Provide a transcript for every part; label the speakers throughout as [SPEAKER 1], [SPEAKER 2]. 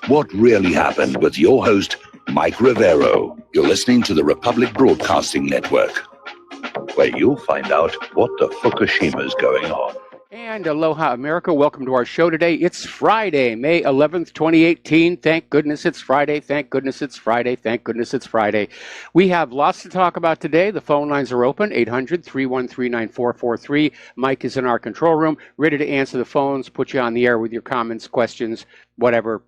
[SPEAKER 1] What really happened with your host, Mike Rivero. You're listening to the Republic Broadcasting Network, where you'll find out what the Fukushima's going on.
[SPEAKER 2] And aloha, America. Welcome to our show today. It's Friday, May 11th, 2018. Thank goodness it's Friday. Thank goodness it's Friday. Thank goodness it's Friday. We have lots to talk about today. The phone lines are open, 800-313-9443. Mike is in our control room, ready to answer the phones, put you on the air with your comments, questions, whatever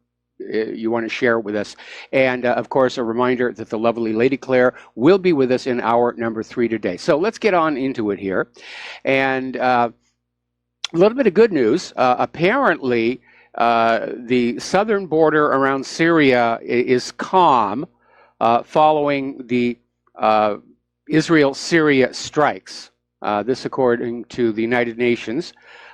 [SPEAKER 2] you want to share with us. And of course, a reminder that the lovely Lady Claire will be with us in hour number 3 today. So let's get on into it here. And a little bit of good news. Apparently, the southern border around Syria is calm following the Israel-Syria strikes. This according to the United Nations.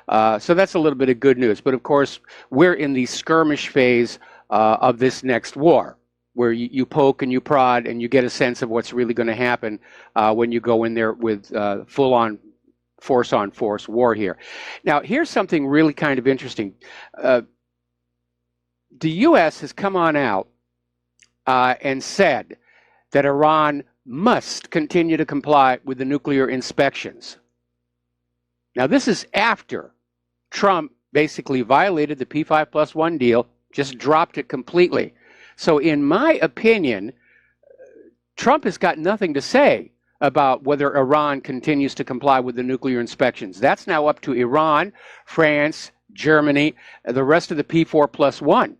[SPEAKER 2] So that's a little bit of good news. But of course, we're in the skirmish phase of this next war, where you poke and you prod and you get a sense of what's really going to happen when you go in there with full-on force-on-force war here. Now, here's something really kind of interesting. The U.S. has come on out and said that Iran must continue to comply with the nuclear inspections. Now, this is after Trump basically violated the P5+1 deal, just dropped it completely. So in my opinion, Trump has got nothing to say about whether Iran continues to comply with the nuclear inspections. That's now up to Iran, France, Germany, the rest of the P4+1.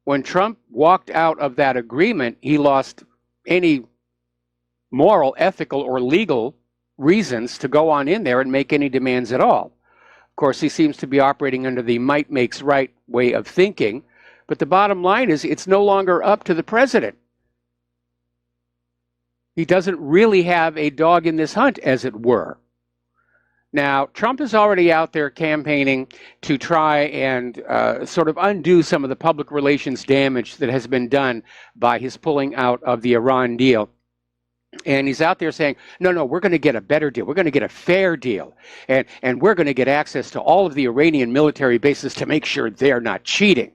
[SPEAKER 2] When Trump walked out of that agreement, he lost any moral, ethical, or legal reasons to go on in there and make any demands at all. Of course, he seems to be operating under the might makes right way of thinking, but the bottom line is it's no longer up to the president. He doesn't really have a dog in this hunt, as it were. Now, Trump is already out there campaigning to try and sort of undo some of the public relations damage that has been done by his pulling out of the Iran deal. And he's out there saying, no, we're going to get a better deal. We're going to get a fair deal. And we're going to get access to all of the Iranian military bases to make sure they're not cheating.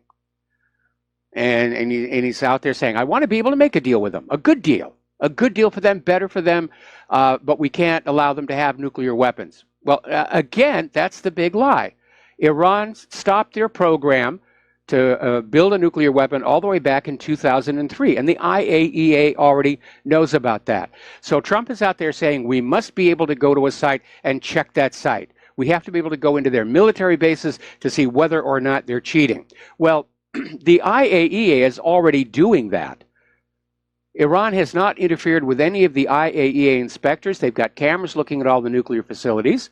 [SPEAKER 2] And he's out there saying, I want to be able to make a deal with them, a good deal for them, better for them, but we can't allow them to have nuclear weapons. Well, again, that's the big lie. Iran stopped their program to build a nuclear weapon all the way back in 2003, and the IAEA already knows about that. So Trump is out there saying we must be able to go to a site and check that site. We have to be able to go into their military bases to see whether or not they're cheating. Well, the IAEA is already doing that. Iran has not interfered with any of the IAEA inspectors. They've got cameras looking at all the nuclear facilities.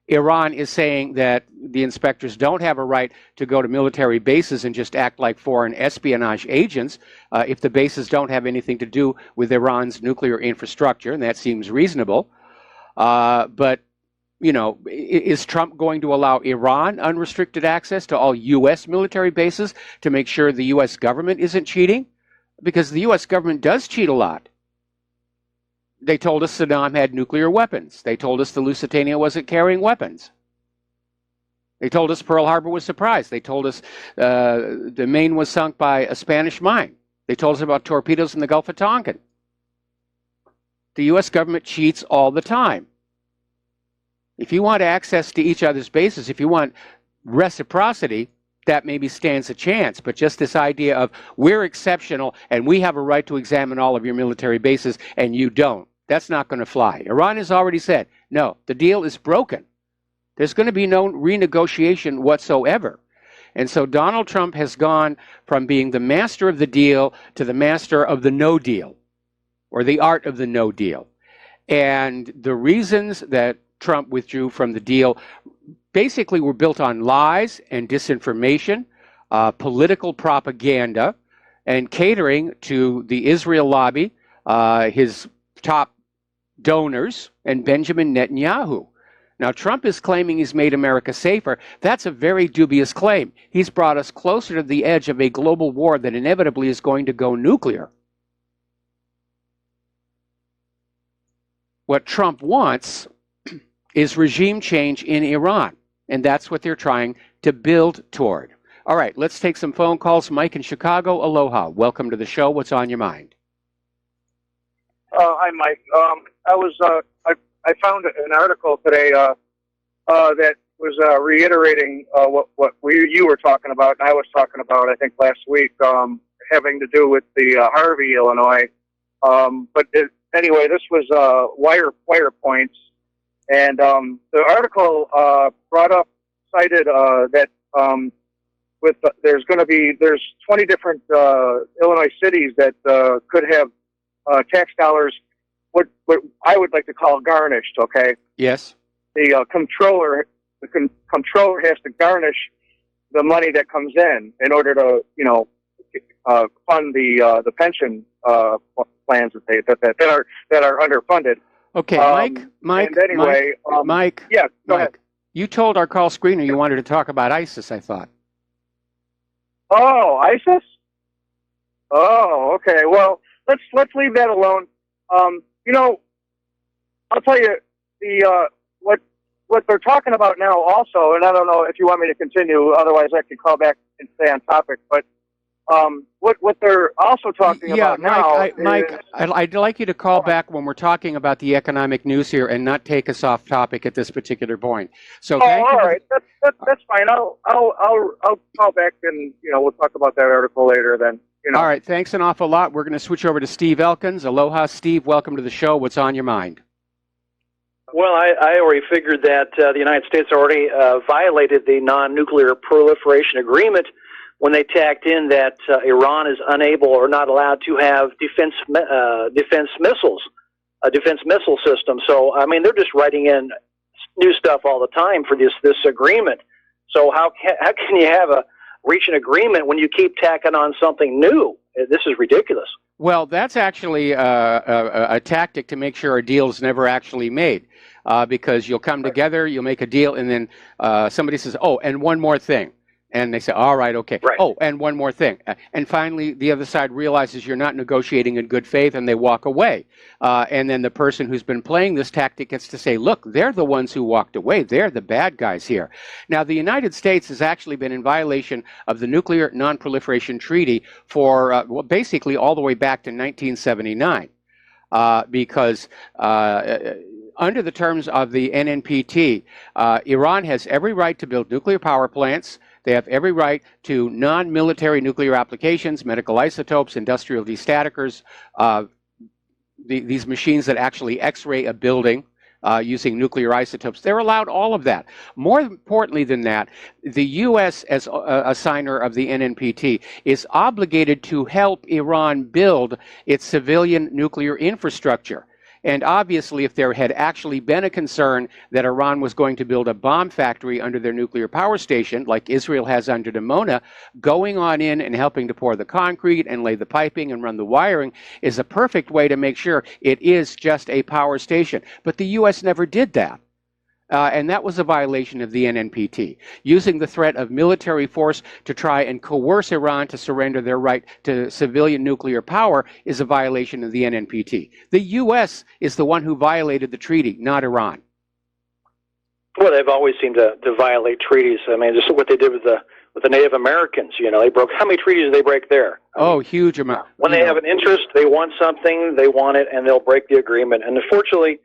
[SPEAKER 2] Iran is saying that the inspectors don't have a right to go to military bases and just act like foreign espionage agents if the bases don't have anything to do with Iran's nuclear infrastructure, and that seems reasonable. But, you know, is Trump going to allow Iran unrestricted access to all U.S. military bases to make sure the U.S. government isn't cheating? Because the U.S. government does cheat a lot. They told us Saddam had nuclear weapons. They told us the Lusitania wasn't carrying weapons. They told us Pearl Harbor was surprised. They told us the Maine was sunk by a Spanish mine. They told us about torpedoes in the Gulf of Tonkin. The U.S. government cheats all the time. If you want access to each other's bases, if you want reciprocity, that maybe stands a chance. But just this idea of we're exceptional and we have a right to examine all of your military bases and you don't, that's not going to fly. Iran has already said, no, the deal is broken. There's going to be no renegotiation whatsoever. And so Donald Trump has gone from being the master of the deal to the master of the no deal, or the art of the no deal. And the reasons that Trump withdrew from the deal basically were built on lies and disinformation, political propaganda, and catering to the Israel lobby, his top donors, and Benjamin Netanyahu. Now, Trump is claiming he's made America safer. That's a very dubious claim. He's brought us closer to the edge of a global war that inevitably is going to go nuclear. What Trump wants is regime change in Iran, and that's what they're trying to build toward. All right, let's take some phone calls. Mike in Chicago, aloha. Welcome to the show. What's on your mind?
[SPEAKER 3] Hi, Mike. I found an article today that was reiterating what you were talking about, and I was talking about, I think, last week, having to do with the Harvey, Illinois. Anyway, this was wire points, and the article cited that there's 20 different Illinois cities that could have tax dollars, what I would like to call garnished. Okay.
[SPEAKER 2] Yes.
[SPEAKER 3] The comptroller has to garnish the money that comes in order to fund the pension plans that are underfunded.
[SPEAKER 2] Okay, Mike.
[SPEAKER 3] And anyway,
[SPEAKER 2] Mike.
[SPEAKER 3] Yeah, go ahead.
[SPEAKER 2] You told our call screener you wanted to talk about ISIS, I thought.
[SPEAKER 3] Oh, ISIS? Oh, okay. Well, let's leave that alone. I'll tell you what they're talking about now also, and I don't know if you want me to continue, otherwise I could call back and stay on topic, but what they're also talking about now
[SPEAKER 2] Mike, I'd like you to call back when we're talking about the economic news here and not take us off topic at this particular point. So thank you.
[SPEAKER 3] All right, that's fine. I'll call back and we'll talk about that article later then.
[SPEAKER 2] All right, thanks an awful lot. We're going to switch over to Steve Elkins. Aloha, Steve. Welcome to the show. What's on your mind?
[SPEAKER 4] Well, I already figured that the United States already violated the non-nuclear proliferation agreement when they tacked in that Iran is unable or not allowed to have defense missiles, a defense missile system. So, I mean, they're just writing in new stuff all the time for this agreement. So how can you reach an agreement when you keep tacking on something new? This is ridiculous.
[SPEAKER 2] Well, that's actually a tactic to make sure a deal is never actually made, because you'll come together, you'll make a deal, and then somebody says, oh, and one more thing. And they say, all right, okay.
[SPEAKER 4] Right.
[SPEAKER 2] Oh, and one more thing. And finally, the other side realizes you're not negotiating in good faith, and they walk away. And then the person who's been playing this tactic gets to say, look, they're the ones who walked away. They're the bad guys here. Now, the United States has actually been in violation of the Nuclear Non-Proliferation Treaty for, basically all the way back to 1979. Because under the terms of the NNPT, Iran has every right to build nuclear power plants. They have every right to non-military nuclear applications, medical isotopes, industrial destaticers, these machines that actually X-ray a building using nuclear isotopes. They're allowed all of that. More importantly than that, the U.S., as a signer of the NNPT, is obligated to help Iran build its civilian nuclear infrastructure. And obviously, if there had actually been a concern that Iran was going to build a bomb factory under their nuclear power station, like Israel has under Dimona, going on in and helping to pour the concrete and lay the piping and run the wiring is a perfect way to make sure it is just a power station. But the U.S. never did that. And that was a violation of the NNPT. Using the threat of military force to try and coerce Iran to surrender their right to civilian nuclear power is a violation of the NNPT. The U.S. is the one who violated the treaty, not Iran.
[SPEAKER 4] Well, they've always seemed to violate treaties. I mean, just what they did with the Native Americans. They broke, how many treaties did they break there?
[SPEAKER 2] Huge amount.
[SPEAKER 4] When they have an interest, they want something, they want it, and they'll break the agreement. And unfortunately,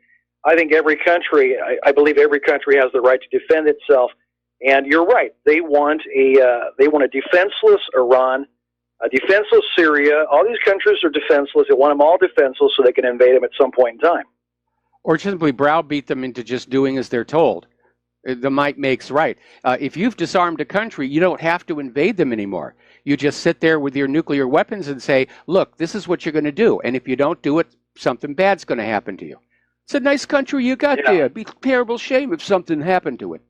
[SPEAKER 4] I think every country, I believe every country has the right to defend itself. And you're right. They want a defenseless Iran, a defenseless Syria. All these countries are defenseless. They want them all defenseless so they can invade them at some point in time.
[SPEAKER 2] Or simply browbeat them into just doing as they're told. The might makes right. If you've disarmed a country, you don't have to invade them anymore. You just sit there with your nuclear weapons and say, look, this is what you're going to do. And if you don't do it, something bad's going to happen to you. It's a nice country you got there. It'd be a terrible shame if something happened to it.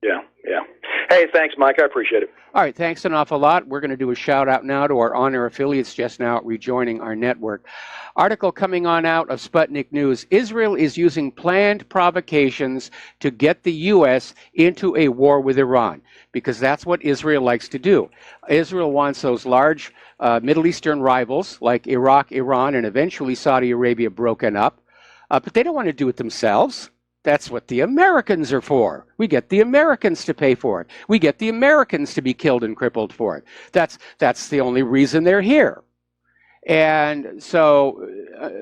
[SPEAKER 4] Yeah. Hey, thanks, Mike. I appreciate it.
[SPEAKER 2] All right, thanks an awful lot. We're going to do a shout-out now to our on-air affiliates just now rejoining our network. Article coming on out of Sputnik News. Israel is using planned provocations to get the U.S. into a war with Iran, because that's what Israel likes to do. Israel wants those large Middle Eastern rivals like Iraq, Iran, and eventually Saudi Arabia broken up, but they don't want to do it themselves. That's what the Americans are for. We get the Americans to pay for it. We get the Americans to be killed and crippled for it. That's the only reason they're here. And so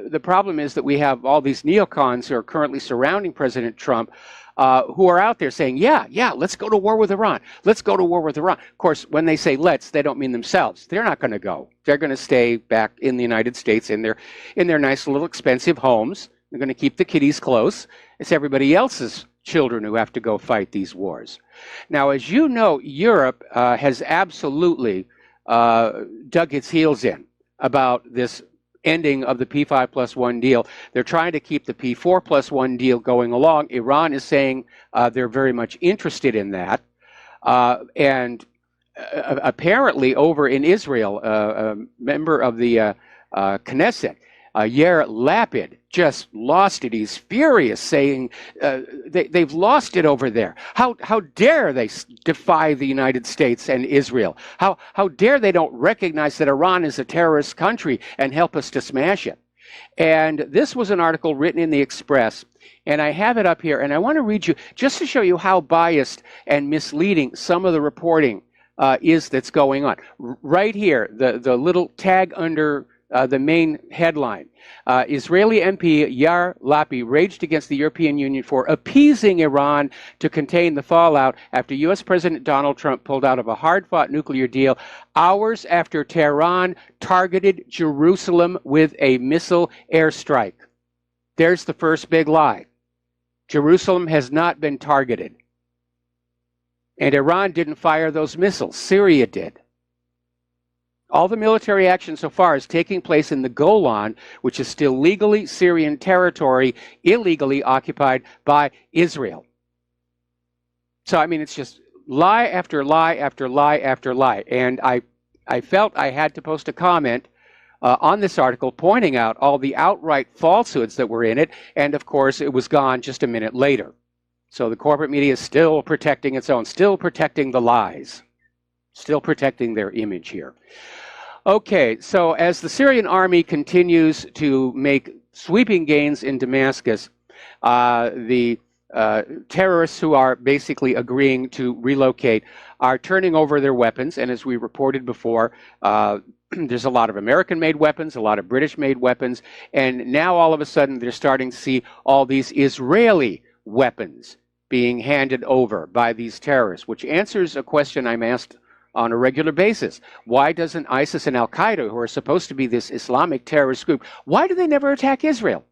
[SPEAKER 2] the problem is that we have all these neocons who are currently surrounding President Trump, who are out there saying, yeah, let's go to war with Iran. Let's go to war with Iran. Of course, when they say let's, they don't mean themselves. They're not going to go. They're going to stay back in the United States in their nice little expensive homes. They're going to keep the kiddies close. It's everybody else's children who have to go fight these wars. Now, as you know, Europe has absolutely dug its heels in about this ending of the P5+1 deal. They're trying to keep the P4+1 deal going along. Iran is saying they're very much interested in that. And apparently over in Israel, a member of the Knesset, Yair Lapid, just lost it. He's furious, saying they've lost it over there. How dare they defy the United States and Israel? How dare they don't recognize that Iran is a terrorist country and help us to smash it? And this was an article written in the Express, and I have it up here, and I want to read you just to show you how biased and misleading some of the reporting is that's going on. Right here, the little tag under the main headline, Israeli MP Yair Lapid raged against the European Union for appeasing Iran to contain the fallout after U.S. President Donald Trump pulled out of a hard-fought nuclear deal hours after Tehran targeted Jerusalem with a missile airstrike. There's the first big lie. Jerusalem has not been targeted. And Iran didn't fire those missiles. Syria did. All the military action so far is taking place in the Golan, which is still legally Syrian territory, illegally occupied by Israel. So, I mean, it's just lie after lie after lie after lie. And I felt I had to post a comment on this article pointing out all the outright falsehoods that were in it. And, of course, it was gone just a minute later. So the corporate media is still protecting its own, still protecting the lies, still protecting their image here. Okay, so as the Syrian army continues to make sweeping gains in Damascus, the terrorists who are basically agreeing to relocate are turning over their weapons. And as we reported before, there's a lot of American-made weapons, a lot of British-made weapons. And now all of a sudden they're starting to see all these Israeli weapons being handed over by these terrorists, which answers a question I'm asked on a regular basis. Why doesn't ISIS and Al-Qaeda, who are supposed to be this Islamic terrorist group, why do they never attack Israel?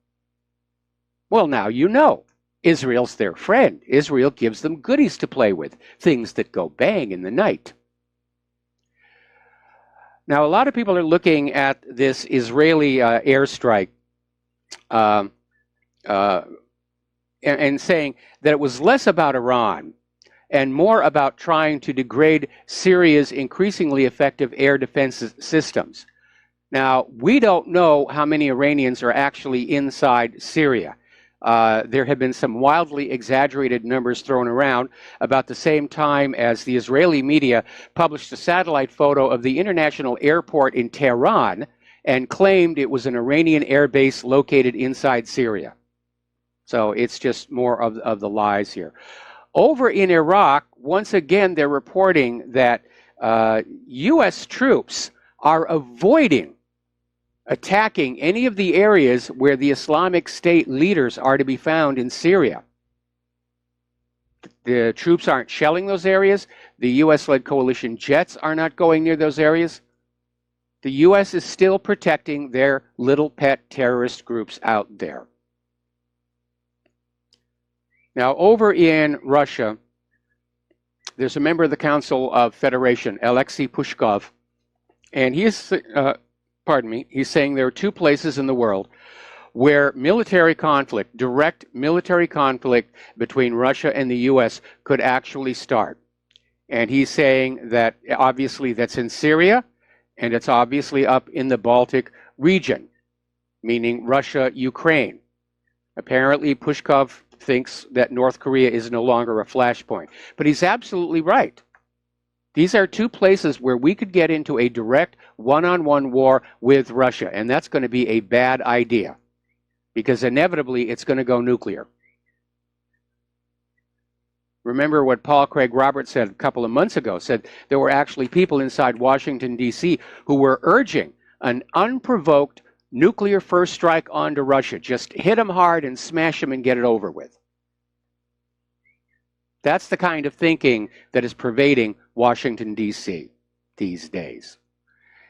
[SPEAKER 2] Well, now you know. Israel's their friend. Israel gives them goodies to play with, things that go bang in the night. Now, a lot of people are looking at this Israeli airstrike and saying that it was less about Iran and more about trying to degrade Syria's increasingly effective air defense systems. Now, we don't know how many Iranians are actually inside Syria. There have been some wildly exaggerated numbers thrown around about the same time as the Israeli media published a satellite photo of the international airport in Tehran and claimed it was an Iranian air base located inside Syria. So it's just more of the lies here. Over in Iraq, once again, they're reporting that U.S. troops are avoiding attacking any of the areas where the Islamic State leaders are to be found in Syria. The troops aren't shelling those areas. The U.S.-led coalition jets are not going near those areas. The U.S. is still protecting their little pet terrorist groups out there. Now, over in Russia, there's a member of the Council of Federation, Alexei Pushkov, and he's saying there are two places in the world where military conflict, direct military conflict between Russia and the U.S. could actually start. And he's saying that obviously that's in Syria, and it's obviously up in the Baltic region, meaning Russia, Ukraine. Apparently, Pushkov thinks that North Korea is no longer a flashpoint. But he's absolutely right. These are two places where we could get into a direct one-on-one war with Russia, and that's going to be a bad idea because inevitably it's going to go nuclear. Remember what Paul Craig Roberts said a couple of months ago, said there were actually people inside Washington, D.C. who were urging an unprovoked nuclear first strike onto Russia. Just hit them hard and smash them and get it over with. That's the kind of thinking that is pervading Washington, D.C. these days.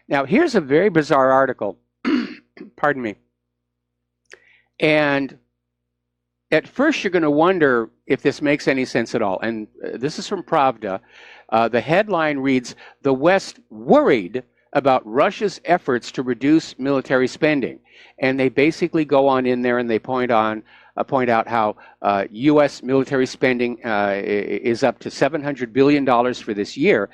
[SPEAKER 2] Now, here's a very bizarre article. Pardon me. And at first, you're going to wonder if this makes any sense at all. And this is from Pravda. The headline reads, "The West worried about Russia's efforts to reduce military spending." And they basically go on in there and they point out how U.S. military spending is up to $700 billion for this year.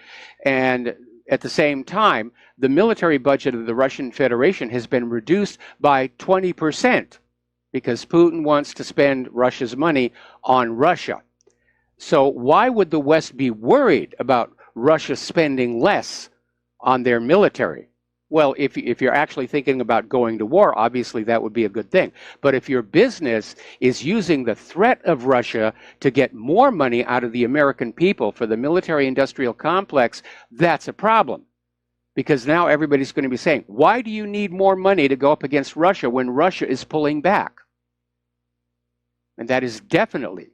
[SPEAKER 2] And at the same time, the military budget of the Russian Federation has been reduced by 20%. Because Putin wants to spend Russia's money on Russia. So why would the West be worried about Russia spending less on their military? Well, if you're actually thinking about going to war, obviously that would be a good thing. But if your business is using the threat of Russia to get more money out of the American people for the military-industrial complex, that's a problem. Because now everybody's going to be saying, why do you need more money to go up against Russia when Russia is pulling back? And that is definitely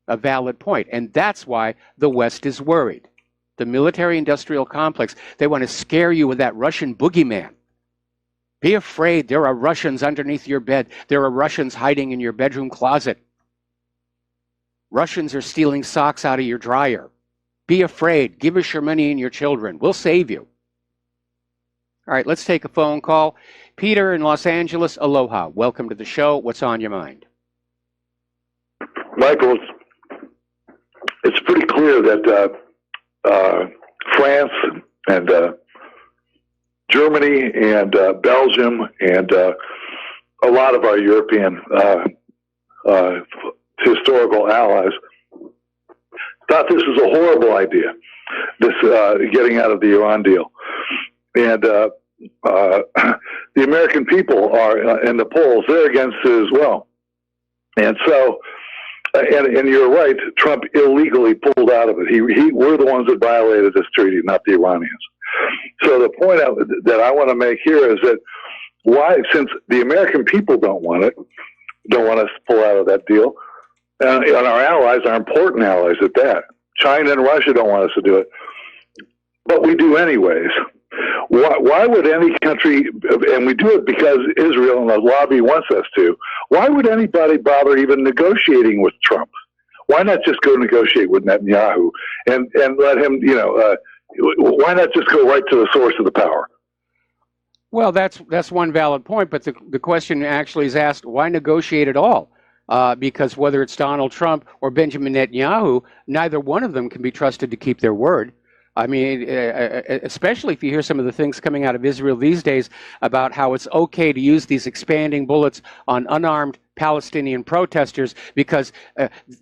[SPEAKER 2] a valid point. And that's why the West is worried. The military-industrial complex, they want to scare you with that Russian boogeyman. Be afraid, there are Russians underneath your bed. There are Russians hiding in your bedroom closet. Russians are stealing socks out of your dryer. Be afraid. Give us your money and your children. We'll save you. All right, let's take a phone call. Peter in Los Angeles, aloha. Welcome to the show. What's on your mind?
[SPEAKER 5] Michael, it's pretty clear that France and Germany and Belgium and a lot of our European historical allies thought this was a horrible idea, this getting out of the Iran deal. And the American people are in the polls, they're against it as well. And so, and you're right, Trump illegally pulled out of it. We're the ones that violated this treaty, not the Iranians. So the point that I want to make here is that why, since the American people don't want us to pull out of that deal, and our allies, our important allies at that, China and Russia don't want us to do it, but we do anyways. Why would any country, and we do it because Israel and the lobby wants us to, why would anybody bother even negotiating with Trump? Why not just go negotiate with Netanyahu and let him, why not just go right to the source of the power?
[SPEAKER 2] Well, that's one valid point, but the question actually is asked, why negotiate at all? Because whether it's Donald Trump or Benjamin Netanyahu, neither one of them can be trusted to keep their word. I mean, especially if you hear some of the things coming out of Israel these days about how it's okay to use these expanding bullets on unarmed Palestinian protesters because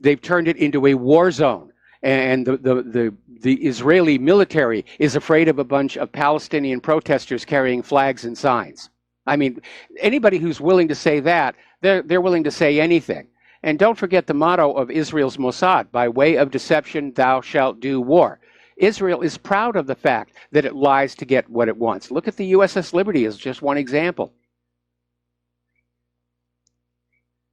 [SPEAKER 2] they've turned it into a war zone. And the Israeli military is afraid of a bunch of Palestinian protesters carrying flags and signs. I mean, anybody who's willing to say that, they're willing to say anything. And don't forget the motto of Israel's Mossad, by way of deception, thou shalt do war. Israel is proud of the fact that it lies to get what it wants. Look at the USS Liberty as just one example.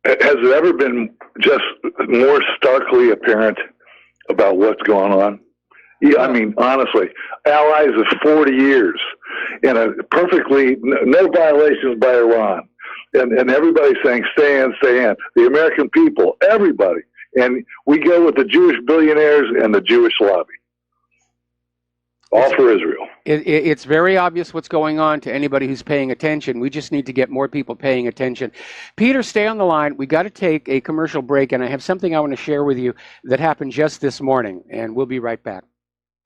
[SPEAKER 5] Has it ever been just more starkly apparent about what's going on? Yeah, I mean, honestly, allies of 40 years in a perfectly, no violations by Iran. And everybody's saying, stay in, stay in. The American people, everybody. And we go with the Jewish billionaires and the Jewish lobby. All for Israel.
[SPEAKER 2] It's very obvious what's going on to anybody who's paying attention. We just need to get more people paying attention. Peter, stay on the line. We got to take a commercial break, and I have something I want to share with you that happened just this morning, and we'll be right back.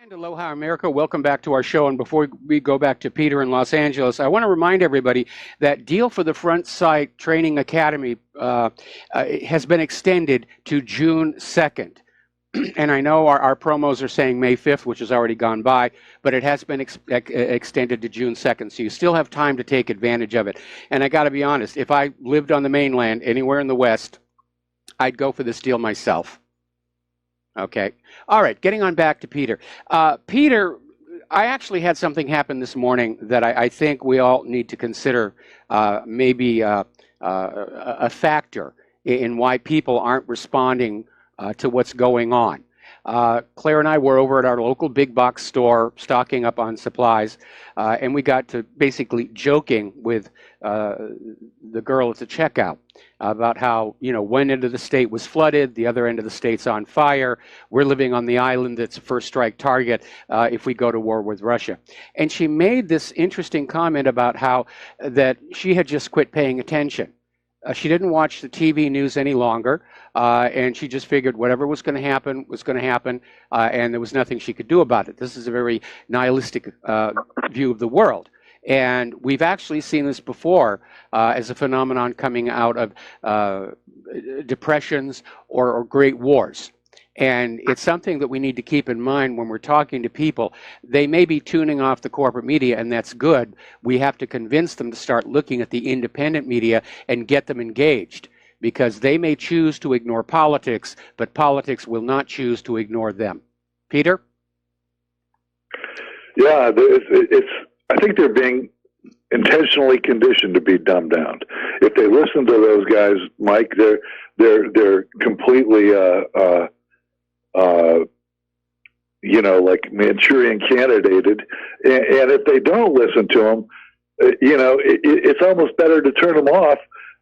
[SPEAKER 2] And aloha, America. Welcome back to our show. And before we go back to Peter in Los Angeles, I want to remind everybody that Deal for the Front Sight Training Academy has been extended to June 2nd. And I know our promos are saying May 5th, which has already gone by, but it has been extended to June 2nd, so you still have time to take advantage of it. And I got to be honest, if I lived on the mainland, anywhere in the West, I'd go for this deal myself. Okay. All right. Getting on back to Peter. Peter, I actually had something happen this morning that I think we all need to consider maybe a factor in why people aren't responding to what's going on. Claire and I were over at our local big box store stocking up on supplies, and we got to basically joking with the girl at the checkout about how, one end of the state was flooded, the other end of the state's on fire. We're living on the island that's a first strike target if we go to war with Russia. And she made this interesting comment about how that she had just quit paying attention. She didn't watch the TV news any longer, and she just figured whatever was going to happen was going to happen, and there was nothing she could do about it. This is a very nihilistic view of the world. And we've actually seen this before as a phenomenon coming out of depressions or great wars. And it's something that we need to keep in mind when we're talking to people. They may be tuning off the corporate media, and that's good. We have to convince them to start looking at the independent media and get them engaged, because they may choose to ignore politics, but politics will not choose to ignore them. Peter?
[SPEAKER 5] Yeah, I think they're being intentionally conditioned to be dumbed down. If they listen to those guys, Mike, they're completely like Manchurian candidated, and if they don't listen to them, it's almost better to turn them off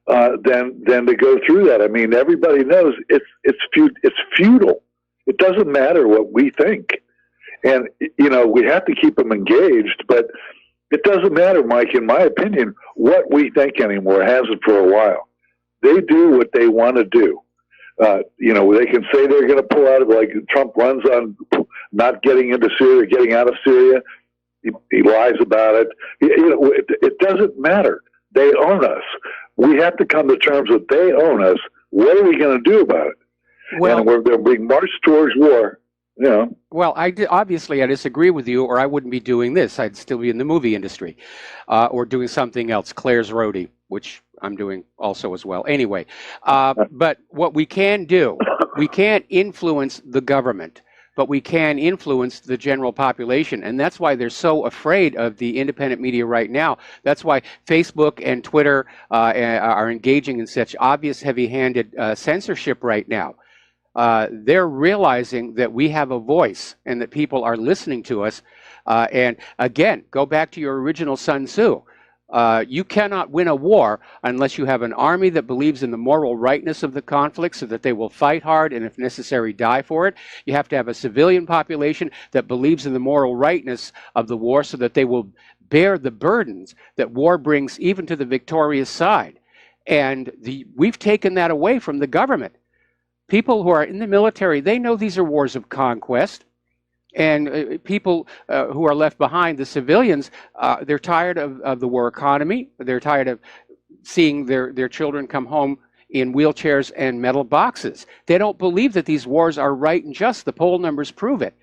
[SPEAKER 5] than to go through that. I mean, everybody knows it's futile. It doesn't matter what we think, and we have to keep them engaged, but it doesn't matter, Mike. In my opinion, what we think anymore. It hasn't for a while. They do what they want to do. They can say they're going to pull out of, like Trump runs on not getting into Syria, getting out of Syria. He lies about it. It doesn't matter. They own us. We have to come to terms with they own us. What are we going to do about it?
[SPEAKER 2] Well,
[SPEAKER 5] and we're being marched towards war.
[SPEAKER 2] Well, obviously I disagree with you, or I wouldn't be doing this. I'd still be in the movie industry or doing something else, Claire's Roadie, which I'm doing also as well. Anyway, but what we can do, we can't influence the government, but we can influence the general population. And that's why they're so afraid of the independent media right now. That's why Facebook and Twitter are engaging in such obvious heavy-handed censorship right now. They're realizing that we have a voice and that people are listening to us. And again, go back to your original Sun Tzu. You cannot win a war unless you have an army that believes in the moral rightness of the conflict so that they will fight hard and, if necessary, die for it. You have to have a civilian population that believes in the moral rightness of the war so that they will bear the burdens that war brings even to the victorious side. And we've taken that away from the government. People who are in the military, they know these are wars of conquest. And people who are left behind, the civilians, they're tired of the war economy. They're tired of seeing their children come home in wheelchairs and metal boxes. They don't believe that these wars are right and just. The poll numbers prove it.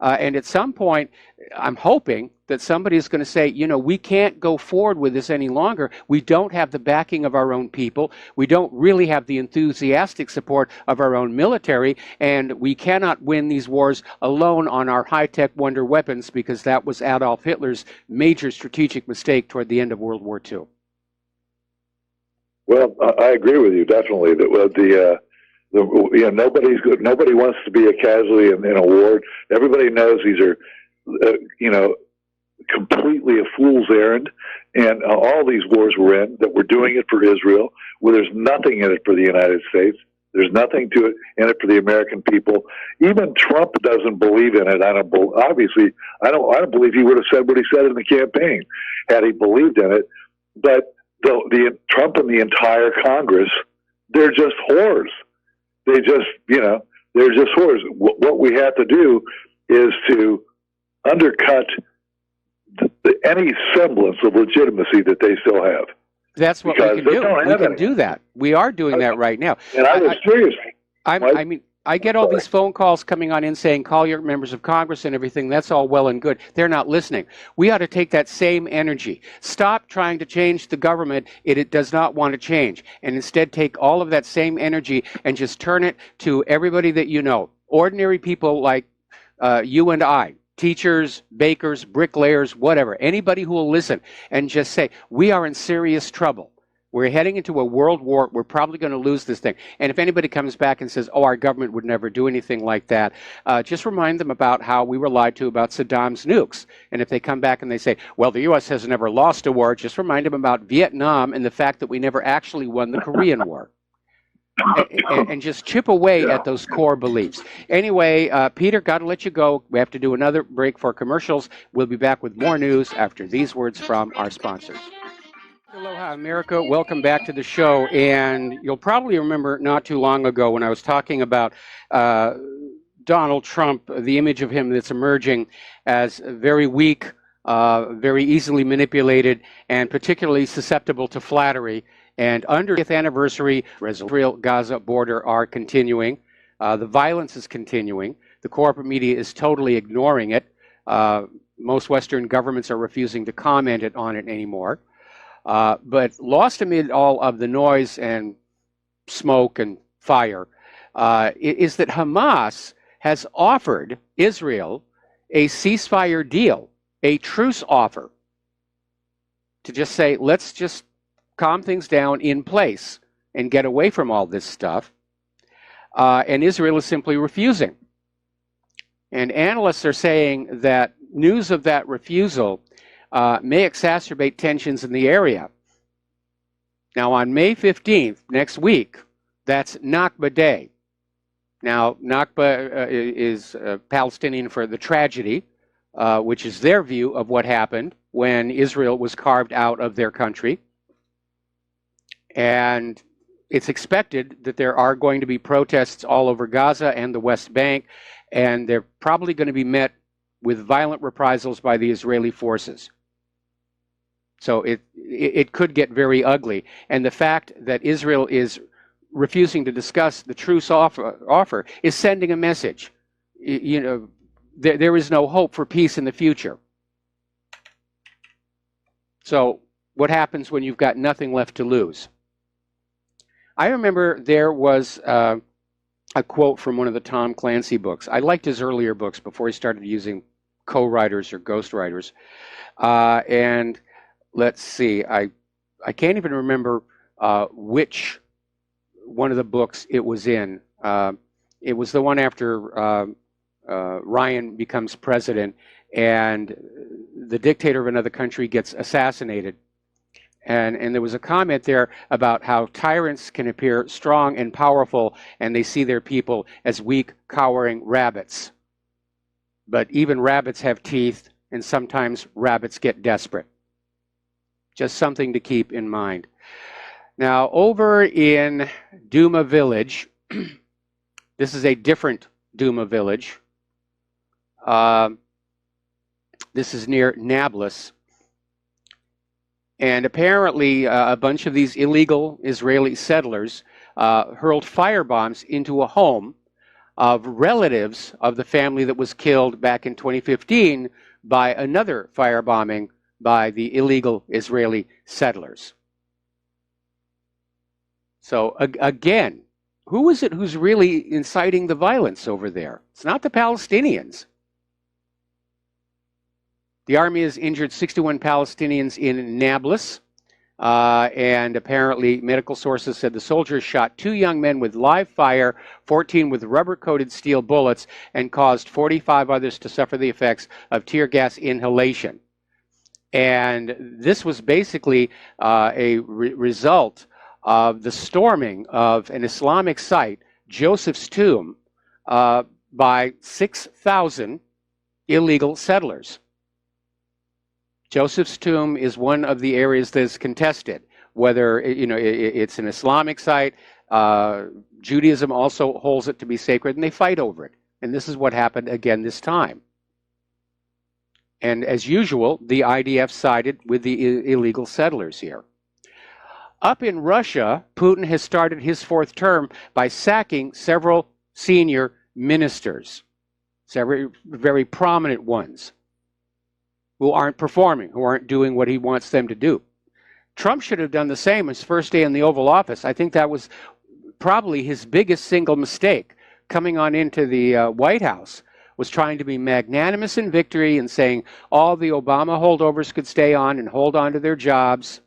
[SPEAKER 2] And at some point, I'm hoping that somebody is going to say, we can't go forward with this any longer. We don't have the backing of our own people. We don't really have the enthusiastic support of our own military. And we cannot win these wars alone on our high-tech wonder weapons, because that was Adolf Hitler's major strategic mistake toward the end of World War II.
[SPEAKER 5] Well, I agree with you, definitely. That nobody wants to be a casualty in a war. Everybody knows these are, completely a fool's errand. And all these wars we're in, that we're doing it for Israel, where there's nothing in it for the United States. There's nothing to it in it for the American people. Even Trump doesn't believe in it. I don't believe he would have said what he said in the campaign had he believed in it. But the Trump and the entire Congress, they're just whores. They just, they're just whores. What we have to do is to undercut any semblance of legitimacy that they still have.
[SPEAKER 2] That's what we can do. We can do that. We are doing that right now.
[SPEAKER 5] And I was serious.
[SPEAKER 2] I get all these phone calls coming on in saying, call your members of Congress and everything. That's all well and good. They're not listening. We ought to take that same energy. Stop trying to change the government. It does not want to change. And instead take all of that same energy and just turn it to everybody that you know. ordinary people like you and I, teachers, bakers, bricklayers, whatever, anybody who will listen and just say, we are in serious trouble. We're heading into a world war. We're probably going to lose this thing. And if anybody comes back and says, oh, our government would never do anything like that, just remind them about how we were lied to about Saddam's nukes. And if they come back and they say, well, the U.S. has never lost a war, just remind them about Vietnam and the fact that we never actually won the Korean War. And just chip away at those core beliefs. Anyway, Peter, got to let you go. We have to do another break for commercials. We'll be back with more news after these words from our sponsors. Aloha, America. Welcome back to the show. And you'll probably remember not too long ago when I was talking about Donald Trump, the image of him that's emerging as very weak, very easily manipulated, and particularly susceptible to flattery. And under the 5th anniversary, Israel-Gaza border are continuing. The violence is continuing. The corporate media is totally ignoring it. Most Western governments are refusing to comment on it anymore. But lost amid all of the noise and smoke and fire is that Hamas has offered Israel a ceasefire deal, a truce offer, to just say, let's just calm things down in place and get away from all this stuff. And Israel is simply refusing. And analysts are saying that news of that refusal may exacerbate tensions in the area. Now, on May 15th, next week, that's Nakba Day. Now, Nakba is Palestinian for the tragedy, which is their view of what happened when Israel was carved out of their country. And it's expected that there are going to be protests all over Gaza and the West Bank, and they're probably going to be met with violent reprisals by the Israeli forces. So it could get very ugly. And the fact that Israel is refusing to discuss the truce offer is sending a message. You know, there is no hope for peace in the future. So what happens when you've got nothing left to lose? I remember there was a quote from one of the Tom Clancy books. I liked his earlier books before he started using co-writers or ghostwriters. And let's see, I can't even remember which one of the books it was in. It was the one after Ryan becomes president and the dictator of another country gets assassinated. And there was a comment there about how tyrants can appear strong and powerful, and they see their people as weak, cowering rabbits. But even rabbits have teeth, and sometimes rabbits get desperate. Just something to keep in mind. Now, over in Duma Village, this is a different Duma Village. This is near Nablus. And apparently, a bunch of these illegal Israeli settlers hurled firebombs into a home of relatives of the family that was killed back in 2015 by another firebombing by the illegal Israeli settlers. So again, who is it who's really inciting the violence over there? It's not the Palestinians. The army has injured 61 Palestinians in Nablus, and apparently medical sources said the soldiers shot 2 young men with live fire, 14 with rubber-coated steel bullets, and caused 45 others to suffer the effects of tear gas inhalation. And this was basically a result of the storming of an Islamic site, Joseph's Tomb, by 6,000 illegal settlers. Joseph's Tomb is one of the areas that is contested, whether it's an Islamic site. Judaism also holds it to be sacred, and they fight over it. And this is what happened again this time. And as usual, the IDF sided with the illegal settlers here. Up in Russia, Putin has started his 4th term by sacking several senior ministers, several very prominent ones, who aren't performing, who aren't doing what he wants them to do. Trump should have done the same his first day in the Oval Office. I think that was probably his biggest single mistake, coming on into the White House, was trying to be magnanimous in victory and saying all the Obama holdovers could stay on and hold on to their jobs.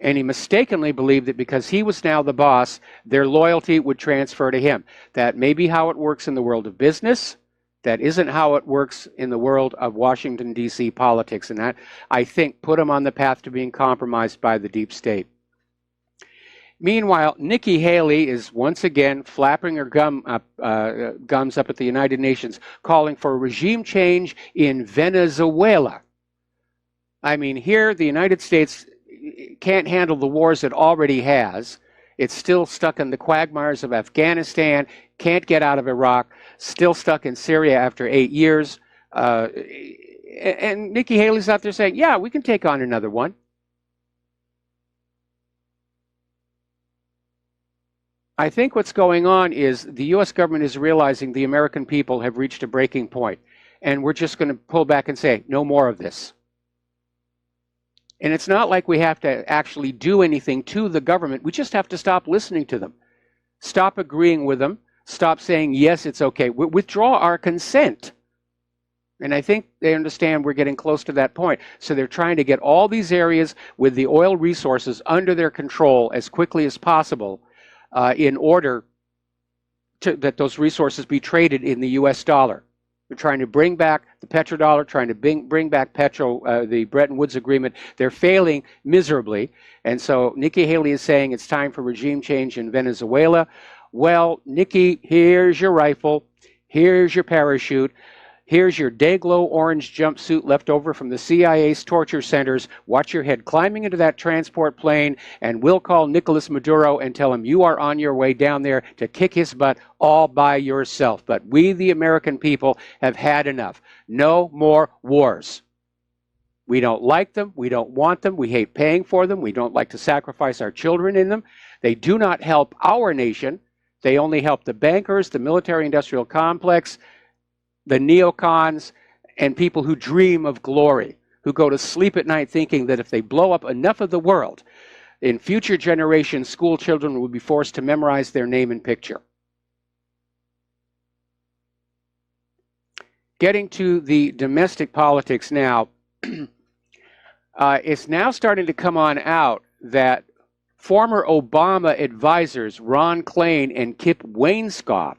[SPEAKER 2] And he mistakenly believed that because he was now the boss, their loyalty would transfer to him. That may be how it works in the world of business. That isn't how it works in the world of Washington, D.C. politics. And that, I think, put him on the path to being compromised by the deep state. Meanwhile, Nikki Haley is once again flapping her gums up at the United Nations, calling for regime change in Venezuela. I mean, here the United States can't handle the wars it already has. It's still stuck in the quagmires of Afghanistan, can't get out of Iraq, still stuck in Syria after 8 years. And Nikki Haley's out there saying, yeah, we can take on another one. I think what's going on is the U.S. government is realizing the American people have reached a breaking point, and we're just going to pull back and say, no more of this. And it's not like we have to actually do anything to the government. We just have to stop listening to them, stop agreeing with them, stop saying, yes, it's okay. Withdraw our consent. And I think they understand we're getting close to that point. So they're trying to get all these areas with the oil resources under their control as quickly as possible, in order that those resources be traded in the U.S. dollar. They're trying to bring back the petrodollar, trying to bring back the Bretton Woods Agreement. They're failing miserably. And so Nikki Haley is saying it's time for regime change in Venezuela. Well, Nikki, here's your rifle. Here's your parachute. Here's your day-glow orange jumpsuit left over from the CIA's torture centers. Watch your head climbing into that transport plane, and we'll call Nicolas Maduro and tell him you are on your way down there to kick his butt all by yourself. But we, the American people, have had enough. No more wars. We don't like them. We don't want them. We hate paying for them. We don't like to sacrifice our children in them. They do not help our nation. They only help the bankers, the military-industrial complex, the neocons, and people who dream of glory, who go to sleep at night thinking that if they blow up enough of the world, in future generations, school children will be forced to memorize their name and picture. Getting to the domestic politics now, it's now starting to come on out that former Obama advisors Ron Klain and Kip Wainscott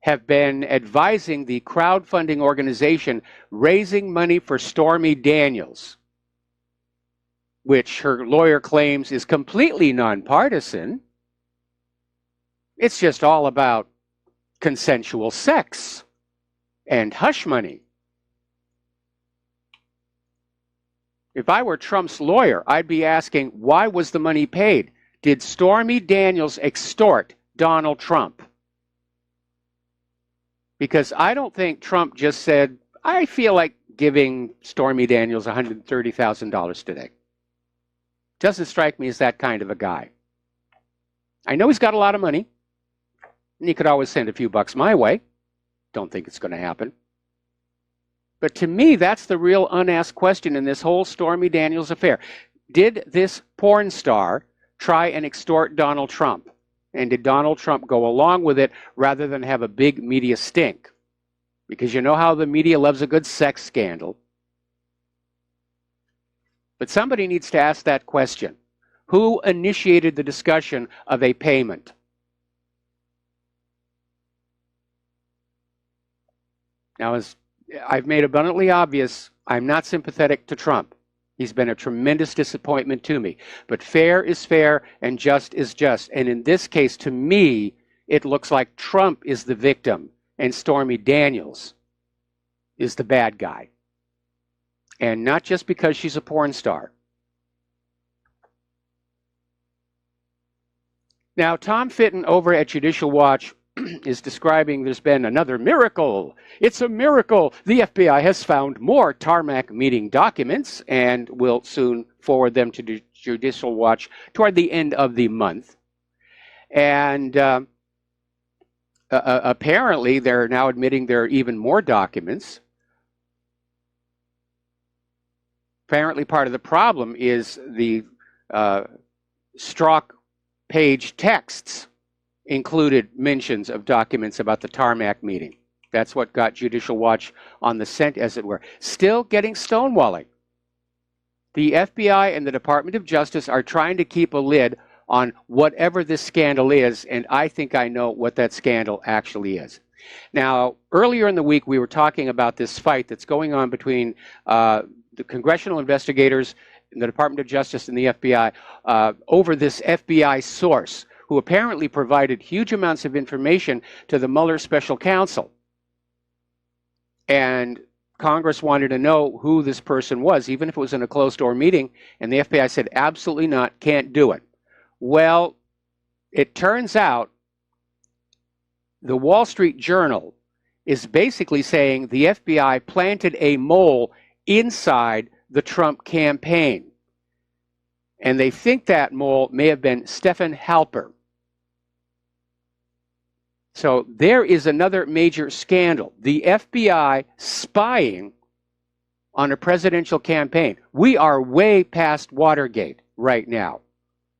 [SPEAKER 2] have been advising the crowdfunding organization raising money for Stormy Daniels, which her lawyer claims is completely nonpartisan. It's just all about consensual sex and hush money. If I were Trump's lawyer, I'd be asking, why was the money paid? Did Stormy Daniels extort Donald Trump? Because I don't think Trump just said, I feel like giving Stormy Daniels $130,000 today. Doesn't strike me as that kind of a guy. I know he's got a lot of money, and he could always send a few bucks my way. Don't think it's going to happen. But to me, that's the real unasked question in this whole Stormy Daniels affair. Did this porn star try and extort Donald Trump? And did Donald Trump go along with it rather than have a big media stink? Because you know how the media loves a good sex scandal. But somebody needs to ask that question. Who initiated the discussion of a payment? Now, as I've made abundantly obvious, I'm not sympathetic to Trump. He's been a tremendous disappointment to me. But fair is fair and just is just. And in this case, to me, it looks like Trump is the victim and Stormy Daniels is the bad guy. And not just because she's a porn star. Now, Tom Fitton over at Judicial Watch is describing there's been another miracle. It's a miracle. The FBI has found more tarmac meeting documents and will soon forward them to Judicial Watch toward the end of the month. And apparently they're now admitting there are even more documents. Apparently part of the problem is the Strzok page texts included mentions of documents about the tarmac meeting. That's what got Judicial Watch on the scent, as it were. Still getting stonewalling. The FBI and the Department of Justice are trying to keep a lid on whatever this scandal is, and I think I know what that scandal actually is. Now, earlier in the week, we were talking about this fight that's going on between the congressional investigators in the Department of Justice and the FBI over this FBI source who apparently provided huge amounts of information to the Mueller special counsel. And Congress wanted to know who this person was, even if it was in a closed-door meeting, and the FBI said, absolutely not, can't do it. Well, it turns out the Wall Street Journal is basically saying the FBI planted a mole inside the Trump campaign. And they think that mole may have been Stephen Halper. So there is another major scandal. The FBI spying on a presidential campaign. We are way past Watergate right now.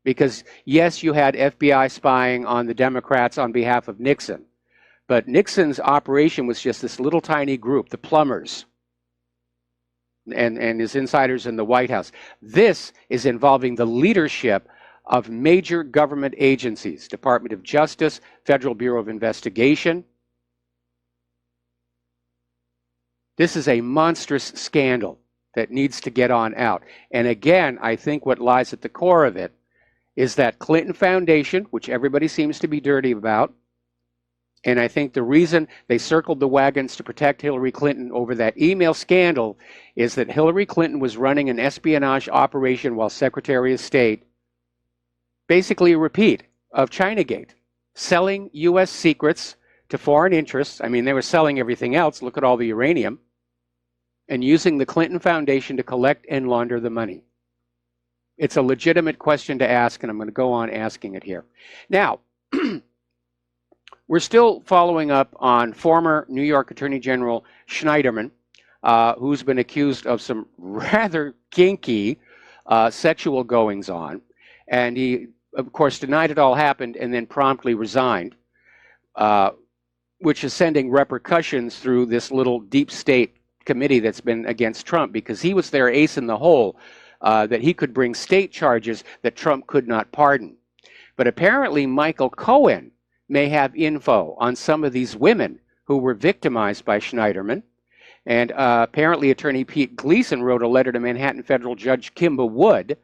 [SPEAKER 2] Because, yes, you had FBI spying on the Democrats on behalf of Nixon. But Nixon's operation was just this little tiny group, the plumbers, and his insiders in the White House. This is involving the leadership of major government agencies, Department of Justice, Federal Bureau of Investigation. This is a monstrous scandal that needs to get on out. And again, I think what lies at the core of it is that Clinton Foundation, which everybody seems to be dirty about, and I think the reason they circled the wagons to protect Hillary Clinton over that email scandal is that Hillary Clinton was running an espionage operation while Secretary of State, basically a repeat of Chinagate, selling U.S. secrets to foreign interests. I mean, they were selling everything else. Look at all the uranium. And using the Clinton Foundation to collect and launder the money. It's a legitimate question to ask, and I'm going to go on asking it here. Now, we're still following up on former New York Attorney General Schneiderman, who's been accused of some rather kinky sexual goings-on. And he, of course, denied it all happened and then promptly resigned, which is sending repercussions through this little deep state committee that's been against Trump, because he was their ace in the hole, that he could bring state charges that Trump could not pardon. But apparently Michael Cohen may have info on some of these women who were victimized by Schneiderman. And apparently Attorney Pete Gleason wrote a letter to Manhattan Federal Judge Kimba Wood,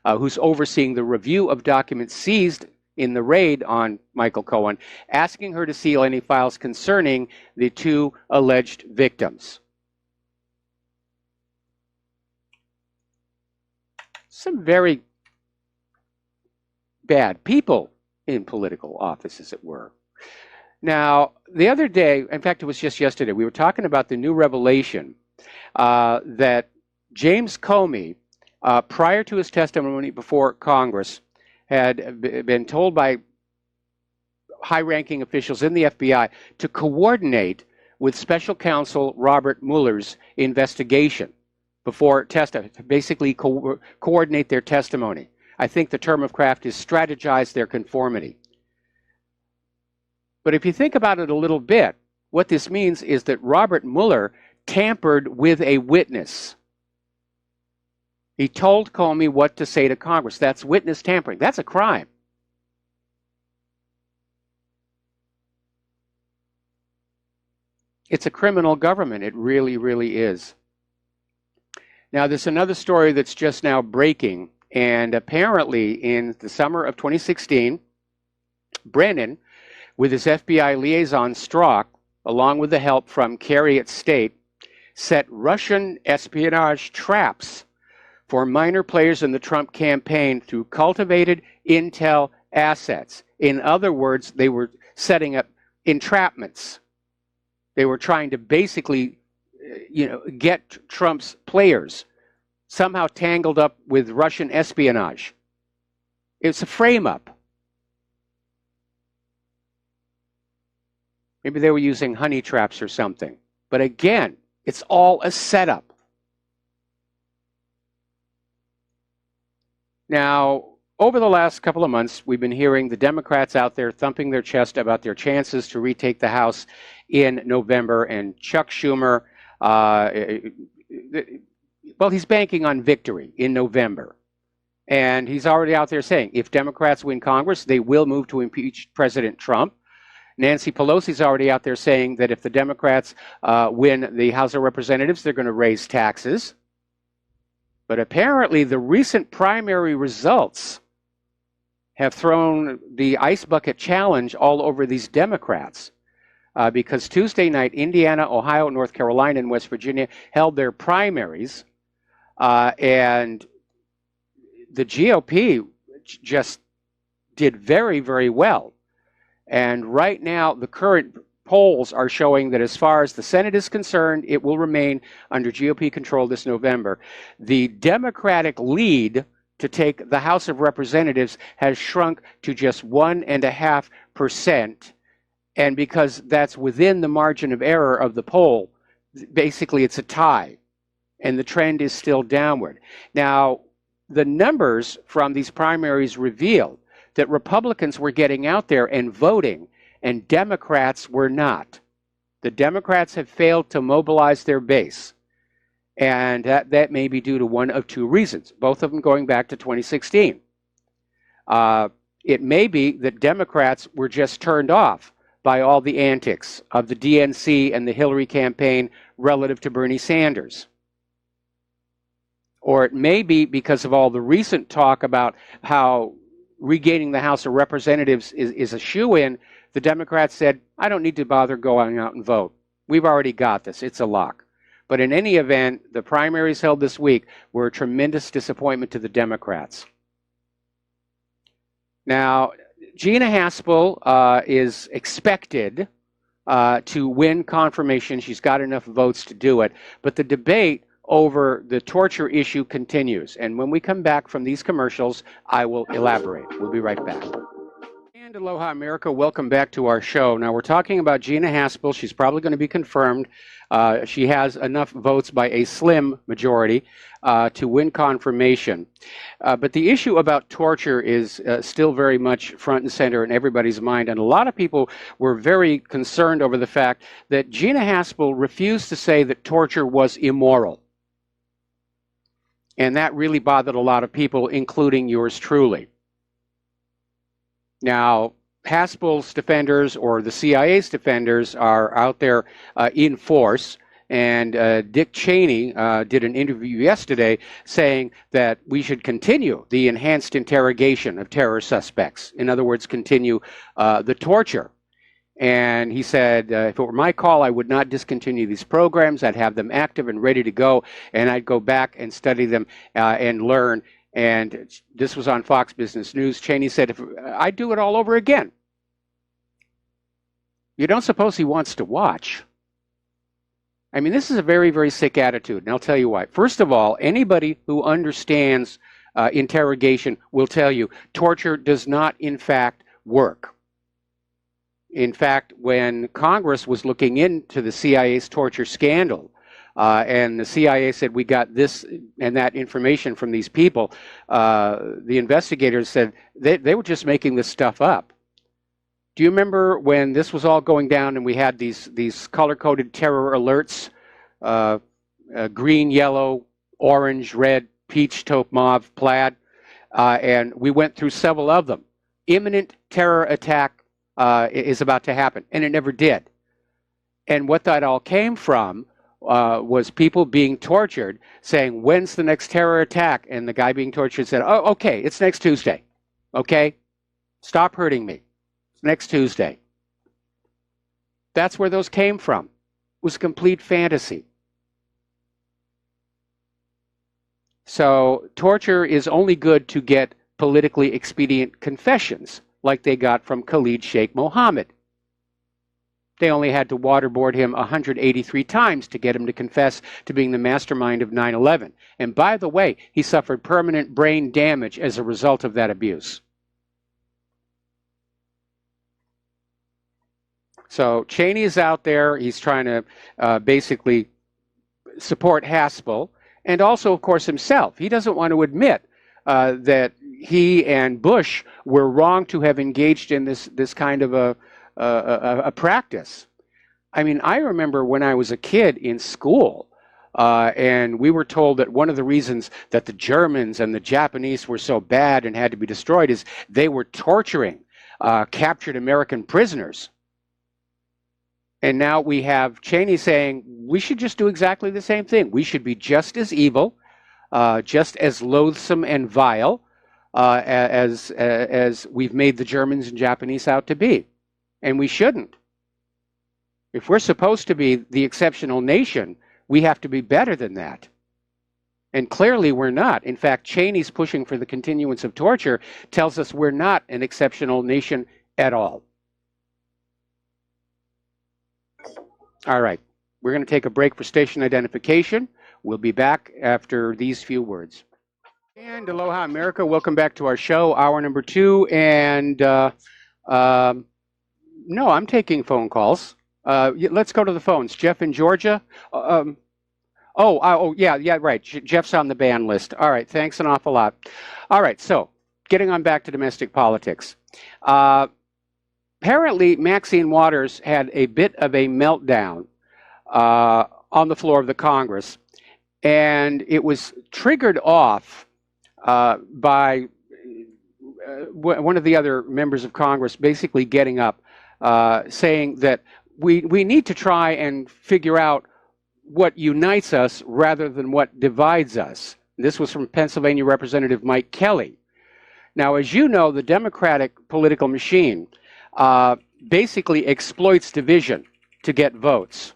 [SPEAKER 2] who's overseeing the review of documents seized in the raid on Michael Cohen, asking her to seal any files concerning the two alleged victims. Some very bad people in political office, as it were. Now, the other day, in fact, it was just yesterday, we were talking about the new revelation that James Comey, prior to his testimony before Congress, had been told by high-ranking officials in the FBI to coordinate with Special Counsel Robert Mueller's investigation before testifying, to basically coordinate their testimony. I think the term of craft is strategize their conformity. But if you think about it a little bit, what this means is that Robert Mueller tampered with a witness. He told Comey what to say to Congress. That's witness tampering. That's a crime. It's a criminal government. It really, really is. Now, there's another story that's just now breaking, and apparently in the summer of 2016, Brennan, with his FBI liaison Strzok, along with the help from Kerry at State, set Russian espionage traps for minor players in the Trump campaign through cultivated intel assets. In other words, they were setting up entrapments. They were trying to basically, get Trump's players somehow tangled up with Russian espionage. It's a frame-up. Maybe they were using honey traps or something. But again, it's all a setup. Now, over the last couple of months, we've been hearing the Democrats out there thumping their chest about their chances to retake the House in November. And Chuck Schumer, well, he's banking on victory in November. And he's already out there saying if Democrats win Congress, they will move to impeach President Trump. Nancy Pelosi's already out there saying that if the Democrats win the House of Representatives, they're going to raise taxes. But apparently the recent primary results have thrown the ice bucket challenge all over these Democrats. Because Tuesday night, Indiana, Ohio, North Carolina, and West Virginia held their primaries. And the GOP just did very, very well. And right now, the current polls are showing that as far as the Senate is concerned, it will remain under GOP control this November. The Democratic lead to take the House of Representatives has shrunk to just 1.5%. And because that's within the margin of error of the poll, basically it's a tie. And the trend is still downward. Now, the numbers from these primaries revealed that Republicans were getting out there and voting, and Democrats were not. The Democrats have failed to mobilize their base. And that may be due to one of two reasons, both of them going back to 2016. It may be that Democrats were just turned off by all the antics of the DNC and the Hillary campaign relative to Bernie Sanders. Or it may be because of all the recent talk about how regaining the House of Representatives is a shoo-in. The Democrats said, I don't need to bother going out and vote. We've already got this. It's a lock. But in any event, the primaries held this week were a tremendous disappointment to the Democrats. Now, Gina Haspel is expected to win confirmation. She's got enough votes to do it. But the debate over the torture issue continues. And when we come back from these commercials, I will elaborate. We'll be right back. And aloha, America. Welcome back to our show. Now, we're talking about Gina Haspel. She's probably going to be confirmed. She has enough votes by a slim majority to win confirmation. But the issue about torture is still very much front and center in everybody's mind. And a lot of people were very concerned over the fact that Gina Haspel refused to say that torture was immoral. And that really bothered a lot of people, including yours truly. Now, Haspel's defenders or the CIA's defenders are out there in force. And Dick Cheney did an interview yesterday saying that we should continue the enhanced interrogation of terror suspects. In other words, continue the torture. And he said, if it were my call, I would not discontinue these programs. I'd have them active and ready to go. And I'd go back and study them and learn. And this was on Fox Business News. Cheney said, I'd do it all over again. You don't suppose he wants to watch? I mean, this is a very, very sick attitude, and I'll tell you why. First of all, anybody who understands interrogation will tell you torture does not, in fact, work. In fact, when Congress was looking into the CIA's torture scandal, and the CIA said, we got this and that information from these people, the investigators said they were just making this stuff up. Do you remember when this was all going down and we had these color-coded terror alerts, green, yellow, orange, red, peach, taupe, mauve, plaid, and we went through several of them. Imminent terror attack is about to happen, and it never did. And what that all came from was people being tortured, saying, when's the next terror attack? And the guy being tortured said, oh, okay, it's next Tuesday. Okay? Stop hurting me. It's next Tuesday. That's where those came from. It was complete fantasy. So torture is only good to get politically expedient confessions, like they got from Khalid Sheikh Mohammed. They only had to waterboard him 183 times to get him to confess to being the mastermind of 9/11. And by the way, he suffered permanent brain damage as a result of that abuse. So Cheney is out there. He's trying to basically support Haspel, and also, of course, himself. He doesn't want to admit that he and Bush were wrong to have engaged in this kind of a practice. I mean, I remember when I was a kid in school, and we were told that one of the reasons that the Germans and the Japanese were so bad and had to be destroyed is they were torturing captured American prisoners. And now we have Cheney saying we should just do exactly the same thing. We should be just as evil, just as loathsome and vile as we've made the Germans and Japanese out to be. And we shouldn't. If we're supposed to be the exceptional nation, we have to be better than that. And clearly we're not. In fact, Cheney's pushing for the continuance of torture tells us we're not an exceptional nation at all. All right, we're going to take a break for station identification. We'll be back after these few words. And aloha, America. Welcome back to our show, hour number 2. And no, I'm taking phone calls. Let's go to the phones. Jeff in Georgia. Yeah, right. Jeff's on the ban list. All right, thanks an awful lot. All right, so getting on back to domestic politics. Apparently, Maxine Waters had a bit of a meltdown on the floor of the Congress, and it was triggered off by one of the other members of Congress basically getting up saying that we need to try and figure out what unites us rather than what divides us. This was from Pennsylvania Representative Mike Kelly. Now, as you know, the Democratic political machine basically exploits division to get votes.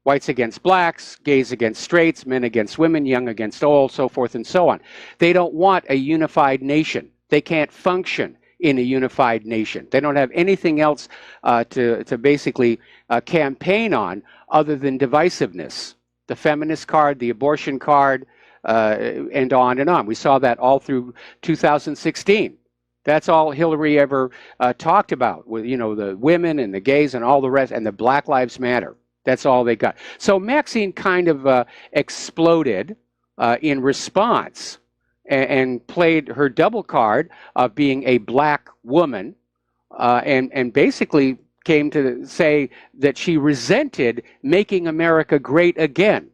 [SPEAKER 2] Whites against blacks, gays against straights, men against women, young against old, so forth and so on. They don't want a unified nation. They can't function in a unified nation. They don't have anything else to basically campaign on other than divisiveness. The feminist card, the abortion card, and on and on. We saw that all through 2016. That's all Hillary ever talked about, with, you know, the women and the gays and all the rest, and the Black Lives Matter. That's all they got. So Maxine kind of exploded in response and played her double card of being a black woman and basically came to say that she resented making America great again.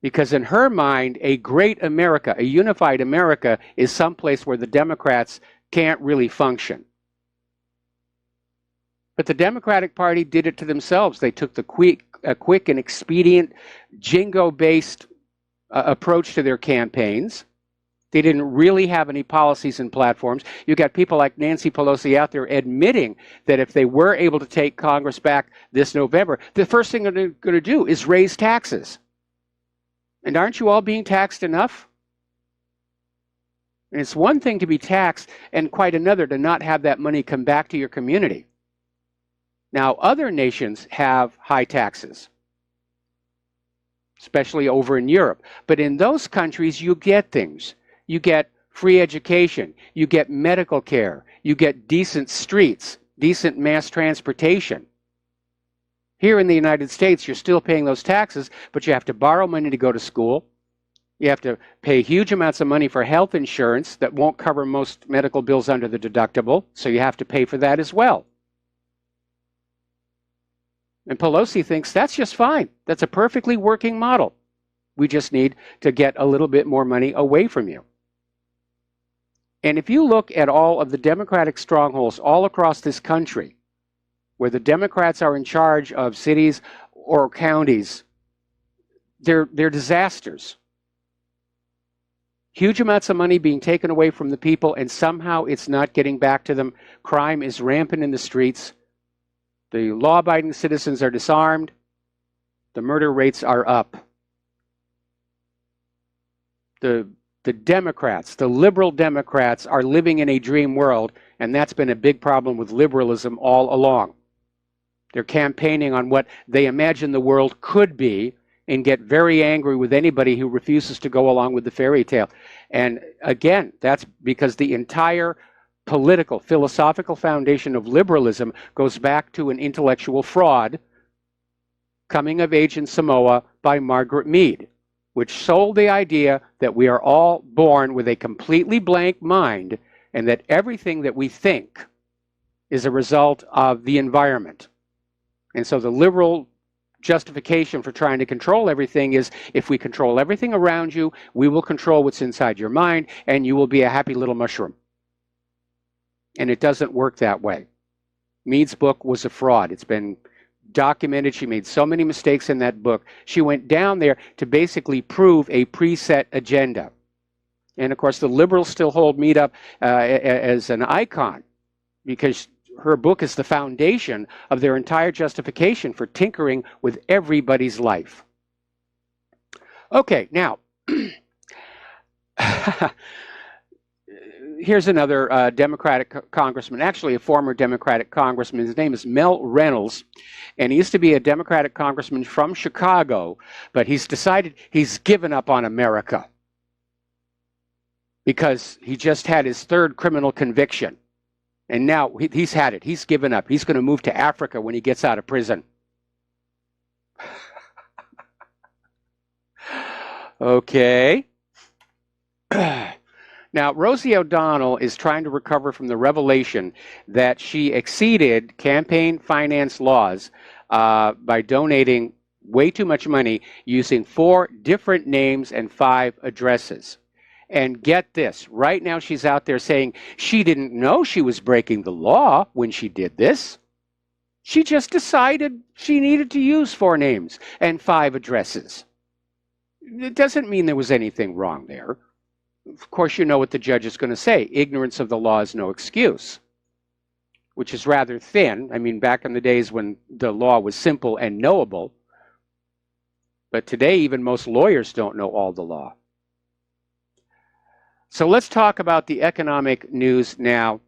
[SPEAKER 2] Because in her mind, a great America, a unified America, is someplace where the Democrats can't really function. But the Democratic Party did it to themselves. They took the quick and expedient, jingo-based approach to their campaigns. They didn't really have any policies and platforms. You got people like Nancy Pelosi out there admitting that if they were able to take Congress back this November, the first thing they're going to do is raise taxes. And aren't you all being taxed enough? And it's one thing to be taxed and quite another to not have that money come back to your community. Now, other nations have high taxes, especially over in Europe. But in those countries, you get things. You get free education. You get medical care. You get decent streets, decent mass transportation. Here in the United States, you're still paying those taxes, but you have to borrow money to go to school. You have to pay huge amounts of money for health insurance that won't cover most medical bills under the deductible, so you have to pay for that as well. And Pelosi thinks that's just fine. That's a perfectly working model. We just need to get a little bit more money away from you. And if you look at all of the Democratic strongholds all across this country, where the Democrats are in charge of cities or counties, they're disasters. Huge amounts of money being taken away from the people, and somehow it's not getting back to them. Crime is rampant in the streets. The law-abiding citizens are disarmed. The murder rates are up. The Democrats, the liberal Democrats, are living in a dream world, and that's been a big problem with liberalism all along. They're campaigning on what they imagine the world could be and get very angry with anybody who refuses to go along with the fairy tale. And again, that's because the entire political, philosophical foundation of liberalism goes back to an intellectual fraud, Coming of Age in Samoa by Margaret Mead, which sold the idea that we are all born with a completely blank mind and that everything that we think is a result of the environment. And so the liberal justification for trying to control everything is, if we control everything around you, we will control what's inside your mind, and you will be a happy little mushroom. And it doesn't work that way. Mead's book was a fraud. It's been documented. She made so many mistakes in that book. She went down there to basically prove a preset agenda. And of course, the liberals still hold Mead up as an icon, because her book is the foundation of their entire justification for tinkering with everybody's life. Okay, now, here's another Democratic congressman, actually a former Democratic congressman. His name is Mel Reynolds, and he used to be a Democratic congressman from Chicago, but he's decided he's given up on America because he just had his third criminal conviction. And now he's had it. He's given up. He's going to move to Africa when he gets out of prison. Okay. Now, Rosie O'Donnell is trying to recover from the revelation that she exceeded campaign finance laws by donating way too much money using 4 different names and 5 addresses. And get this, right now she's out there saying she didn't know she was breaking the law when she did this. She just decided she needed to use 4 names and 5 addresses. It doesn't mean there was anything wrong there. Of course, you know what the judge is going to say. Ignorance of the law is no excuse, which is rather thin. I mean, back in the days when the law was simple and knowable. But today, even most lawyers don't know all the law. So let's talk about the economic news now.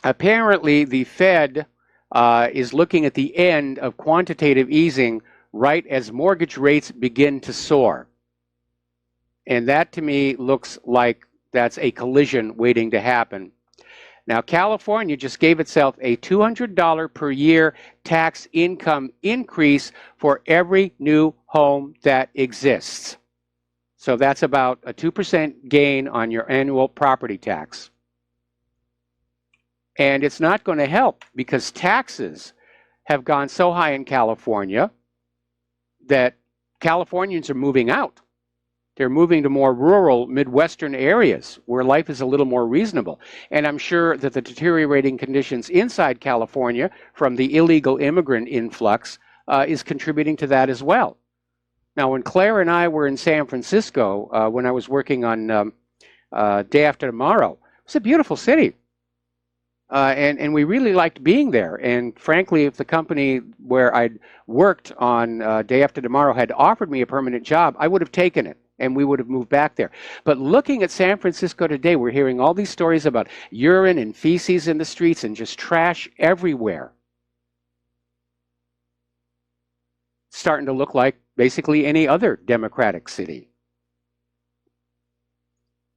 [SPEAKER 2] Apparently, the Fed is looking at the end of quantitative easing right as mortgage rates begin to soar. And that, to me, looks like that's a collision waiting to happen. Now, California just gave itself a $200 per year tax income increase for every new home that exists. So that's about a 2% gain on your annual property tax. And it's not going to help because taxes have gone so high in California that Californians are moving out. They're moving to more rural Midwestern areas where life is a little more reasonable. And I'm sure that the deteriorating conditions inside California from the illegal immigrant influx is contributing to that as well. Now, when Claire and I were in San Francisco, when I was working on Day After Tomorrow, it was a beautiful city. And we really liked being there. And frankly, if the company where I'd worked on Day After Tomorrow had offered me a permanent job, I would have taken it. And we would have moved back there. But looking at San Francisco today, we're hearing all these stories about urine and feces in the streets and just trash everywhere. Starting to look like basically any other democratic city.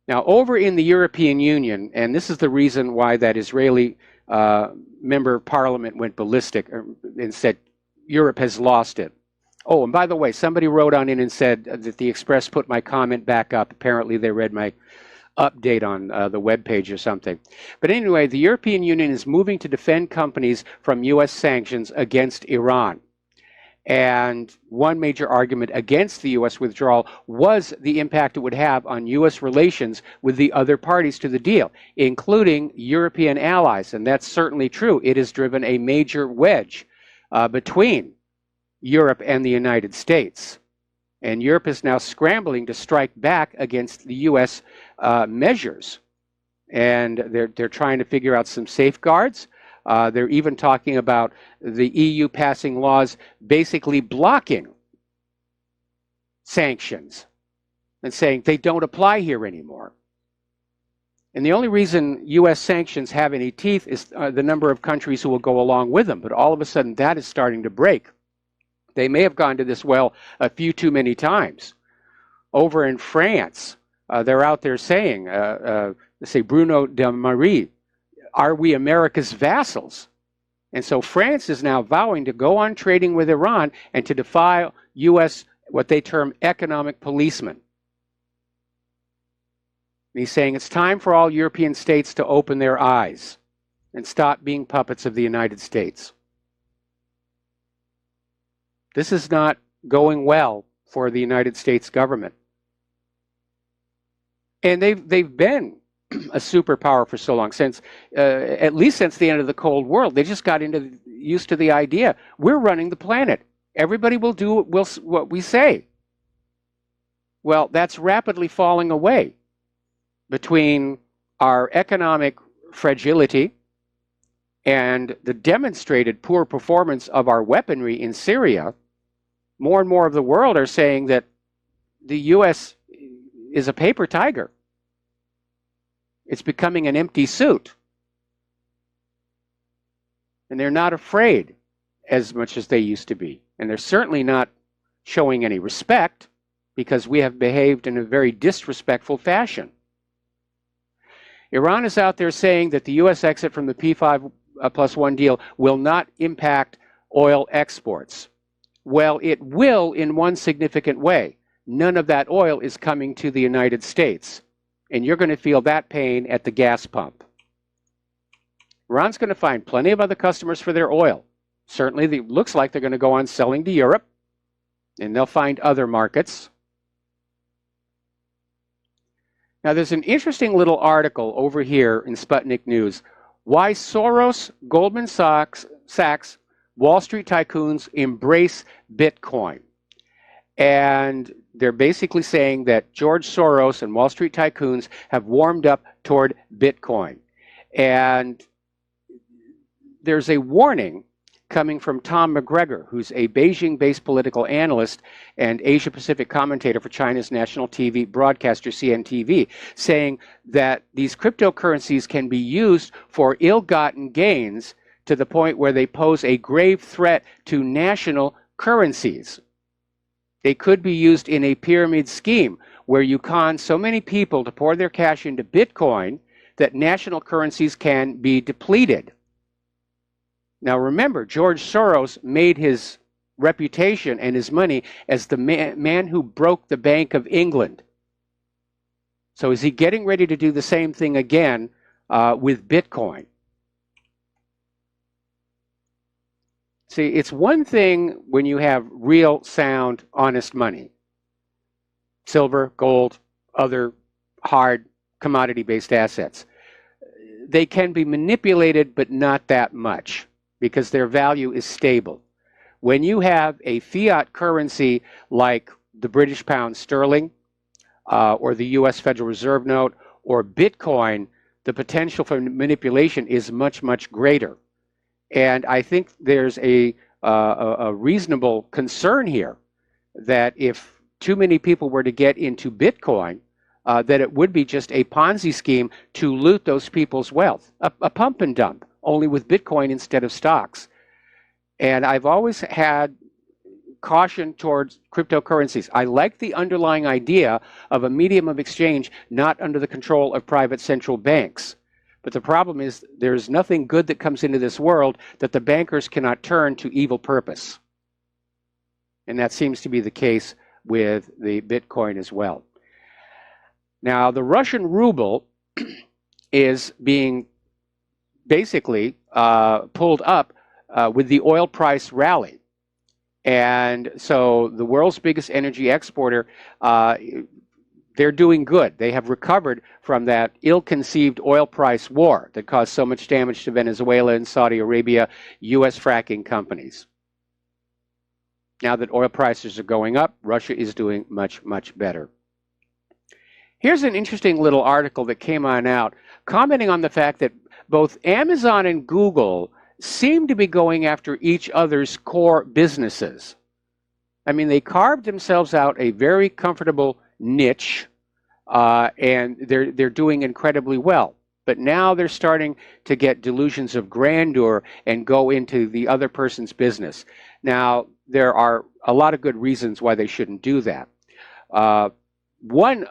[SPEAKER 2] Now, over in the European Union, and this is the reason why that Israeli member of parliament went ballistic and said Europe has lost it. Oh, and by the way, somebody wrote on in and said that the Express put my comment back up. Apparently, they read my update on the webpage or something. But anyway, the European Union is moving to defend companies from U.S. sanctions against Iran. And one major argument against the U.S. withdrawal was the impact it would have on U.S. relations with the other parties to the deal, including European allies. And that's certainly true. It has driven a major wedge between Europe and the United States. And Europe is now scrambling to strike back against the U.S. Measures. And they're trying to figure out some safeguards. They're even talking about the EU passing laws basically blocking sanctions and saying they don't apply here anymore. And the only reason U.S. sanctions have any teeth is the number of countries who will go along with them. But all of a sudden, that is starting to break. They may have gone to this well a few too many times. Over in France, they're out there saying, say Bruno de Marie, are we America's vassals? And so France is now vowing to go on trading with Iran and to defy U.S. what they term economic policemen. And he's saying it's time for all European states to open their eyes and stop being puppets of the United States. This is not going well for the United States government. And they've been a superpower for so long, since at least since the end of the Cold War. They just got used to the idea, we're running the planet. Everybody will do what we say. Well, that's rapidly falling away between our economic fragility and the demonstrated poor performance of our weaponry in Syria. More and more of the world are saying that the U.S. is a paper tiger. It's becoming an empty suit. And they're not afraid as much as they used to be. And they're certainly not showing any respect, because we have behaved in a very disrespectful fashion. Iran is out there saying that the U.S. exit from the P5+1 deal will not impact oil exports. Well, it will in one significant way. None of that oil is coming to the United States. And you're going to feel that pain at the gas pump. Iran's going to find plenty of other customers for their oil. Certainly, it looks like they're going to go on selling to Europe, and they'll find other markets. Now, there's an interesting little article over here in Sputnik News. Why Soros, Goldman Sachs, Wall Street tycoons embrace Bitcoin. And they're basically saying that George Soros and Wall Street tycoons have warmed up toward Bitcoin. And there's a warning coming from Tom McGregor, who's a Beijing-based political analyst and Asia-Pacific commentator for China's national TV broadcaster CNTV, saying that these cryptocurrencies can be used for ill-gotten gains to the point where they pose a grave threat to national currencies. They could be used in a pyramid scheme where you con so many people to pour their cash into Bitcoin that national currencies can be depleted. Now remember, George Soros made his reputation and his money as the man who broke the Bank of England. So is he getting ready to do the same thing again with Bitcoin? See, it's one thing when you have real, sound, honest money. Silver, gold, other hard commodity-based assets. They can be manipulated, but not that much, because their value is stable. When you have a fiat currency like the British pound sterling, or the US Federal Reserve note, or Bitcoin, the potential for manipulation is much, much greater. And I think there's a reasonable concern here that if too many people were to get into Bitcoin, that it would be just a Ponzi scheme to loot those people's wealth, a pump and dump, only with Bitcoin instead of stocks. And I've always had caution towards cryptocurrencies. I like the underlying idea of a medium of exchange not under the control of private central banks. But the problem is there's nothing good that comes into this world that the bankers cannot turn to evil purpose. And that seems to be the case with the Bitcoin as well. Now, the Russian ruble is being basically pulled up with the oil price rally. And so the world's biggest energy exporter, they're doing good. They have recovered from that ill-conceived oil price war that caused so much damage to Venezuela and Saudi Arabia, U.S. fracking companies. Now that oil prices are going up, Russia is doing much, much better. Here's an interesting little article that came on out commenting on the fact that both Amazon and Google seem to be going after each other's core businesses. I mean, they carved themselves out a very comfortable niche, and they're doing incredibly well. But now they're starting to get delusions of grandeur and go into the other person's business. Now, there are a lot of good reasons why they shouldn't do that. One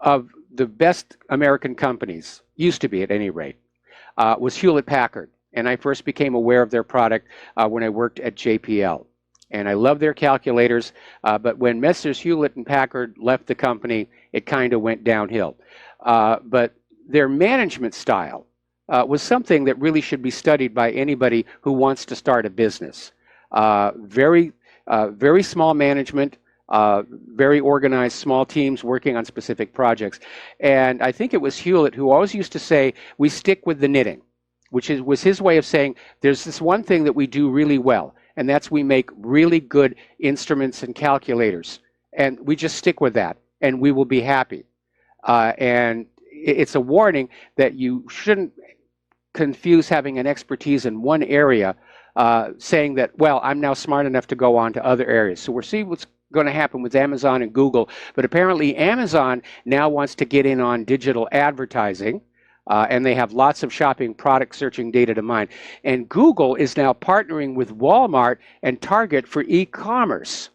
[SPEAKER 2] of the best American companies, used to be at any rate, was Hewlett-Packard. And I first became aware of their product when I worked at JPL. and I love their calculators, but when Messrs. Hewlett and Packard left the company, it kind of went downhill. But their management style was something that really should be studied by anybody who wants to start a business. Very small management, very organized, small teams working on specific projects. And I think it was Hewlett who always used to say, we stick with the knitting, which was his way of saying, there's this one thing that we do really well, and that's we make really good instruments and calculators. And we just stick with that, and we will be happy. And it's a warning that you shouldn't confuse having an expertise in one area, saying that, well, I'm now smart enough to go on to other areas. So we're seeing what's going to happen with Amazon and Google, but apparently Amazon now wants to get in on digital advertising, and they have lots of shopping product searching data to mine. And Google is now partnering with Walmart and Target for e-commerce.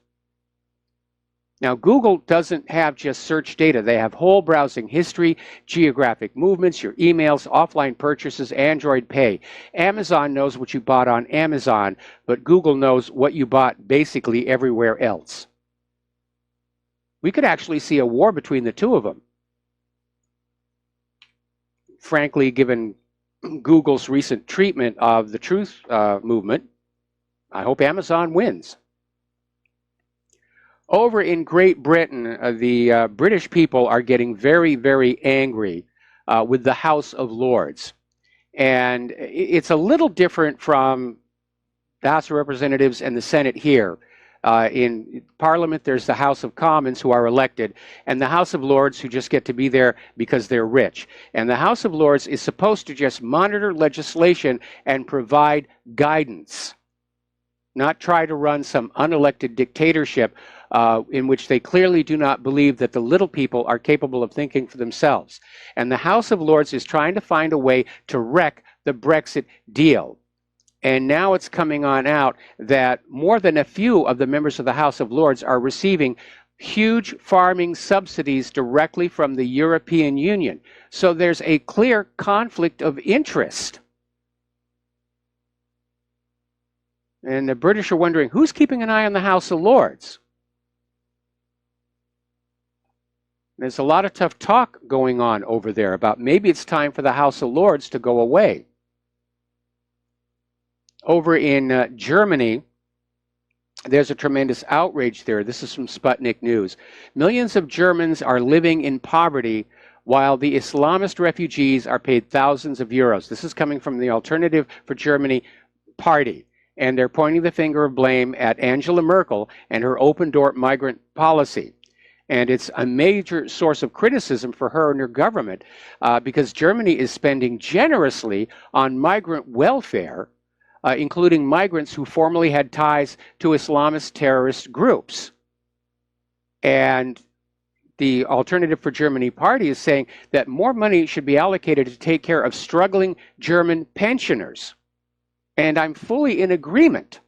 [SPEAKER 2] Now, Google doesn't have just search data. They have whole browsing history, geographic movements, your emails, offline purchases, Android Pay. Amazon knows what you bought on Amazon, but Google knows what you bought basically everywhere else. We could actually see a war between the two of them. Frankly, given Google's recent treatment of the truth movement, I hope Amazon wins. Over in Great Britain, the British people are getting very, very angry with the House of Lords. And it's a little different from the House of Representatives and the Senate here. In Parliament, there's the House of Commons who are elected, and the House of Lords who just get to be there because they're rich. And the House of Lords is supposed to just monitor legislation and provide guidance, not try to run some unelected dictatorship in which they clearly do not believe that the little people are capable of thinking for themselves. And the House of Lords is trying to find a way to wreck the Brexit deal. And now it's coming on out that more than a few of the members of the House of Lords are receiving huge farming subsidies directly from the European Union. So there's a clear conflict of interest. And the British are wondering, who's keeping an eye on the House of Lords? There's a lot of tough talk going on over there about maybe it's time for the House of Lords to go away. Over in Germany, there's a tremendous outrage there. This is from Sputnik News. Millions of Germans are living in poverty while the Islamist refugees are paid thousands of euros. This is coming from the Alternative for Germany party. And they're pointing the finger of blame at Angela Merkel and her open-door migrant policy. And it's a major source of criticism for her and her government because Germany is spending generously on migrant welfare, including migrants who formerly had ties to Islamist terrorist groups. And the Alternative for Germany party is saying that more money should be allocated to take care of struggling German pensioners. And I'm fully in agreement.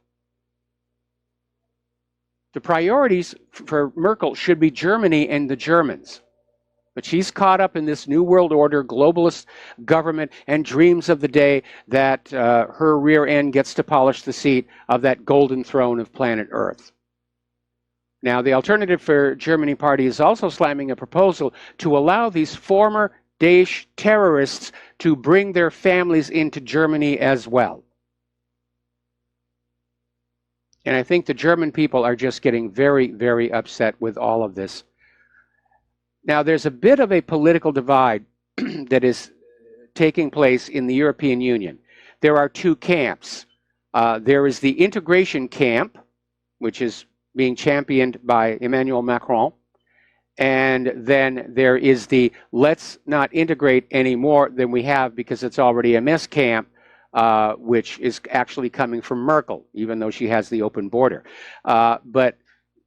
[SPEAKER 2] The priorities for Merkel should be Germany and the Germans. But she's caught up in this New World Order, globalist government, and dreams of the day that her rear end gets to polish the seat of that golden throne of planet Earth. Now, the Alternative for Germany party is also slamming a proposal to allow these former Daesh terrorists to bring their families into Germany as well. And I think the German people are just getting very, very upset with all of this. Now, there's a bit of a political divide that is taking place in the European Union. There are two camps. There is the integration camp, which is being championed by Emmanuel Macron. And then there is the let's not integrate any more than we have because it's already a mess camp, which is actually coming from Merkel, even though she has the open border. But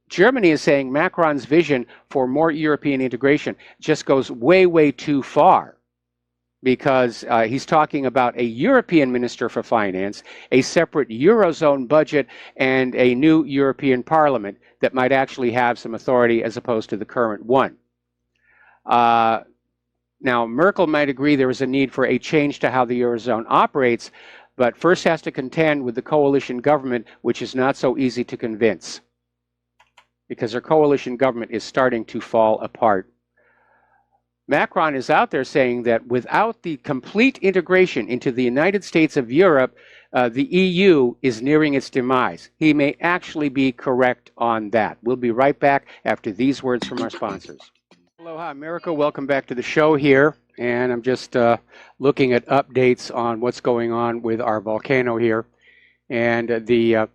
[SPEAKER 2] Germany is saying Macron's vision for more European integration just goes way, way too far because he's talking about a European Minister for Finance, a separate Eurozone budget, and a new European Parliament that might actually have some authority as opposed to the current one. Now, Merkel might agree there is a need for a change to how the Eurozone operates, but first has to contend with the coalition government, which is not so easy to convince, because our coalition government is starting to fall apart. Macron is out there saying that without the complete integration into the United States of Europe, the EU is nearing its demise. He may actually be correct on that. We'll be right back after these words from our sponsors. Aloha, America. Welcome back to the show here. And I'm just looking at updates on what's going on with our volcano here. And the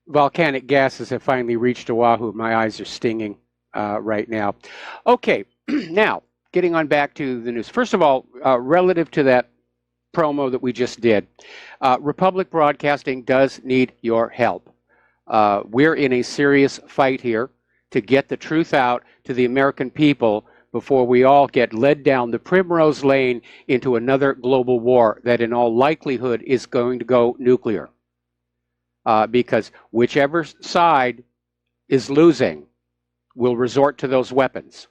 [SPEAKER 2] volcanic gases have finally reached Oahu. My eyes are stinging right now. Okay, now, getting on back to the news. First of all, relative to that promo that we just did, Republic Broadcasting does need your help. We're in a serious fight here to get the truth out to the American people before we all get led down the primrose lane into another global war that in all likelihood is going to go nuclear. Because whichever side is losing will resort to those weapons.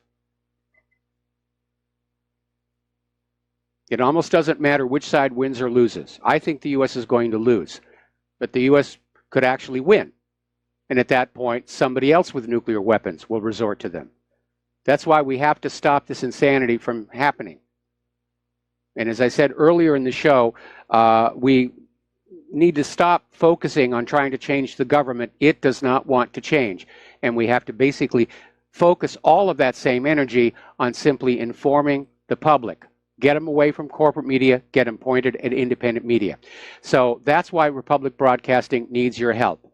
[SPEAKER 2] It almost doesn't matter which side wins or loses. I think the U.S. is going to lose, but the U.S. could actually win. And at that point, somebody else with nuclear weapons will resort to them. That's why we have to stop this insanity from happening. And as I said earlier in the show, we need to stop focusing on trying to change the government. It does not want to change. And we have to basically focus all of that same energy on simply informing the public. Get them away from corporate media, get them pointed at independent media. So that's why Republic Broadcasting needs your help.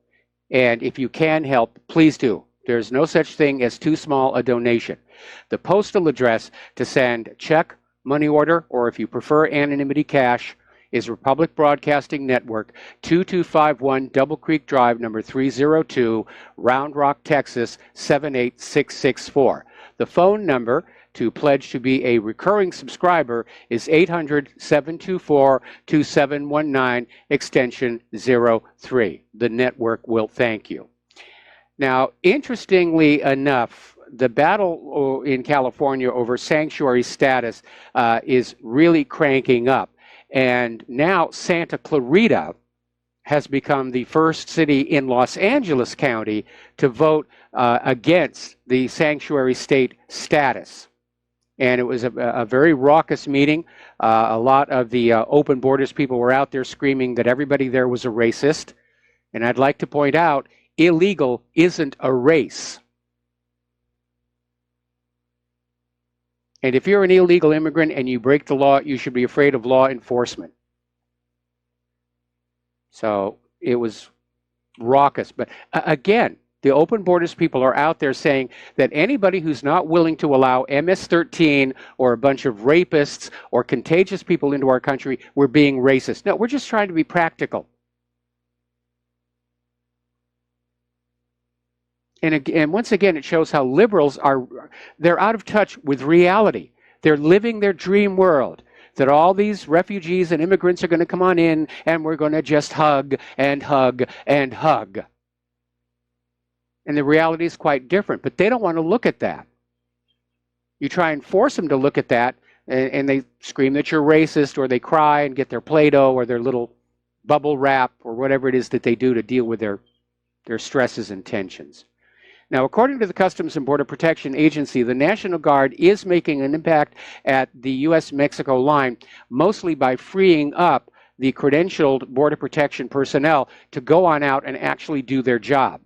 [SPEAKER 2] And if you can help, please do. There's no such thing as too small a donation. The postal address to send check, money order, or if you prefer anonymity cash, is Republic Broadcasting Network, 2251 Double Creek Drive, number 302, Round Rock, Texas, 78664. The phone number to pledge to be a recurring subscriber is 800-724-2719, extension 03. The network will thank you. Now, interestingly enough, the battle in California over sanctuary status is really cranking up. And now Santa Clarita has become the first city in Los Angeles County to vote against the sanctuary state status. And it was a very raucous meeting. A lot of the open borders people were out there screaming that everybody there was a racist. And I'd like to point out, illegal isn't a race. And if you're an illegal immigrant and you break the law, you should be afraid of law enforcement. So it was raucous. But again, the open borders people are out there saying that anybody who's not willing to allow MS-13 or a bunch of rapists or contagious people into our country, we're being racist. No, we're just trying to be practical. And once again, it shows how liberals they're out of touch with reality. They're living their dream world, that all these refugees and immigrants are going to come on in and we're going to just hug and hug and hug. And the reality is quite different, but they don't want to look at that. You try and force them to look at that, and they scream that you're racist, or they cry and get their Play-Doh or their little bubble wrap or whatever it is that they do to deal with their stresses and tensions. Now, according to the Customs and Border Protection Agency, the National Guard is making an impact at the U.S.-Mexico line, mostly by freeing up the credentialed Border Protection personnel to go on out and actually do their job,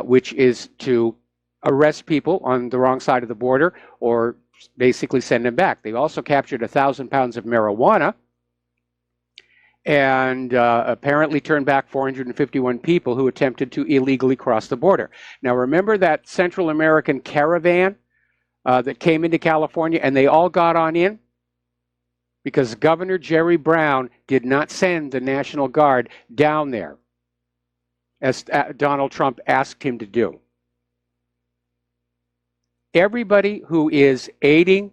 [SPEAKER 2] which is to arrest people on the wrong side of the border or basically send them back. They also captured 1,000 pounds of marijuana and apparently turned back 451 people who attempted to illegally cross the border. Now, remember that Central American caravan that came into California and they all got on in? Because Governor Jerry Brown did not send the National Guard down there, as Donald Trump asked him to do. Everybody who is aiding,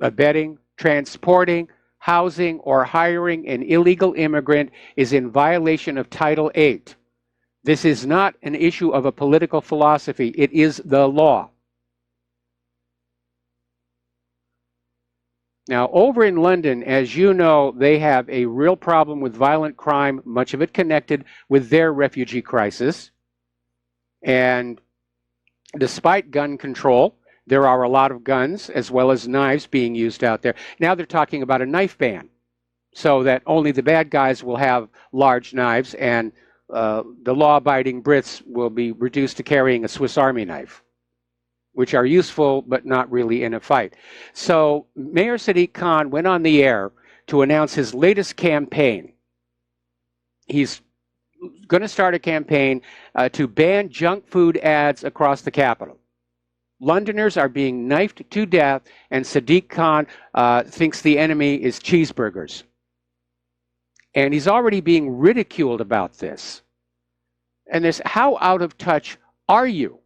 [SPEAKER 2] abetting, transporting, housing, or hiring an illegal immigrant is in violation of Title VIII. This is not an issue of a political philosophy. It is the law. Now, over in London, as you know, they have a real problem with violent crime, much of it connected with their refugee crisis. And despite gun control, there are a lot of guns as well as knives being used out there. Now they're talking about a knife ban, so that only the bad guys will have large knives, and the law-abiding Brits will be reduced to carrying a Swiss Army knife, which are useful but not really in a fight. So Mayor Sadiq Khan went on the air to announce his latest campaign. He's going to start a campaign to ban junk food ads across the capital. Londoners are being knifed to death, and Sadiq Khan thinks the enemy is cheeseburgers. And he's already being ridiculed about this. And this, how out of touch are you?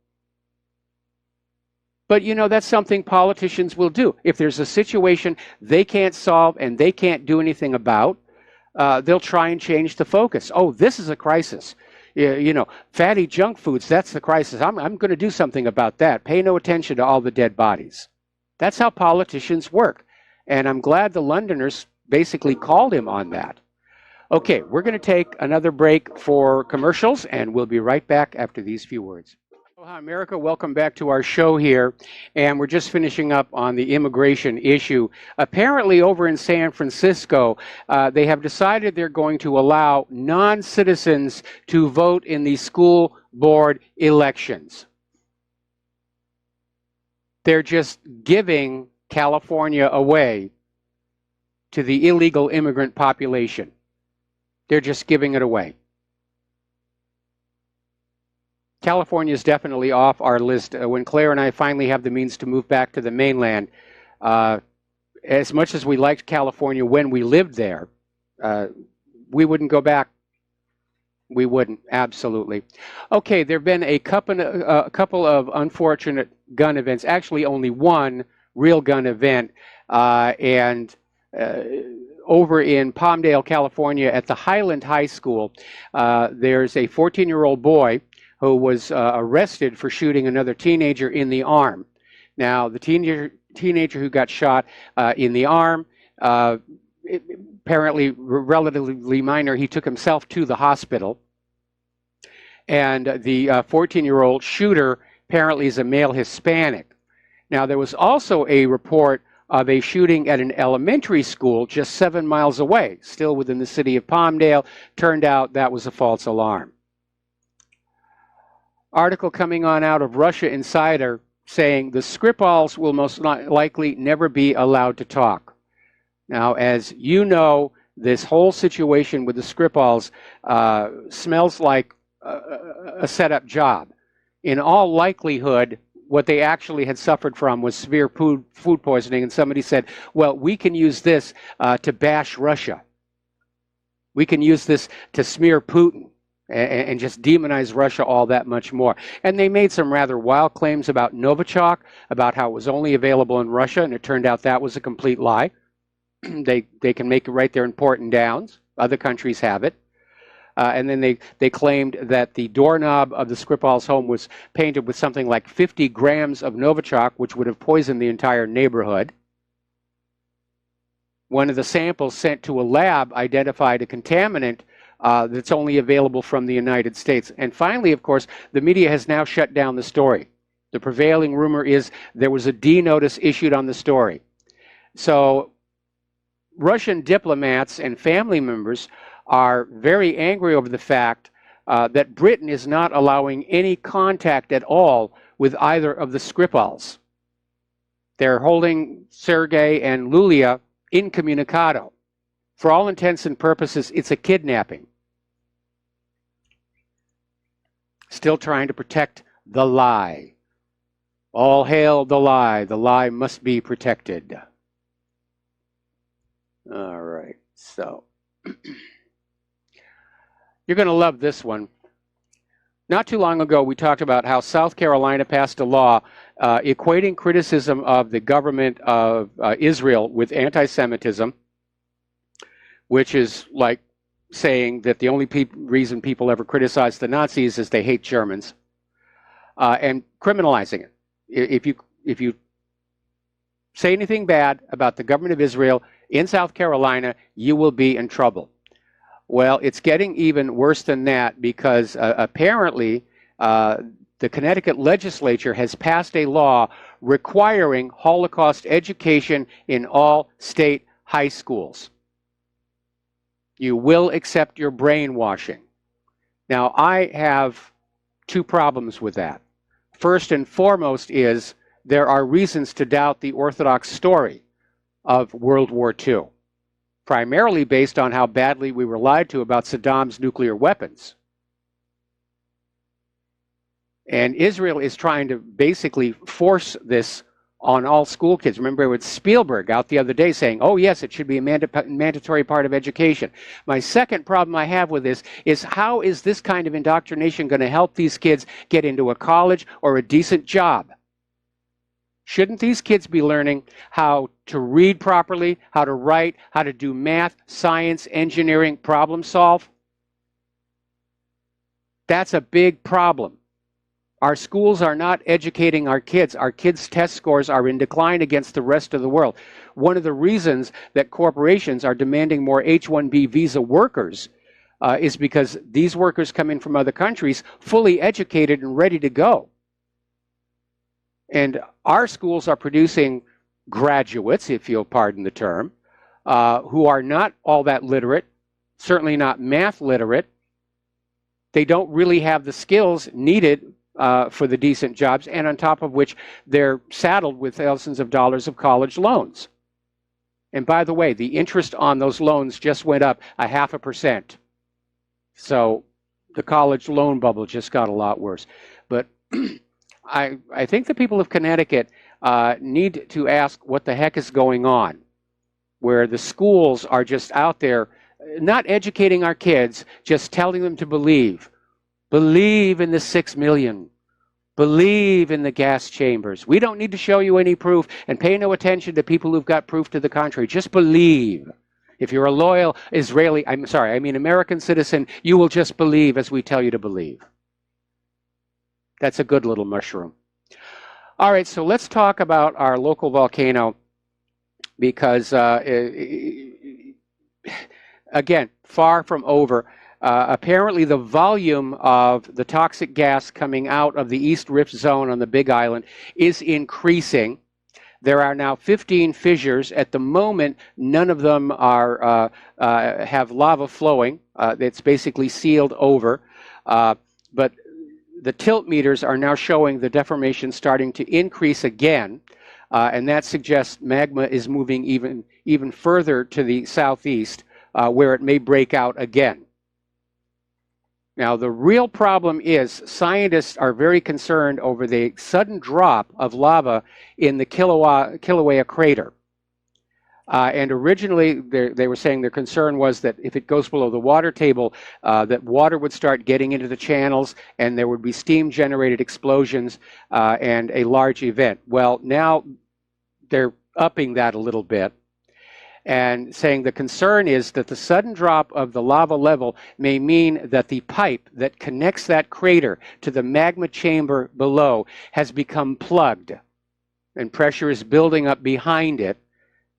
[SPEAKER 2] But, you know, that's something politicians will do. If there's a situation they can't solve and they can't do anything about, they'll try and change the focus. Oh, this is a crisis. You know, fatty junk foods, that's the crisis. I'm going to do something about that. Pay no attention to all the dead bodies. That's how politicians work. And I'm glad the Londoners basically called him on that. Okay, we're going to take another break for commercials, and we'll be right back after these few words. Aloha, America. Welcome back to our show here. And we're just finishing up on the immigration issue. Apparently, over in San Francisco, they have decided they're going to allow non-citizens to vote in the school board elections. They're just giving California away to the illegal immigrant population. They're just giving it away. California is definitely off our list. When Claire and I finally have the means to move back to the mainland, as much as we liked California when we lived there, we wouldn't go back. We wouldn't, absolutely. Okay, there have been a couple of unfortunate gun events, actually only one real gun event, and over in Palmdale, California, at the Highland High School, there's a 14-year-old boy who was arrested for shooting another teenager in the arm. Now, the teenager who got shot in the arm, apparently relatively minor, he took himself to the hospital. And the 14-year-old shooter apparently is a male Hispanic. Now, there was also a report of a shooting at an elementary school just 7 miles away, still within the city of Palmdale. Turned out that was a false alarm. Article coming on out of Russia Insider saying the Skripals will most likely never be allowed to talk. Now, as you know, this whole situation with the Skripals smells like a set-up job. In all likelihood, what they actually had suffered from was severe food poisoning, and somebody said, well, we can use this to bash Russia. We can use this to smear Putin and just demonize Russia all that much more. And they made some rather wild claims about Novichok, about how it was only available in Russia, and it turned out that was a complete lie. They can make it right there in Porton Downs. Other countries have it. And then they claimed that the doorknob of the Skripal's home was painted with something like 50 grams of Novichok, which would have poisoned the entire neighborhood. One of the samples sent to a lab identified a contaminant that's only available from the United States. And finally, of course, the media has now shut down the story. The prevailing rumor is there was a D notice issued on the story. So Russian diplomats and family members are very angry over the fact that Britain is not allowing any contact at all with either of the Skripals. They're holding Sergei and Lulia incommunicado. For all intents and purposes, it's a kidnapping. Still trying to protect the lie. All hail the lie. The lie must be protected. All right, so you're going to love this one. Not too long ago, we talked about how South Carolina passed a law equating criticism of the government of Israel with anti-Semitism, which is like saying that the only reason people ever criticize the Nazis is they hate Germans, and criminalizing it. If you say anything bad about the government of Israel in South Carolina, you will be in trouble. Well, it's getting even worse than that because apparently the Connecticut legislature has passed a law requiring Holocaust education in all state high schools. You will accept your brainwashing. Now, I have two problems with that. First and foremost is there are reasons to doubt the Orthodox story of World War II, primarily based on how badly we were lied to about Saddam's nuclear weapons. And Israel is trying to basically force this on all school kids. Remember, it was Spielberg out the other day saying, oh, yes, it should be a mandatory part of education. My second problem I have with this is how is this kind of indoctrination going to help these kids get into a college or a decent job? Shouldn't these kids be learning how to read properly, how to write, how to do math, science, engineering, problem solve? That's a big problem. Our schools are not educating our kids. Our kids' test scores are in decline against the rest of the world. One of the reasons that corporations are demanding more H-1B visa workers is because these workers come in from other countries fully educated and ready to go. And our schools are producing graduates, if you'll pardon the term, who are not all that literate, certainly not math literate. They don't really have the skills needed for the decent jobs, and on top of which they're saddled with thousands of dollars of college loans. And by the way, the interest on those loans just went up 0.5%. So the college loan bubble just got a lot worse. But I think the people of Connecticut need to ask what the heck is going on, where the schools are just out there not educating our kids, just telling them to believe. Believe in the 6 million. Believe in the gas chambers. We don't need to show you any proof, and pay no attention to people who've got proof to the contrary. Just believe. If you're a loyal American citizen, you will just believe as we tell you to believe. That's a good little mushroom. All right, so let's talk about our local volcano because, again, far from over. Apparently the volume of the toxic gas coming out of the East Rift Zone on the Big Island is increasing. There are now 15 fissures. At the moment, none of them are have lava flowing. It's basically sealed over. But the tilt meters are now showing the deformation starting to increase again. And that suggests magma is moving even further to the southeast, where it may break out again. Now, the real problem is scientists are very concerned over the sudden drop of lava in the Kilauea crater. And originally, they were saying their concern was that if it goes below the water table, that water would start getting into the channels and there would be steam-generated explosions and a large event. Well, now they're upping that a little bit and saying the concern is that the sudden drop of the lava level may mean that the pipe that connects that crater to the magma chamber below has become plugged and pressure is building up behind it.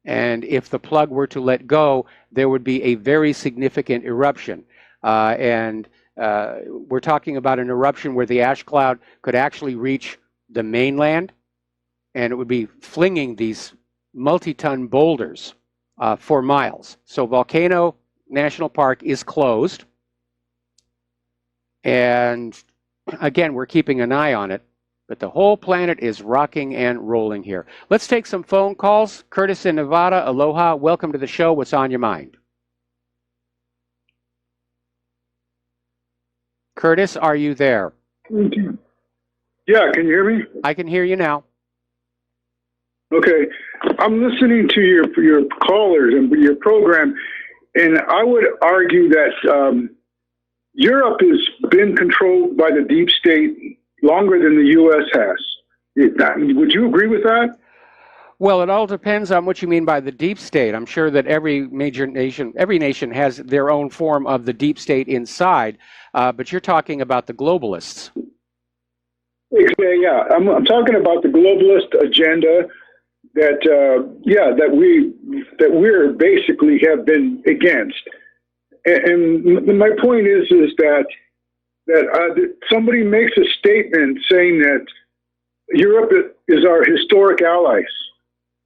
[SPEAKER 2] And if the plug were to let go, there would be a very significant eruption. We're talking about an eruption where the ash cloud could actually reach the mainland, and it would be flinging these multi-ton boulders for miles. So Volcano National Park is closed. And again, we're keeping an eye on it. But the whole planet is rocking and rolling here. Let's take some phone calls. Curtis in Nevada, aloha. Welcome to the show. What's on your mind? Curtis, are you there?
[SPEAKER 6] Yeah, can you hear me?
[SPEAKER 2] I can hear you now.
[SPEAKER 6] Okay. I'm listening to your callers and your program, and I would argue that Europe has been controlled by the deep state longer than the U.S. has. Would you agree with that?
[SPEAKER 2] Well, it all depends on what you mean by the deep state. I'm sure that every nation has their own form of the deep state inside, but you're talking about the globalists.
[SPEAKER 6] Yeah. I'm talking about the globalist agenda. that we're basically have been against. And my point is that somebody makes a statement saying that Europe is our historic allies.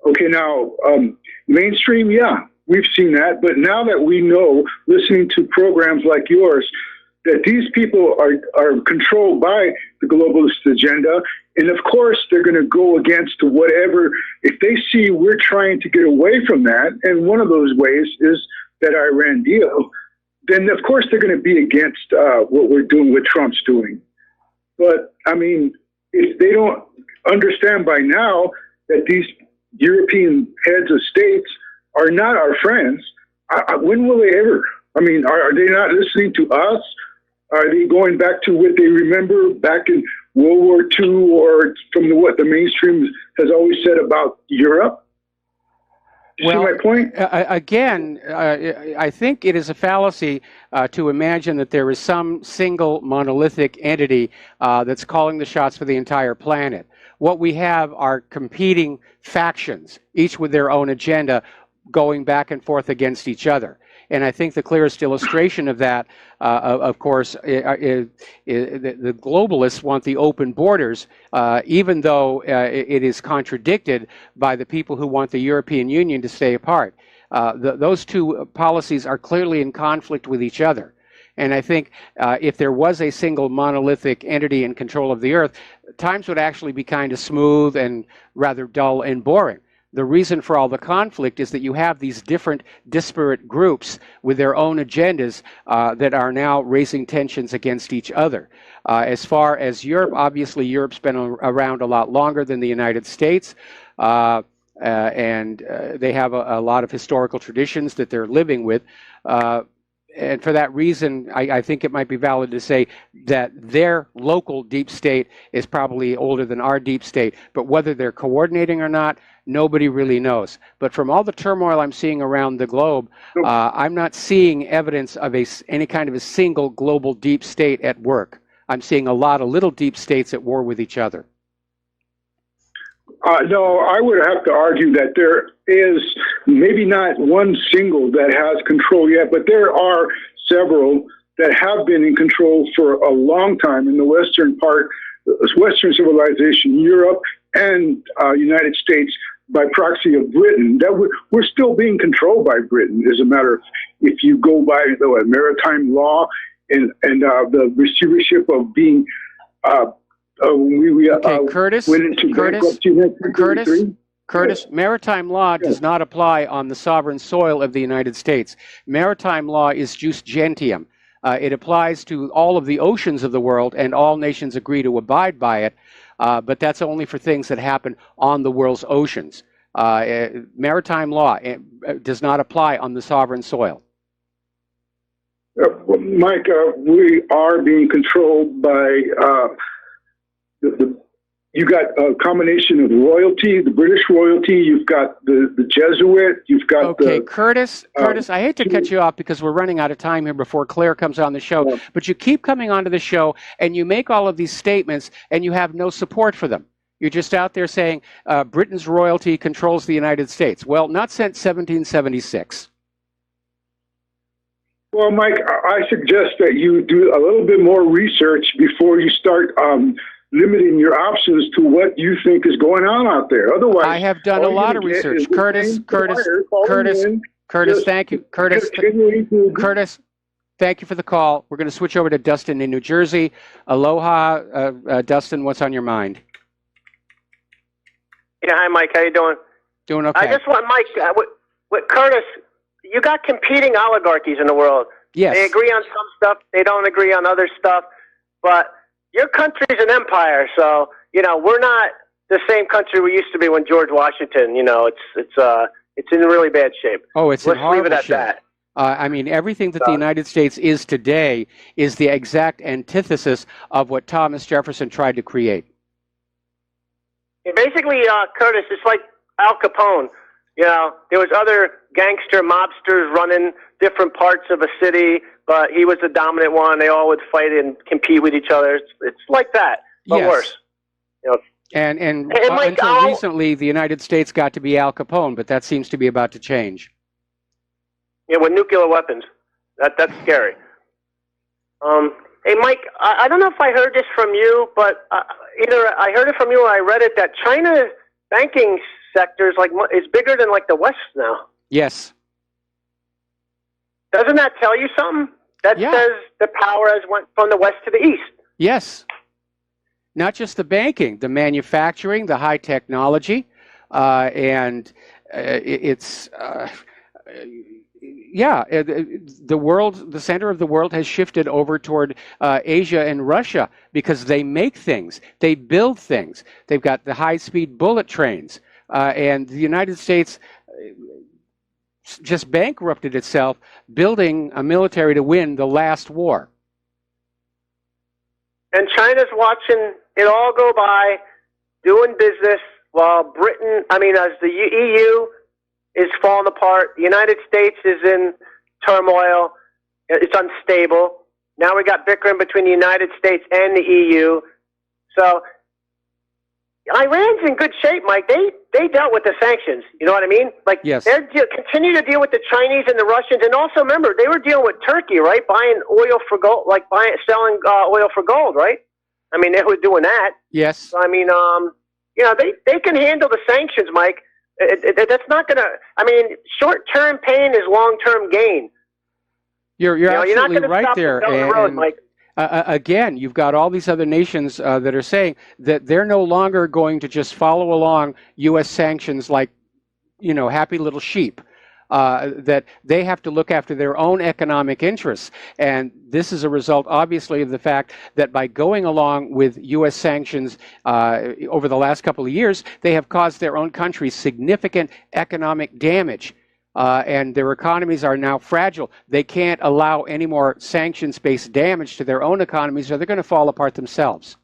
[SPEAKER 6] Okay, now mainstream, yeah, we've seen that, but now that we know, listening to programs like yours, that these people are controlled by the globalist agenda, and of course they're going to go against whatever, if they see we're trying to get away from that, and one of those ways is that Iran deal, then of course they're going to be against what we're doing, what Trump's doing. But I mean, if they don't understand by now that these European heads of states are not our friends, when will they ever? I mean, are they not listening to us? Are they going back to what they remember back in World War II, or from what the mainstream has always said about Europe? You see my point?
[SPEAKER 2] Again, I think it is a fallacy to imagine that there is some single monolithic entity that's calling the shots for the entire planet. What we have are competing factions, each with their own agenda, going back and forth against each other. And I think the clearest illustration of that, of course, is the globalists want the open borders, even though it is contradicted by the people who want the European Union to stay apart. Those two policies are clearly in conflict with each other. And I think if there was a single monolithic entity in control of the Earth, times would actually be kind of smooth and rather dull and boring. The reason for all the conflict is that you have these different disparate groups with their own agendas that are now raising tensions against each other. As far as Europe, obviously Europe's been around a lot longer than the United States, and they have a lot of historical traditions that they're living with. And for that reason, I think it might be valid to say that their local deep state is probably older than our deep state. But whether they're coordinating or not, nobody really knows. But from all the turmoil I'm seeing around the globe, I'm not seeing evidence of any kind of a single global deep state at work. I'm seeing a lot of little deep states at war with each other.
[SPEAKER 6] No, I would have to argue that there is maybe not one single that has control yet, but there are several that have been in control for a long time in the Western part, Western civilization, Europe and United States, by proxy of Britain. We're still being controlled by Britain. As a matter of, if you go by the maritime law and the receivership of being
[SPEAKER 2] Curtis,
[SPEAKER 6] went into
[SPEAKER 2] Curtis, maritime law does not apply on the sovereign soil of the United States. Maritime law is jus gentium. It applies to all of the oceans of the world, and all nations agree to abide by it, but that's only for things that happen on the world's oceans. Maritime law does not apply on the sovereign soil.
[SPEAKER 6] Mike, we are being controlled by you got a combination of royalty, the British royalty, you've got the Jesuit, you've got
[SPEAKER 2] Curtis, I hate to cut you off because we're running out of time here before Claire comes on the show, but you keep coming onto the show and you make all of these statements and you have no support for them. You're just out there saying Britain's royalty controls the United States. Well, not since 1776.
[SPEAKER 6] Well, Mike, I suggest that you do a little bit more research before you start limiting your options to what you think is going on out there. Otherwise,
[SPEAKER 2] I have done a lot of research. Curtis, thank you. Curtis, thank you for the call. We're going to switch over to Dustin in New Jersey. Aloha, Dustin, what's on your mind?
[SPEAKER 7] Yeah, hi, Mike. How you doing?
[SPEAKER 2] Doing okay.
[SPEAKER 7] I just want, Mike, with Curtis, you got competing oligarchies in the world.
[SPEAKER 2] Yes.
[SPEAKER 7] They agree on some stuff. They don't agree on other stuff. But your country's an empire, so, we're not the same country we used to be when George Washington, it's in really bad shape.
[SPEAKER 2] Oh, it's in horrible
[SPEAKER 7] shape. Let's leave it at that.
[SPEAKER 2] I mean, everything that the United States is today is the exact antithesis of what Thomas Jefferson tried to create.
[SPEAKER 7] Basically, Curtis, it's like Al Capone. There was other gangster mobsters running different parts of a city, but he was the dominant one. They all would fight and compete with each other. It's like that, but worse.
[SPEAKER 2] And
[SPEAKER 7] Mike,
[SPEAKER 2] until recently, the United States got to be Al Capone, but that seems to be about to change.
[SPEAKER 7] Yeah, with nuclear weapons. That's scary. Hey, Mike, I don't know if I heard this from you, but either I heard it from you or I read it that China's banking sector is bigger than like the West now.
[SPEAKER 2] Yes.
[SPEAKER 7] Doesn't that tell you something? That says the power has went from the West to the East. Yes.
[SPEAKER 2] Not just the banking, the manufacturing, the high technology, and it's the world, the center of the world has shifted over toward Asia and Russia because they make things, they build things. They've got the high-speed bullet trains, and the United States just bankrupted itself building a military to win the last war.
[SPEAKER 7] And China's watching it all go by, doing business, while as the EU is falling apart, the United States is in turmoil, it's unstable. Now we got bickering between the United States and the EU. So Iran's in good shape, Mike. They dealt with the sanctions. You know what I mean?
[SPEAKER 2] Yes.
[SPEAKER 7] They're continue to deal with the Chinese and the Russians, and also remember they were dealing with Turkey, right? Buying oil for gold, selling oil for gold, right? I mean, they were doing that.
[SPEAKER 2] Yes.
[SPEAKER 7] So, I mean, they can handle the sanctions, Mike. That's not going to. I mean, short-term pain is long-term gain.
[SPEAKER 2] You're absolutely
[SPEAKER 7] not
[SPEAKER 2] right
[SPEAKER 7] stop
[SPEAKER 2] there.
[SPEAKER 7] Down the road, Mike.
[SPEAKER 2] Again, you've got all these other nations that are saying that they're no longer going to just follow along U.S. sanctions like, happy little sheep. That they have to look after their own economic interests. And this is a result, obviously, of the fact that by going along with U.S. sanctions over the last couple of years, they have caused their own countries significant economic damage. And their economies are now fragile. They can't allow any more sanctions-based damage to their own economies, or they're going to fall apart themselves.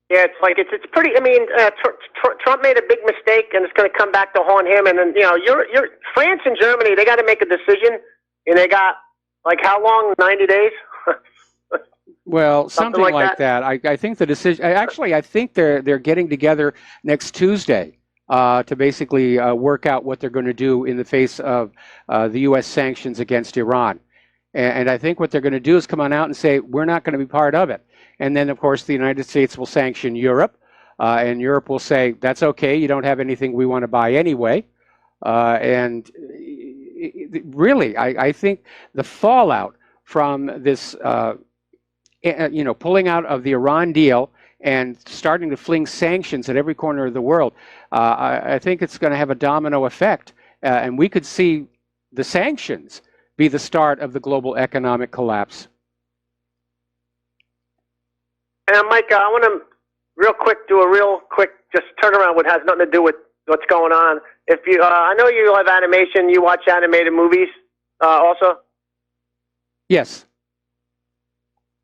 [SPEAKER 7] Yeah, it's pretty. I mean, Trump made a big mistake, and it's going to come back to haunt him. And then France and Germany, they got to make a decision, and they got how long? 90 days.
[SPEAKER 2] Well, something like that. I think the decision. Actually, I think they're getting together next Tuesday to basically work out what they're going to do in the face of the U.S. sanctions against Iran. And I think what they're going to do is come on out and say, we're not going to be part of it. And then, of course, the United States will sanction Europe. And Europe will say, that's okay, you don't have anything we want to buy anyway. Really, I think the fallout from this, pulling out of the Iran deal and starting to fling sanctions at every corner of the world, I think it's going to have a domino effect. And we could see the sanctions be the start of the global economic collapse.
[SPEAKER 7] And Mike, I want to do a real quick just turnaround, what has nothing to do with what's going on. If you, I know you love animation. You watch animated movies, also.
[SPEAKER 2] Yes.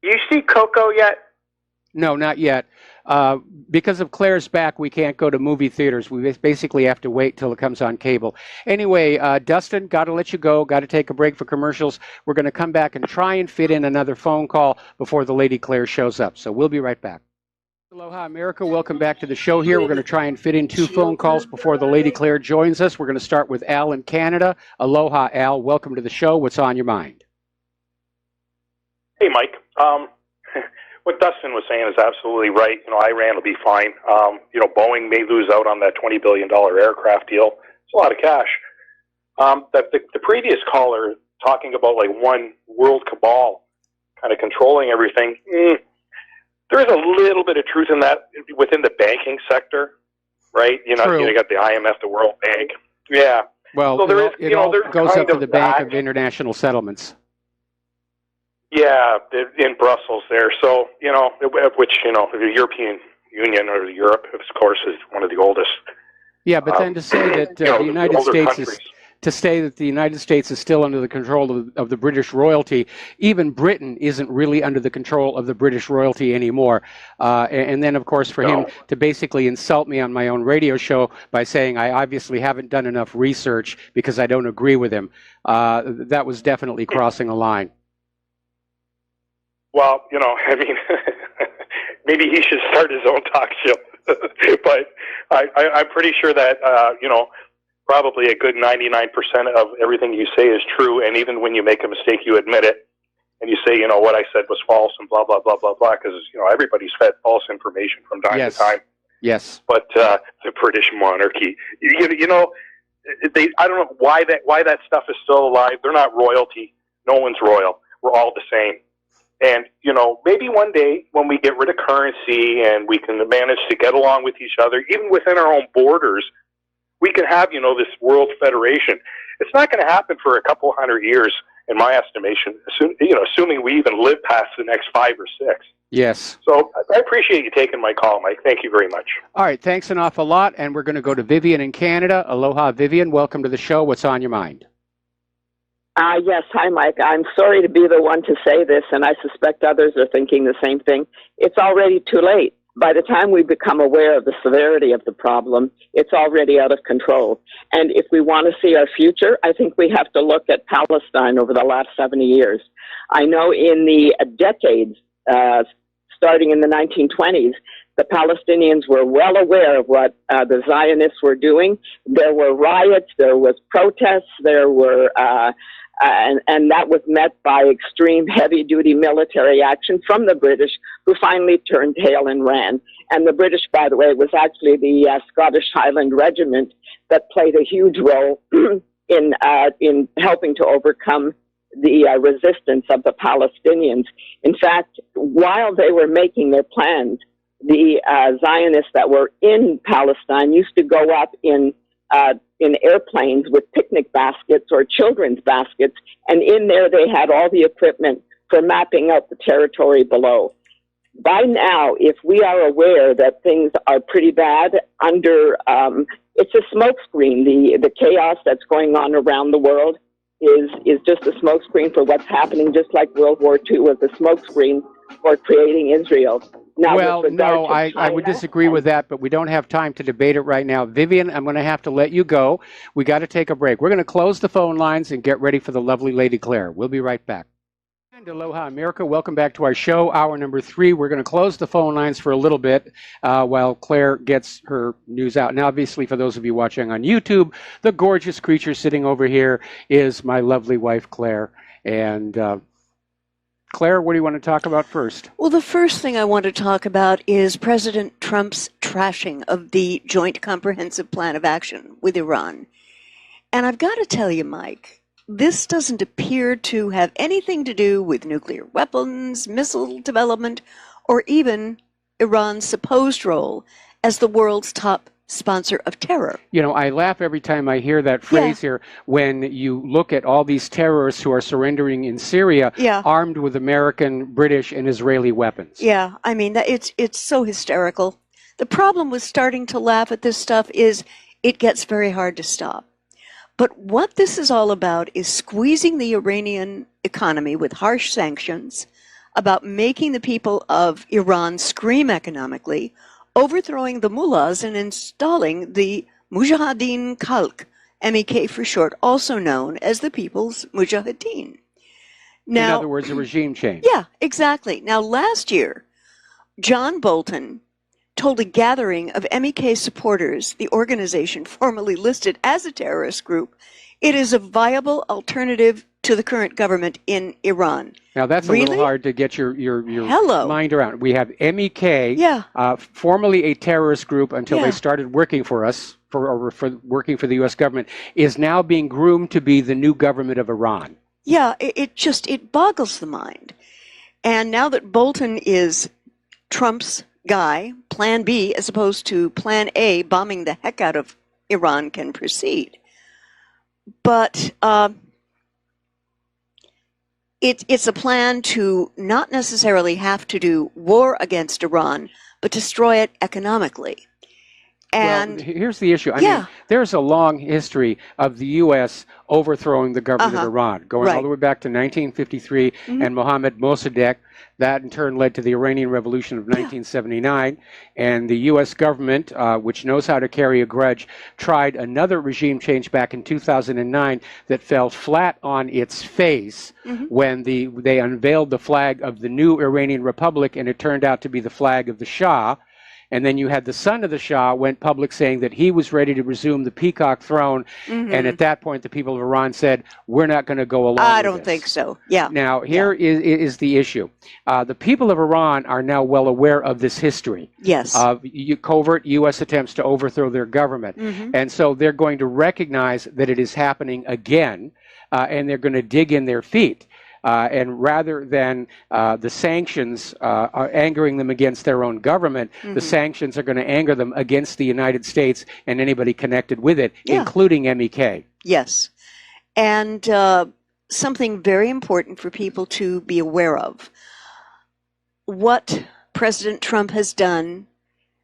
[SPEAKER 7] You see Coco yet?
[SPEAKER 2] No, not yet. Because of Claire's back, we can't go to movie theaters. We basically have to wait till it comes on cable. Anyway, Dustin, got to let you go. Got to take a break for commercials. We're going to come back and try and fit in another phone call before the Lady Claire shows up. So we'll be right back. Aloha, America. Welcome back to the show here. We're going to try and fit in 2 phone calls before the Lady Claire joins us. We're going to start with Al in Canada. Aloha, Al. Welcome to the show. What's on your mind?
[SPEAKER 8] Hey, Mike. What Dustin was saying is absolutely right. Iran will be fine. Boeing may lose out on that $20 billion aircraft deal. It's a lot of cash. The previous caller talking about one world cabal kind of controlling everything. There is a little bit of truth in that within the banking sector, right? You got the IMF, the World Bank. Yeah.
[SPEAKER 2] Well,
[SPEAKER 8] so
[SPEAKER 2] it all goes up to the Bank of International Settlements.
[SPEAKER 8] Yeah, in Brussels there. So, which, the European Union or Europe, of course, is one of the oldest.
[SPEAKER 2] Yeah, but then to say that the United States is... To say that the United States is still under the control of the British royalty, even Britain isn't really under the control of the British royalty anymore. And then, of course, for him to basically insult me on my own radio show by saying I obviously haven't done enough research because I don't agree with him, that was definitely crossing a line.
[SPEAKER 8] Well, maybe he should start his own talk show. But I'm pretty sure that, probably a good 99% of everything you say is true. And even when you make a mistake, you admit it. And you say, what I said was false and blah, blah, blah, blah, blah. Because, everybody's fed false information from time to time.
[SPEAKER 2] Yes.
[SPEAKER 8] But the British monarchy, I don't know why that stuff is still alive. They're not royalty. No one's royal. We're all the same. And, maybe one day when we get rid of currency and we can manage to get along with each other, even within our own borders, we can have, this world federation. It's not going to happen for a couple hundred years, in my estimation, assuming we even live past the next 5 or 6.
[SPEAKER 2] Yes.
[SPEAKER 8] So I appreciate you taking my call, Mike. Thank you very much.
[SPEAKER 2] All right. Thanks an awful lot. And we're going to go to Vivian in Canada. Aloha, Vivian. Welcome to the show. What's on your mind?
[SPEAKER 9] Yes. Hi, Mike. I'm sorry to be the one to say this, and I suspect others are thinking the same thing. It's already too late. By the time we become aware of the severity of the problem, it's already out of control. And if we want to see our future, I think we have to look at Palestine over the last 70 years. I know in the decades, starting in the 1920s, the Palestinians were well aware of what the Zionists were doing. There were riots, there was protests, there were, and that was met by extreme heavy-duty military action from the British, who finally turned tail and ran. And the British, by the way, was actually the Scottish Highland Regiment that played a huge role in helping to overcome the resistance of the Palestinians. In fact, while they were making their plans, the Zionists that were in Palestine used to go up in airplanes with picnic baskets or children's baskets, and in there they had all the equipment for mapping out the territory below. By now, if we are aware that things are pretty bad under, it's a smokescreen. The chaos that's going on around the world is just a smokescreen for what's happening, just like World War II was a smokescreen for creating Israel. Now,
[SPEAKER 2] well, no, I would disagree with that, but we don't have time to debate it right now. Vivian, I'm going to have to let you go. We got to take a break. We're going to close the phone lines and get ready for the lovely Lady Claire. We'll be right back. And aloha, America. Welcome back to our show, hour number 3. We're going to close the phone lines for a little bit while Claire gets her news out. And obviously, for those of you watching on YouTube, the gorgeous creature sitting over here is my lovely wife, Claire. And Claire, what do you want to talk about first?
[SPEAKER 10] Well, the first thing I want to talk about is President Trump's trashing of the Joint Comprehensive Plan of Action with Iran. And I've got to tell you, Mike, this doesn't appear to have anything to do with nuclear weapons, missile development, or even Iran's supposed role as the world's top sponsor of terror.
[SPEAKER 2] I laugh every time I hear that phrase here when you look at all these terrorists who are surrendering in Syria armed with American, British, and Israeli weapons.
[SPEAKER 10] Yeah, I mean, it's so hysterical. The problem with starting to laugh at this stuff is it gets very hard to stop. But what this is all about is squeezing the Iranian economy with harsh sanctions, about making the people of Iran scream economically, overthrowing the mullahs and installing the Mujahideen Khalq, MEK for short, also known as the People's Mujahideen. Now,
[SPEAKER 2] in other words, a regime change.
[SPEAKER 10] Yeah, exactly. Now, last year, John Bolton told a gathering of MEK supporters, the organization formerly listed as a terrorist group, it is a viable alternative to the current government in Iran.
[SPEAKER 2] Now, that's
[SPEAKER 10] really?
[SPEAKER 2] a little hard to get your mind around. We have MEK, formerly a terrorist group until they started working for us, for working for the U.S. government, is now being groomed to be the new government of Iran.
[SPEAKER 10] Yeah, it boggles the mind. And now that Bolton is Trump's guy, Plan B, as opposed to Plan A, bombing the heck out of Iran, can proceed. But it's a plan to not necessarily have to do war against Iran, but destroy it economically. And
[SPEAKER 2] well, here's the issue. I
[SPEAKER 10] yeah.
[SPEAKER 2] mean, there's a long history of the U.S. overthrowing the government of Iran, going all the way back to 1953 and Mohammad Mossadegh. That in turn led to the Iranian Revolution of 1979. And the U.S. government, which knows how to carry a grudge, tried another regime change back in 2009 that fell flat on its face when they unveiled the flag of the new Iranian Republic, and it turned out to be the flag of the Shah. And then you had the son of the Shah went public saying that he was ready to resume the peacock throne. And at that point, the people of Iran said, we're not going to go along with this.
[SPEAKER 10] I don't think so. Yeah.
[SPEAKER 2] Now, here is the issue. The people of Iran are now well aware of this history.
[SPEAKER 10] Yes.
[SPEAKER 2] Of covert U.S. attempts to overthrow their government. And so they're going to recognize that it is happening again, and they're going to dig in their feet. And rather than the sanctions are angering them against their own government, the sanctions are going to anger them against the United States and anybody connected with it, including MEK.
[SPEAKER 10] Yes. And something very important for people to be aware of. What President Trump has done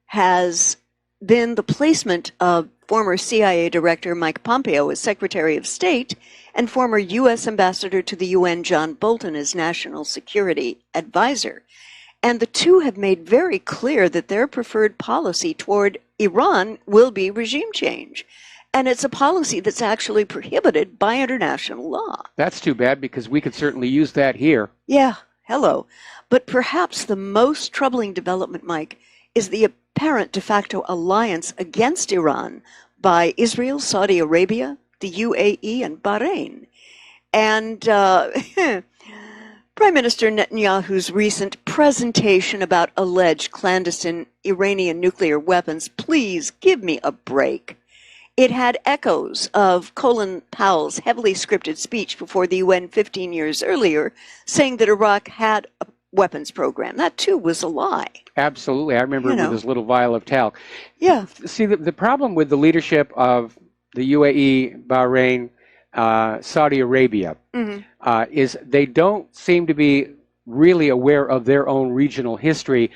[SPEAKER 10] has been the placement of former CIA Director Mike Pompeo as Secretary of State and former U.S. Ambassador to the UN John Bolton as National Security Advisor. And the two have made very clear that their preferred policy toward Iran will be regime change. And it's a policy that's actually prohibited by international law.
[SPEAKER 2] That's too bad, because we could certainly use that here.
[SPEAKER 10] Yeah, hello. But perhaps the most troubling development, Mike, is the apparent de facto alliance against Iran by Israel, Saudi Arabia, the UAE, and Bahrain. And Prime Minister Netanyahu's recent presentation about alleged clandestine Iranian nuclear weapons, please give me a break. It had echoes of Colin Powell's heavily scripted speech before the UN 15 years earlier, saying that Iraq had a weapons program. That, too, was a lie.
[SPEAKER 2] Absolutely. I remember with this little vial of talc.
[SPEAKER 10] Yeah.
[SPEAKER 2] See, the problem with the leadership of the UAE, Bahrain, Saudi Arabia, is they don't seem to be really aware of their own regional history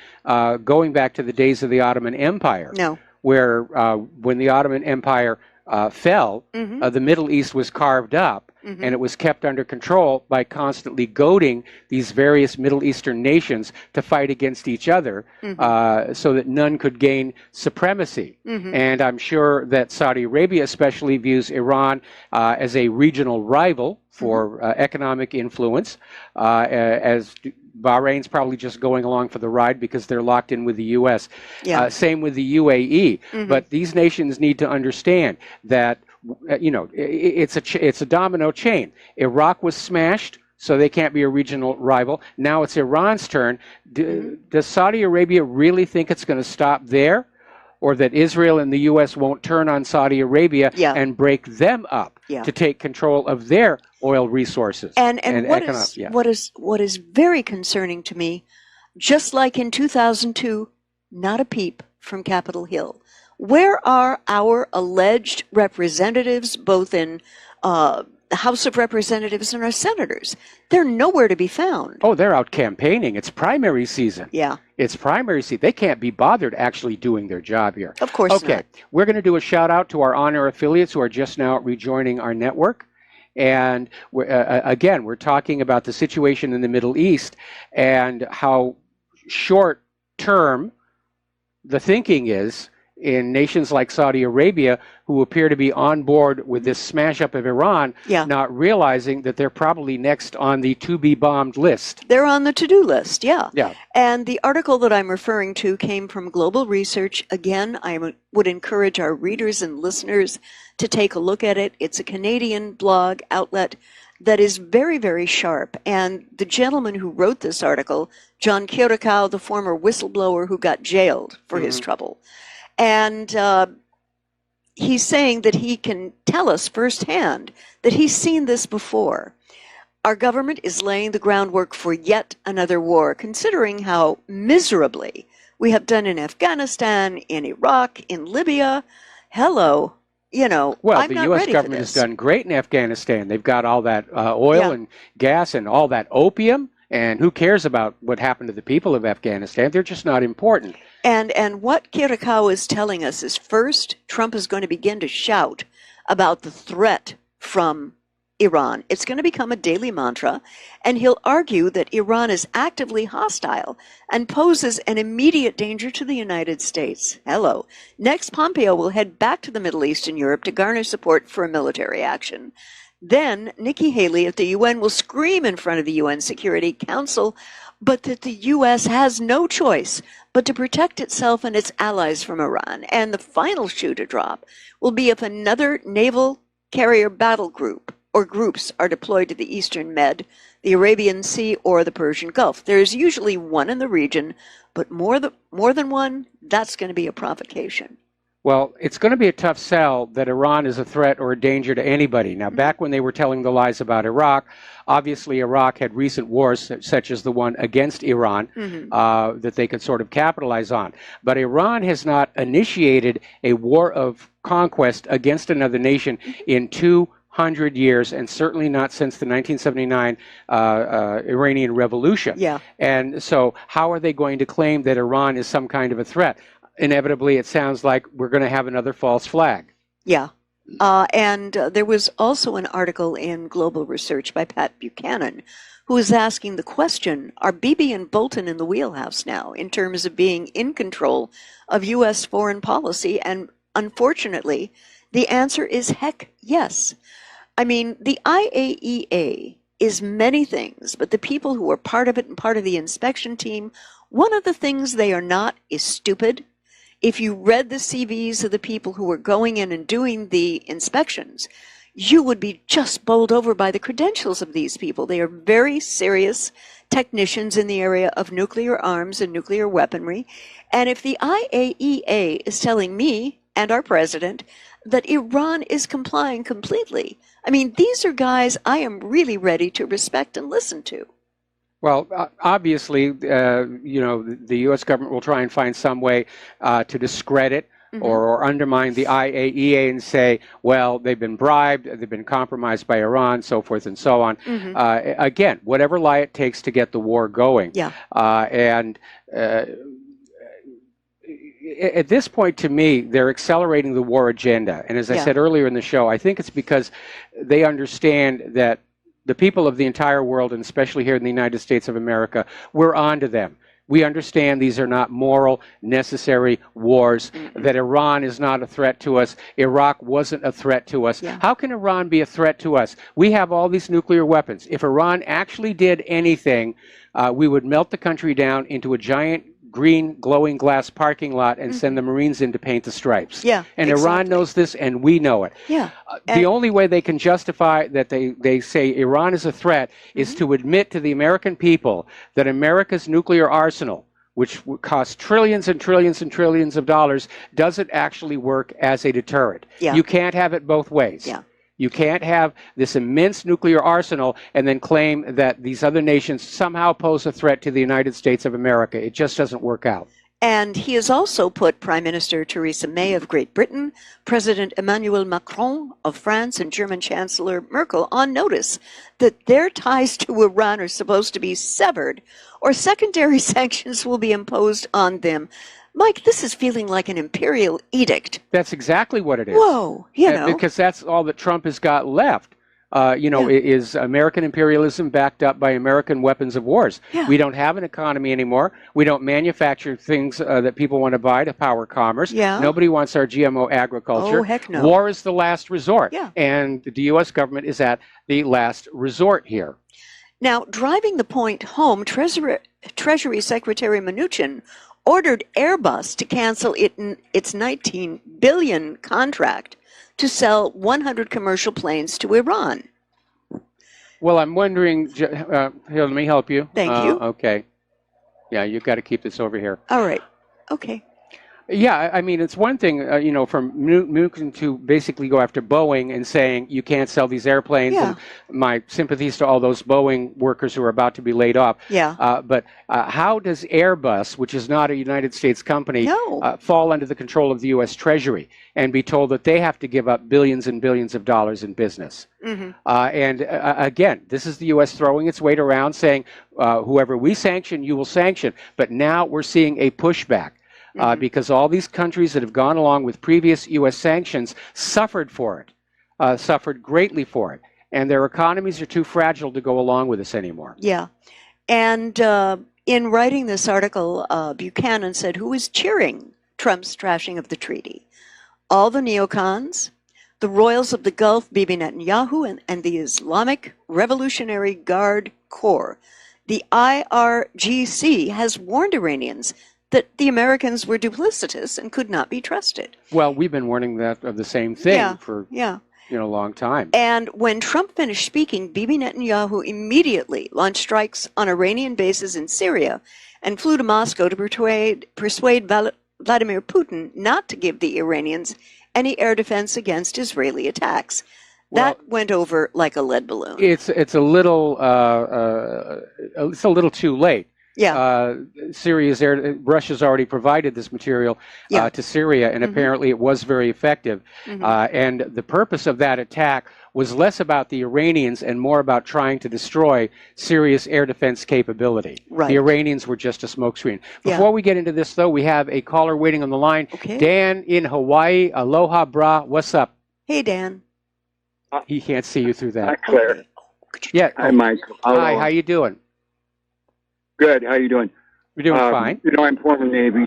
[SPEAKER 2] going back to the days of the Ottoman Empire.
[SPEAKER 10] No.
[SPEAKER 2] Where when the Ottoman Empire fell, the Middle East was carved up, and it was kept under control by constantly goading these various Middle Eastern nations to fight against each other so that none could gain supremacy. And I'm sure that Saudi Arabia especially views Iran as a regional rival for economic influence, as Bahrain's probably just going along for the ride because they're locked in with the U.S. Same with the UAE. But these nations need to understand that it's a domino chain. Iraq was smashed, so they can't be a regional rival. Now it's Iran's turn. Does Saudi Arabia really think it's going to stop there? Or that Israel and the U.S. won't turn on Saudi Arabia and break them up to take control of their oil resources.
[SPEAKER 10] And what is very concerning to me, just like in 2002, not a peep from Capitol Hill. Where are our alleged representatives, both in the House of Representatives and our senators? They're nowhere to be found.
[SPEAKER 2] Oh, they're out campaigning. It's primary season.
[SPEAKER 10] Yeah.
[SPEAKER 2] It's primary season. They can't be bothered actually doing their job here.
[SPEAKER 10] Of course not.
[SPEAKER 2] Okay, we're going to do a shout out to our on-air affiliates who are just now rejoining our network. And again, we're talking about the situation in the Middle East and how short term the thinking is in nations like Saudi Arabia, who appear to be on board with this smash up of Iran, not realizing that they're probably next on the to-be-bombed list.
[SPEAKER 10] They're on the to-do list, yeah.
[SPEAKER 2] Yeah.
[SPEAKER 10] And the article that I'm referring to came from Global Research. Again, I would encourage our readers and listeners to take a look at it. It's a Canadian blog outlet that is very, very sharp. And the gentleman who wrote this article, John Kyotokow, the former whistleblower who got jailed for his trouble, and he's saying that he can tell us firsthand that he's seen this before. Our government is laying the groundwork for yet another war, considering how miserably we have done in Afghanistan, in Iraq, in Libya. Hello.
[SPEAKER 2] Well,
[SPEAKER 10] I'm
[SPEAKER 2] the
[SPEAKER 10] not
[SPEAKER 2] U.S.
[SPEAKER 10] ready
[SPEAKER 2] government
[SPEAKER 10] for
[SPEAKER 2] has
[SPEAKER 10] this.
[SPEAKER 2] done great in Afghanistan. They've got all that oil and gas and all that opium And who cares about what happened to the people of Afghanistan? They're just not important.
[SPEAKER 10] And what Kirikawa is telling us is, first, Trump is going to begin to shout about the threat from Iran. It's going to become a daily mantra, and he'll argue that Iran is actively hostile and poses an immediate danger to the United States. Hello. Next, Pompeo will head back to the Middle East and Europe to garner support for a military action. Then Nikki Haley at the UN will scream in front of the UN Security Council, but that the U.S. has no choice but to protect itself and its allies from Iran. And the final shoe to drop will be if another naval carrier battle group or groups are deployed to the Eastern Med, the Arabian Sea, or the Persian Gulf. There is usually one in the region, but more than one, that's going to be a provocation.
[SPEAKER 2] Well, it's going to be a tough sell that Iran is a threat or a danger to anybody. Now, back when they were telling the lies about Iraq, obviously Iraq had recent wars, such as the one against Iran, that they could sort of capitalize on. But Iran has not initiated a war of conquest against another nation in 200 years, and certainly not since the 1979 Iranian Revolution.
[SPEAKER 10] Yeah.
[SPEAKER 2] And so how are they going to claim that Iran is some kind of a threat? Inevitably, it sounds like we're going to have another false flag.
[SPEAKER 10] Yeah. And there was also an article in Global Research by Pat Buchanan, who is asking the question, are Bibi and Bolton in the wheelhouse now in terms of being in control of U.S. foreign policy? And unfortunately, the answer is heck yes. I mean, the IAEA is many things, but the people who are part of it and part of the inspection team, one of the things they are not is stupid. If you read the CVs of the people who were going in and doing the inspections, you would be just bowled over by the credentials of these people. They are very serious technicians in the area of nuclear arms and nuclear weaponry. And if the IAEA is telling me and our president that Iran is complying completely, I mean, these are guys I am really ready to respect and listen to.
[SPEAKER 2] Well, obviously, you know, the U.S. government will try and find some way to discredit or undermine the IAEA and say, well, they've been bribed, they've been compromised by Iran, so forth and so on. Again, whatever lie it takes to get the war going.
[SPEAKER 10] Yeah.
[SPEAKER 2] At this point, to me, they're accelerating the war agenda. And as I said earlier in the show, I think it's because they understand that the people of the entire world, and especially here in the United States of America, we're on to them. We understand these are not moral, necessary wars, that Iran is not a threat to us. Iraq wasn't a threat to us. How can Iran be a threat to us? We have all these nuclear weapons. If Iran actually did anything, we would melt the country down into a giant green glowing glass parking lot and send the Marines in to paint the stripes.
[SPEAKER 10] Yeah,
[SPEAKER 2] and
[SPEAKER 10] exactly.
[SPEAKER 2] Iran knows this, and we know it.
[SPEAKER 10] Yeah.
[SPEAKER 2] The only way they can justify that they say Iran is a threat is to admit to the American people that America's nuclear arsenal, which costs trillions and trillions and trillions of dollars, doesn't actually work as a deterrent.
[SPEAKER 10] Yeah.
[SPEAKER 2] You can't have it both ways.
[SPEAKER 10] Yeah.
[SPEAKER 2] You can't have this immense nuclear arsenal and then claim that these other nations somehow pose a threat to the United States of America. It just doesn't work out.
[SPEAKER 10] And he has also put Prime Minister Theresa May of Great Britain, President Emmanuel Macron of France, and German Chancellor Merkel on notice that their ties to Iran are supposed to be severed, or secondary sanctions will be imposed on them. Mike, this is feeling like an imperial edict.
[SPEAKER 2] That's exactly what it is.
[SPEAKER 10] Whoa, you know.
[SPEAKER 2] Because that's all that Trump has got left. Is American imperialism backed up by American weapons of wars. We don't have an economy anymore. We don't manufacture things that people want to buy to power commerce. Nobody wants our GMO agriculture.
[SPEAKER 10] Oh, heck no.
[SPEAKER 2] War is the last resort. And the U.S. government is at the last resort here.
[SPEAKER 10] Now, driving the point home, Treasury Secretary Mnuchin ordered Airbus to cancel its $19 billion contract to sell 100 commercial planes to Iran.
[SPEAKER 2] Well, I'm wondering, here, let me help you.
[SPEAKER 10] Thank you.
[SPEAKER 2] Okay. Yeah, you've got to keep this over here.
[SPEAKER 10] All right. Okay.
[SPEAKER 2] Yeah, I mean, it's one thing, from Nuke to basically go after Boeing and saying you can't sell these airplanes.
[SPEAKER 10] Yeah.
[SPEAKER 2] And my sympathies to all those Boeing workers who are about to be laid off.
[SPEAKER 10] Yeah.
[SPEAKER 2] But how does Airbus, which is not a United States company,
[SPEAKER 10] No.
[SPEAKER 2] fall under the control of the U.S. Treasury and be told that they have to give up billions and billions of dollars in business?
[SPEAKER 10] Mm-hmm.
[SPEAKER 2] Again, this is the U.S. throwing its weight around, saying whoever we sanction, you will sanction. But now we're seeing a pushback. Because all these countries that have gone along with previous U.S. sanctions suffered for it, suffered greatly for it, and their economies are too fragile to go along with this anymore.
[SPEAKER 10] Yeah. And in writing this article, Buchanan said, who is cheering Trump's trashing of the treaty? All the neocons, the royals of the Gulf, Bibi Netanyahu, and the Islamic Revolutionary Guard Corps. The IRGC has warned Iranians that the Americans were duplicitous and could not be trusted.
[SPEAKER 2] Well, we've been warning that of the same thing for a long time.
[SPEAKER 10] And when Trump finished speaking, Bibi Netanyahu immediately launched strikes on Iranian bases in Syria and flew to Moscow to persuade Vladimir Putin not to give the Iranians any air defense against Israeli attacks. That went over like a lead balloon.
[SPEAKER 2] It's a little too late.
[SPEAKER 10] Yeah.
[SPEAKER 2] Russia's already provided this material to Syria, and apparently it was very effective. And the purpose of that attack was less about the Iranians and more about trying to destroy Syria's air defense capability.
[SPEAKER 10] Right.
[SPEAKER 2] The Iranians were just a smokescreen. Before we get into this, though, we have a caller waiting on the line.
[SPEAKER 10] Okay.
[SPEAKER 2] Dan in Hawaii. Aloha, brah. What's up?
[SPEAKER 10] Hey, Dan.
[SPEAKER 2] He can't see you through that.
[SPEAKER 11] Hi, Claire.
[SPEAKER 2] Yeah.
[SPEAKER 11] Hi, Mike.
[SPEAKER 2] Hi, how you doing?
[SPEAKER 11] Good. How you doing?
[SPEAKER 2] We're doing fine.
[SPEAKER 11] I'm former Navy.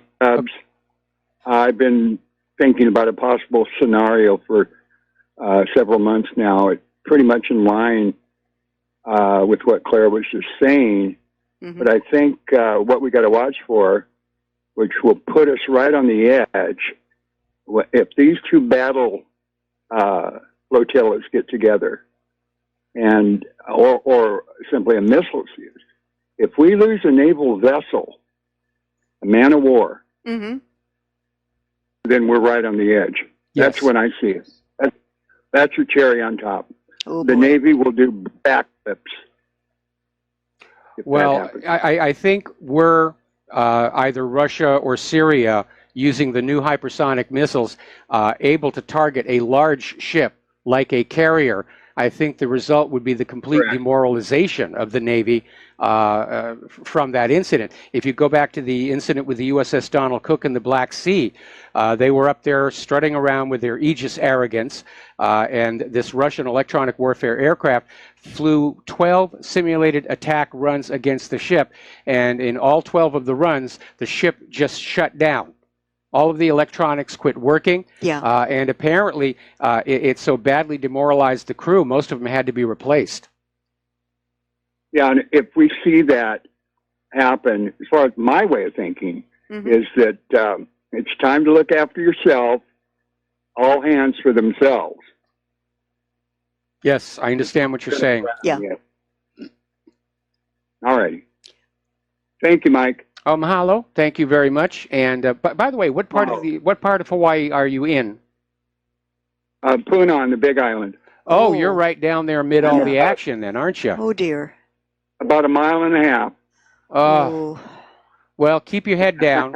[SPEAKER 11] I've been thinking about a possible scenario for several months now. It's pretty much in line with what Claire was just saying. But I think what we got to watch for, which will put us right on the edge, if these two battle flotillas get together, and or simply a missile is used. If we lose a naval vessel, a man of war, then we're right on the edge.
[SPEAKER 2] Yes.
[SPEAKER 11] That's when I see it. That's your cherry on top.
[SPEAKER 10] Oh,
[SPEAKER 11] the Navy will do backflips.
[SPEAKER 2] Well, I think we're either Russia or Syria using the new hypersonic missiles able to target a large ship like a carrier. I think the result would be the complete demoralization of the Navy from that incident. If you go back to the incident with the USS Donald Cook in the Black Sea, they were up there strutting around with their Aegis arrogance, and this Russian electronic warfare aircraft flew 12 simulated attack runs against the ship, and in all 12 of the runs, the ship just shut down. All of the electronics quit working, and apparently it so badly demoralized the crew, most of them had to be replaced.
[SPEAKER 11] Yeah, and if we see that happen, as far as my way of thinking, is that it's time to look after yourself, all hands for themselves.
[SPEAKER 2] Yes, I understand what you're saying.
[SPEAKER 10] Yeah.
[SPEAKER 11] All righty. Thank you, Mike.
[SPEAKER 2] Mahalo. Thank you very much. And by the way, what part of Hawaii are you in?
[SPEAKER 11] Puna on the Big Island.
[SPEAKER 2] Oh, you're right down there amid all the action, then, aren't you?
[SPEAKER 10] Oh dear.
[SPEAKER 11] About a mile and a half.
[SPEAKER 2] Well, keep your head down.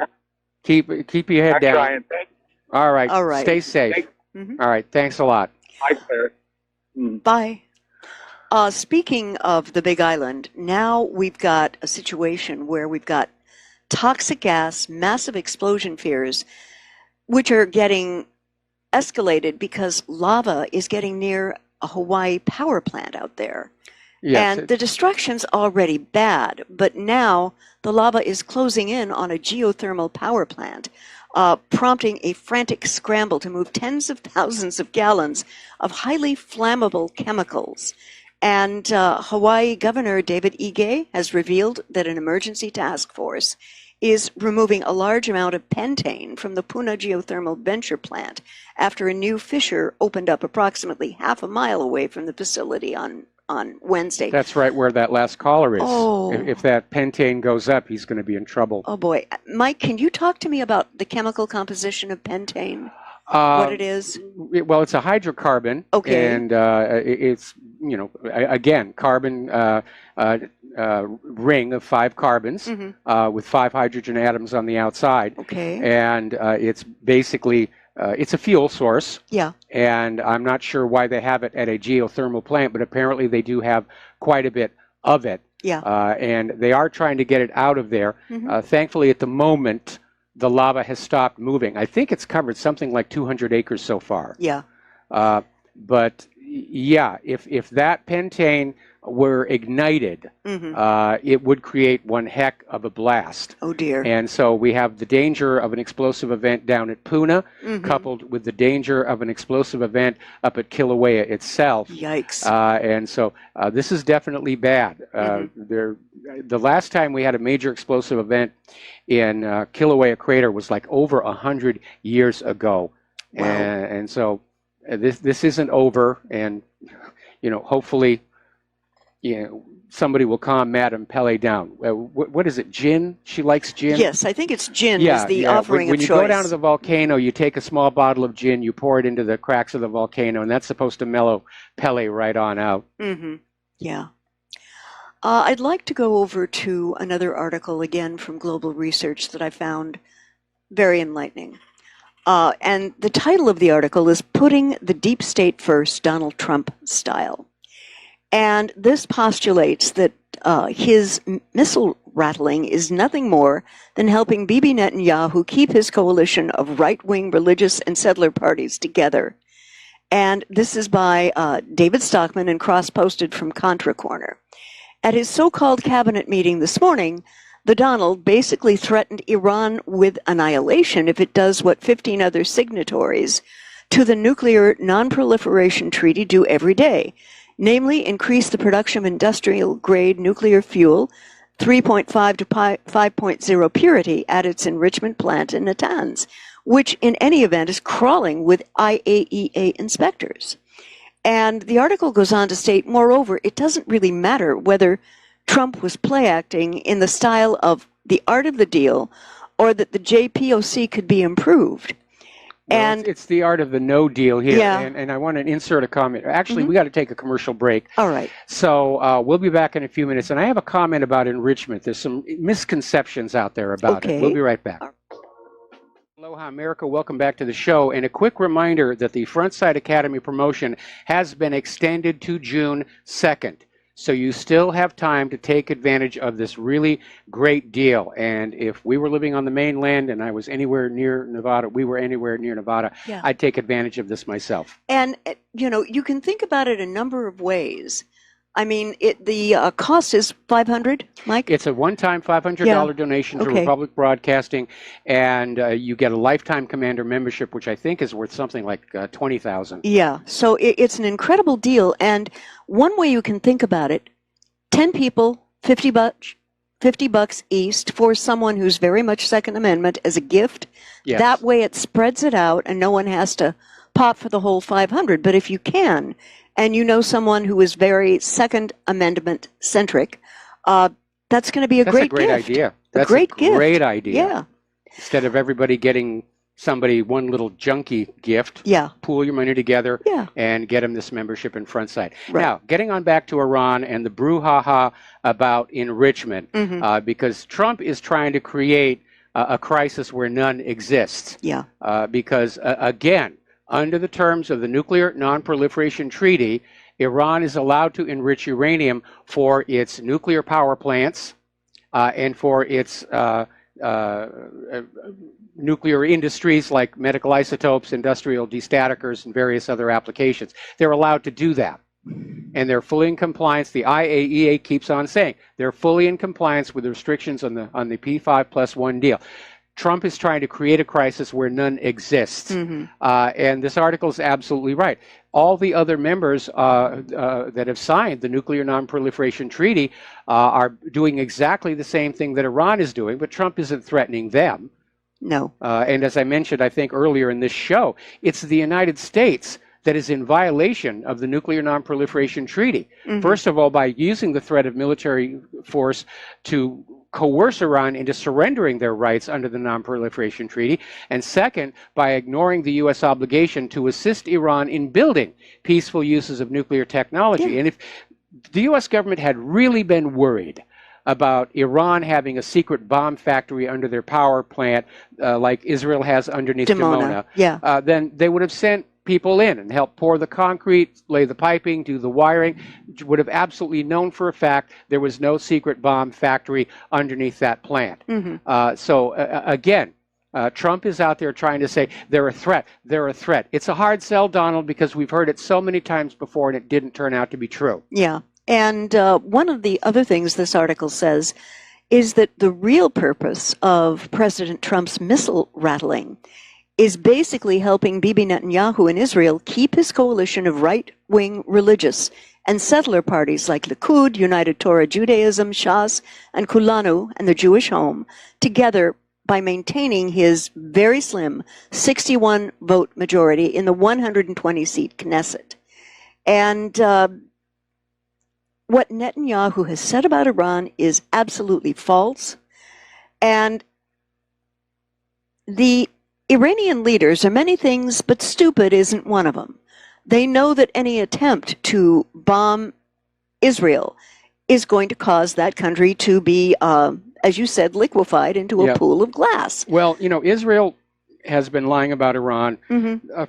[SPEAKER 2] keep your head down.
[SPEAKER 11] Trying.
[SPEAKER 2] All right.
[SPEAKER 10] All right.
[SPEAKER 2] Stay safe. All right. Thanks a lot.
[SPEAKER 11] Bye, Claire.
[SPEAKER 10] Bye. Speaking of the Big Island, now we've got a situation where we've got toxic gas, massive explosion fears, which are getting escalated because lava is getting near a Hawaii power plant out there.
[SPEAKER 2] Yes,
[SPEAKER 10] and the destruction's already bad, but now the lava is closing in on a geothermal power plant, prompting a frantic scramble to move tens of thousands of gallons of highly flammable chemicals. And Hawaii Governor David Ige has revealed that an emergency task force is removing a large amount of pentane from the Puna Geothermal Venture Plant after a new fissure opened up approximately half a mile away from the facility on on Wednesday.
[SPEAKER 2] That's right where that last caller is.
[SPEAKER 10] Oh.
[SPEAKER 2] If that pentane goes up, he's going to be in trouble.
[SPEAKER 10] Oh, boy. Mike, can you talk to me about the chemical composition of pentane? What it is?
[SPEAKER 2] Well, it's a hydrocarbon.
[SPEAKER 10] Okay.
[SPEAKER 2] And it's, you know, again, carbon ring of 5 carbons with 5 hydrogen atoms on the outside.
[SPEAKER 10] Okay.
[SPEAKER 2] And it's basically, it's a fuel source.
[SPEAKER 10] Yeah.
[SPEAKER 2] And I'm not sure why they have it at a geothermal plant, but apparently they do have quite a bit of it.
[SPEAKER 10] Yeah.
[SPEAKER 2] And they are trying to get it out of there. Thankfully, at the moment, the lava has stopped moving. I think it's covered something like 200 acres so far.
[SPEAKER 10] Yeah.
[SPEAKER 2] But yeah, if that pentane were ignited, it would create one heck of a blast.
[SPEAKER 10] Oh, dear.
[SPEAKER 2] And so we have the danger of an explosive event down at Puna, coupled with the danger of an explosive event up at Kilauea itself.
[SPEAKER 10] Yikes.
[SPEAKER 2] And so this is definitely bad. The last time we had a major explosive event in Kilauea Crater was like over 100 years ago.
[SPEAKER 10] Wow.
[SPEAKER 2] And so this isn't over, and you know, hopefully, you know, somebody will calm Madame Pele down. What is it, gin? She likes gin?
[SPEAKER 10] Yes, I think it's gin is the offering
[SPEAKER 2] when
[SPEAKER 10] of
[SPEAKER 2] you
[SPEAKER 10] choice.
[SPEAKER 2] go down to the volcano, you take a small bottle of gin, you pour it into the cracks of the volcano, and that's supposed to mellow Pele right on out.
[SPEAKER 10] Yeah. I'd like to go over to another article again from Global Research that I found very enlightening. And the title of the article is Putting the Deep State First, Donald Trump Style. And this postulates that his missile rattling is nothing more than helping Bibi Netanyahu keep his coalition of right-wing religious and settler parties together. And this is by David Stockman and cross-posted from Contra Corner. At his so-called cabinet meeting this morning, the Donald basically threatened Iran with annihilation if it does what 15 other signatories to the Nuclear Non-Proliferation Treaty do every day, namely increase the production of industrial-grade nuclear fuel 3.5 to 5.0 purity at its enrichment plant in Natanz, which in any event is crawling with IAEA inspectors. And the article goes on to state, moreover, it doesn't really matter whether Trump was play acting in the style of the art of the deal or that the JPOC could be improved.
[SPEAKER 2] Well,
[SPEAKER 10] and
[SPEAKER 2] it's the art of the no deal here.
[SPEAKER 10] Yeah.
[SPEAKER 2] And I want to insert a comment. Actually, we got to take a commercial break.
[SPEAKER 10] All right.
[SPEAKER 2] So we'll be back in a few minutes. And I have a comment about enrichment. There's some misconceptions out there about it. We'll be right back. Aloha, America. Welcome back to the show. And a quick reminder that the Frontside Academy promotion has been extended to June 2nd. So you still have time to take advantage of this really great deal. And if we were living on the mainland and I was anywhere near Nevada,
[SPEAKER 10] Yeah.
[SPEAKER 2] I'd take advantage of this myself.
[SPEAKER 10] And, you know, you can think about it a number of ways. I mean, the cost is $500, Mike?
[SPEAKER 2] It's a one-time $500 donation to Republic Broadcasting, and you get a lifetime Commander membership, which I think is worth something like $20,000.
[SPEAKER 10] Yeah, so it's an incredible deal. And one way you can think about it, 10 people, $50 east for someone who's very much Second Amendment as a gift.
[SPEAKER 2] Yes.
[SPEAKER 10] That way it spreads it out and no one has to pop for the whole 500. But if you can, and you know someone who is very Second Amendment centric, that's going to be a great gift.
[SPEAKER 2] Idea. That's
[SPEAKER 10] a great
[SPEAKER 2] idea.
[SPEAKER 10] Yeah.
[SPEAKER 2] Instead of everybody getting somebody one little junky gift, pool your money together and get them this membership in Frontside.
[SPEAKER 10] Right.
[SPEAKER 2] Now, getting on back to Iran and the brouhaha about enrichment, because Trump is trying to create a crisis where none exists.
[SPEAKER 10] Yeah.
[SPEAKER 2] Because, again, under the terms of the Nuclear Non-Proliferation Treaty, Iran is allowed to enrich uranium for its nuclear power plants and for its nuclear industries like medical isotopes, industrial destaticers, and various other applications. They're allowed to do that. And they're fully in compliance. The IAEA keeps on saying they're fully in compliance with the restrictions on the P5+1 deal. Trump is trying to create a crisis where none exists. And this article is absolutely right. All the other members that have signed the Nuclear Non-Proliferation Treaty are doing exactly the same thing that Iran is doing, but Trump isn't threatening them.
[SPEAKER 10] No.
[SPEAKER 2] And as I mentioned, I think earlier in this show, it's the United States that is in violation of the Nuclear Non-Proliferation Treaty.
[SPEAKER 10] Mm-hmm.
[SPEAKER 2] First of all, by using the threat of military force to coerce Iran into surrendering their rights under the Non-Proliferation Treaty, and second, by ignoring the U.S. obligation to assist Iran in building peaceful uses of nuclear technology.
[SPEAKER 10] Yeah.
[SPEAKER 2] And if the U.S. government had really been worried about Iran having a secret bomb factory under their power plant, like Israel has underneath Dimona,
[SPEAKER 10] yeah.
[SPEAKER 2] then they would have sent people in and helped pour the concrete, lay the piping, do the wiring, would have absolutely known for a fact there was no secret bomb factory underneath that plant.
[SPEAKER 10] Mm-hmm.
[SPEAKER 2] Again, Trump is out there trying to say they're a threat. They're a threat. It's a hard sell, Donald, because we've heard it so many times before and it didn't turn out to be true.
[SPEAKER 10] Yeah. And one of the other things this article says is that the real purpose of President Trump's missile rattling is basically helping Bibi Netanyahu in Israel keep his coalition of right-wing religious and settler parties like Likud, United Torah Judaism, Shas, and Kulanu, and the Jewish Home together by maintaining his very slim 61-vote majority in the 120-seat Knesset. And what Netanyahu has said about Iran is absolutely false. And the Iranian leaders are many things, but stupid isn't one of them. They know that any attempt to bomb Israel is going to cause that country to be, as you said, liquefied into a pool of glass.
[SPEAKER 2] Well, you know, Israel has been lying about Iran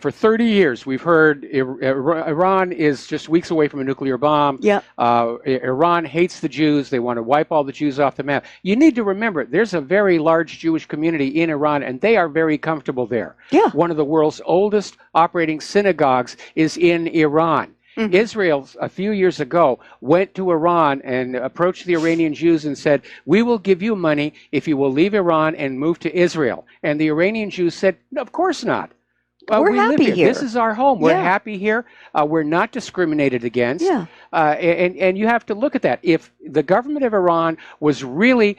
[SPEAKER 2] for 30 years. We've heard Iran is just weeks away from a nuclear bomb.
[SPEAKER 10] Yeah.
[SPEAKER 2] Iran hates the Jews. They want to wipe all the Jews off the map. You need to remember, there's a very large Jewish community in Iran, and they are very comfortable there.
[SPEAKER 10] Yeah.
[SPEAKER 2] One of the world's oldest operating synagogues is in Iran. Israel, a few years ago, went to Iran and approached the Iranian Jews and said, we will give you money if you will leave Iran and move to Israel. And the Iranian Jews said, no, of course not.
[SPEAKER 10] We're
[SPEAKER 2] we
[SPEAKER 10] happy
[SPEAKER 2] live
[SPEAKER 10] here.
[SPEAKER 2] This is our home. We're happy here. We're not discriminated against.
[SPEAKER 10] Yeah.
[SPEAKER 2] And you have to look at that. If the government of Iran was really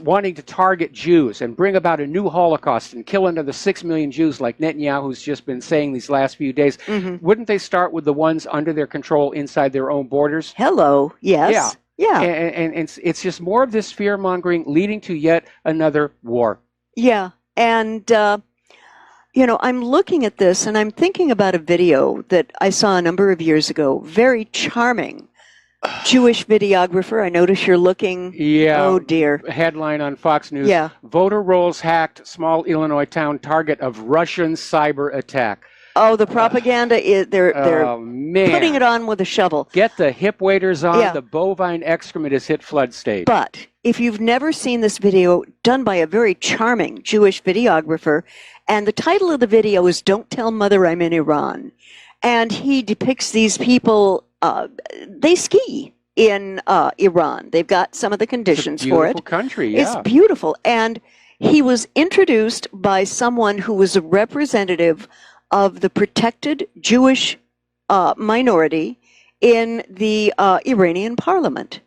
[SPEAKER 2] wanting to target Jews and bring about a new Holocaust and kill another 6 million Jews like Netanyahu's just been saying these last few days, wouldn't they start with the ones under their control inside their own borders?
[SPEAKER 10] Hello. Yes.
[SPEAKER 2] Yeah. And it's just more of this fear-mongering leading to yet another war.
[SPEAKER 10] Yeah. And you know, I'm looking at this and I'm thinking about a video that I saw a number of years ago. Very charming Jewish videographer. I notice you're looking.
[SPEAKER 2] Yeah.
[SPEAKER 10] Oh, dear.
[SPEAKER 2] Headline on Fox News.
[SPEAKER 10] Yeah.
[SPEAKER 2] Voter rolls hacked. Small Illinois town target of Russian cyber attack.
[SPEAKER 10] Oh, the propaganda is, they're putting it on with a shovel.
[SPEAKER 2] Get the hip waders on. Yeah. The bovine excrement has hit flood stage.
[SPEAKER 10] But if you've never seen this video done by a very charming Jewish videographer, and the title of the video is Don't Tell Mother I'm in Iran. And he depicts these people, they ski in Iran. They've got some of the conditions for it.
[SPEAKER 2] It's a beautiful country, yeah.
[SPEAKER 10] It's beautiful. And he was introduced by someone who was a representative of the protected Jewish minority in the Iranian parliament,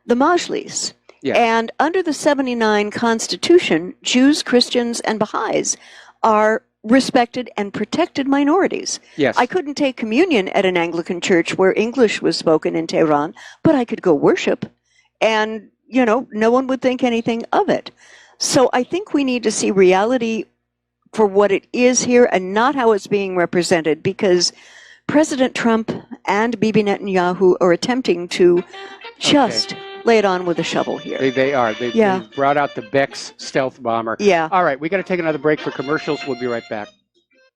[SPEAKER 10] the Majlis.
[SPEAKER 2] Yeah.
[SPEAKER 10] And under the 79 Constitution, Jews, Christians, and Baha'is are respected and protected minorities.
[SPEAKER 2] Yes.
[SPEAKER 10] I couldn't take communion at an Anglican church where English was spoken in Tehran, but I could go worship, and, you know, no one would think anything of it. So I think we need to see reality for what it is here and not how it's being represented, because President Trump and Bibi Netanyahu are attempting to just lay it on with a shovel here.
[SPEAKER 2] They are. They brought out the Beck's stealth bomber.
[SPEAKER 10] Yeah.
[SPEAKER 2] All right, we got to take another break for commercials. We'll be right back.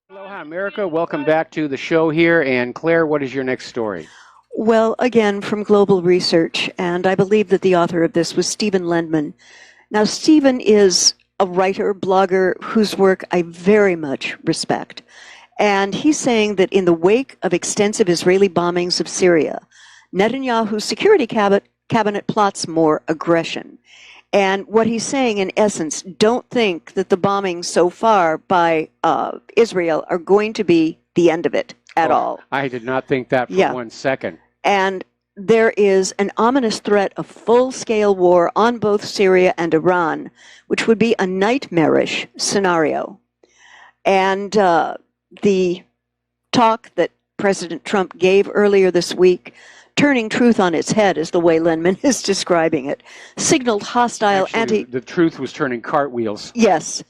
[SPEAKER 2] Aloha, America. Welcome back to the show here. And Claire, what is your next story?
[SPEAKER 10] Well, again, from Global Research, and I believe that the author of this was Stephen Lendman. Now, Stephen is a writer, blogger, whose work I very much respect. And he's saying that in the wake of extensive Israeli bombings of Syria, Netanyahu's security cabinet plots more aggression. And what he's saying, in essence, don't think that the bombings so far by Israel are going to be the end of it at all.
[SPEAKER 2] I did not think that for 1 second.
[SPEAKER 10] And there is an ominous threat of full-scale war on both Syria and Iran, which would be a nightmarish scenario. And the talk that President Trump gave earlier this week, turning truth on its head, is the way Lenman is describing it, signaled hostile
[SPEAKER 2] The truth was turning cartwheels.
[SPEAKER 10] Yes.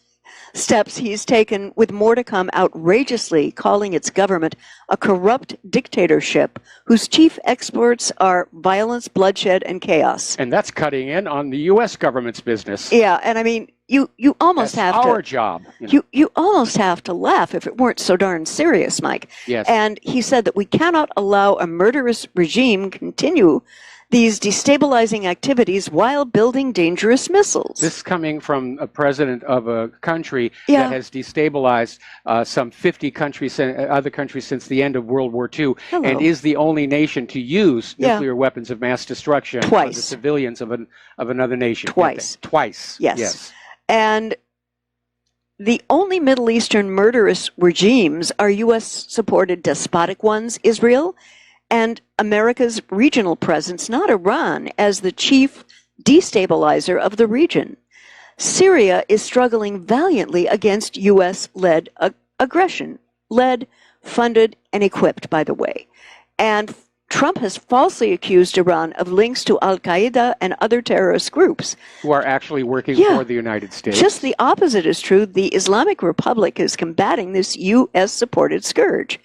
[SPEAKER 10] Steps he's taken, with more to come, outrageously calling its government a corrupt dictatorship whose chief exports are violence, bloodshed, and chaos.
[SPEAKER 2] And that's cutting in on the U.S. government's business.
[SPEAKER 10] Yeah, and I mean, you almost
[SPEAKER 2] that's
[SPEAKER 10] have
[SPEAKER 2] our
[SPEAKER 10] to...
[SPEAKER 2] job.
[SPEAKER 10] You almost have to laugh if it weren't so darn serious, Mike.
[SPEAKER 2] Yes.
[SPEAKER 10] And he said that we cannot allow a murderous regime continue these destabilizing activities while building dangerous missiles.
[SPEAKER 2] This is coming from a president of a country that has destabilized some 50 countries, other countries since the end of World War II, and is the only nation to use nuclear weapons of mass destruction on the civilians of another nation.
[SPEAKER 10] Twice.
[SPEAKER 2] Twice.
[SPEAKER 10] Yes. And the only Middle Eastern murderous regimes are U.S.-supported despotic ones, Israel, and America's regional presence, not Iran, as the chief destabilizer of the region. Syria is struggling valiantly against U.S.-led aggression, led, funded, and equipped, by the way. And Trump has falsely accused Iran of links to al-Qaeda and other terrorist groups.
[SPEAKER 2] Who are actually working for the United States.
[SPEAKER 10] Just the opposite is true. The Islamic Republic is combating this U.S.-supported scourge.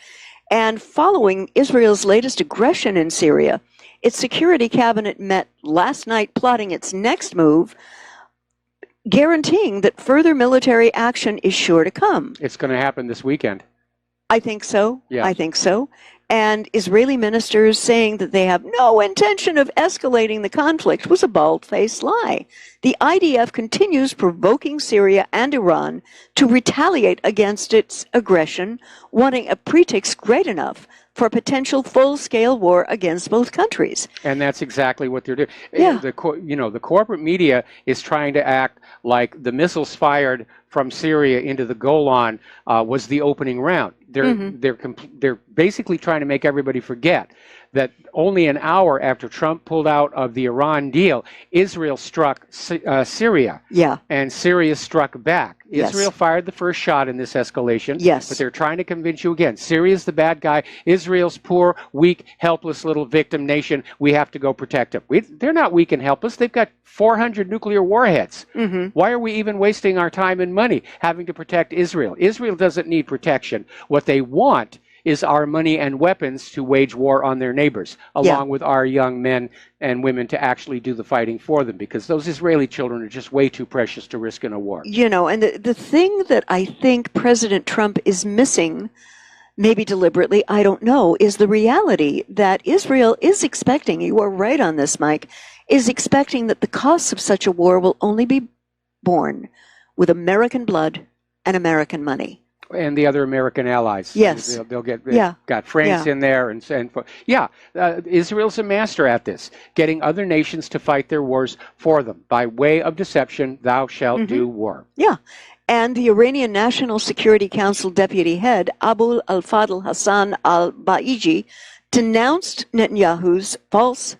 [SPEAKER 10] And following Israel's latest aggression in Syria, its security cabinet met last night plotting its next move, guaranteeing that further military action is sure to come.
[SPEAKER 2] It's going to happen this weekend.
[SPEAKER 10] I think so.
[SPEAKER 2] Yeah.
[SPEAKER 10] I think so. And Israeli ministers saying that they have no intention of escalating the conflict was a bald-faced lie. The IDF continues provoking Syria and Iran to retaliate against its aggression, wanting a pretext great enough for potential full-scale war against both countries.
[SPEAKER 2] And that's exactly what they're doing.
[SPEAKER 10] Yeah.
[SPEAKER 2] The corporate media is trying to act like the missiles fired from Syria into the Golan was the opening round. They're basically trying to make everybody forget that only an hour after Trump pulled out of the Iran deal, Israel struck Syria.
[SPEAKER 10] Yeah.
[SPEAKER 2] And Syria struck back.
[SPEAKER 10] Yes.
[SPEAKER 2] Israel fired the first shot in this escalation.
[SPEAKER 10] Yes.
[SPEAKER 2] But they're trying to convince you again. Syria's the bad guy. Israel's poor, weak, helpless little victim nation. We have to go protect them. They're not weak and helpless. They've got 400 nuclear warheads. Why are we even wasting our time and money having to protect Israel? Israel doesn't need protection. What they want is our money and weapons to wage war on their neighbors, along with our young men and women to actually do the fighting for them, because those Israeli children are just way too precious to risk in a war.
[SPEAKER 10] You know, and the thing that I think President Trump is missing, maybe deliberately, I don't know, is the reality that Israel is expecting, you are right on this, Mike, is expecting that the costs of such a war will only be borne with American blood and American money.
[SPEAKER 2] And the other American allies.
[SPEAKER 10] Yes.
[SPEAKER 2] They'll got France in there. Israel's a master at this, getting other nations to fight their wars for them. By way of deception, thou shalt do war.
[SPEAKER 10] Yeah. And the Iranian National Security Council deputy head, Abu al-Fadl Hassan al-Baiji, denounced Netanyahu's false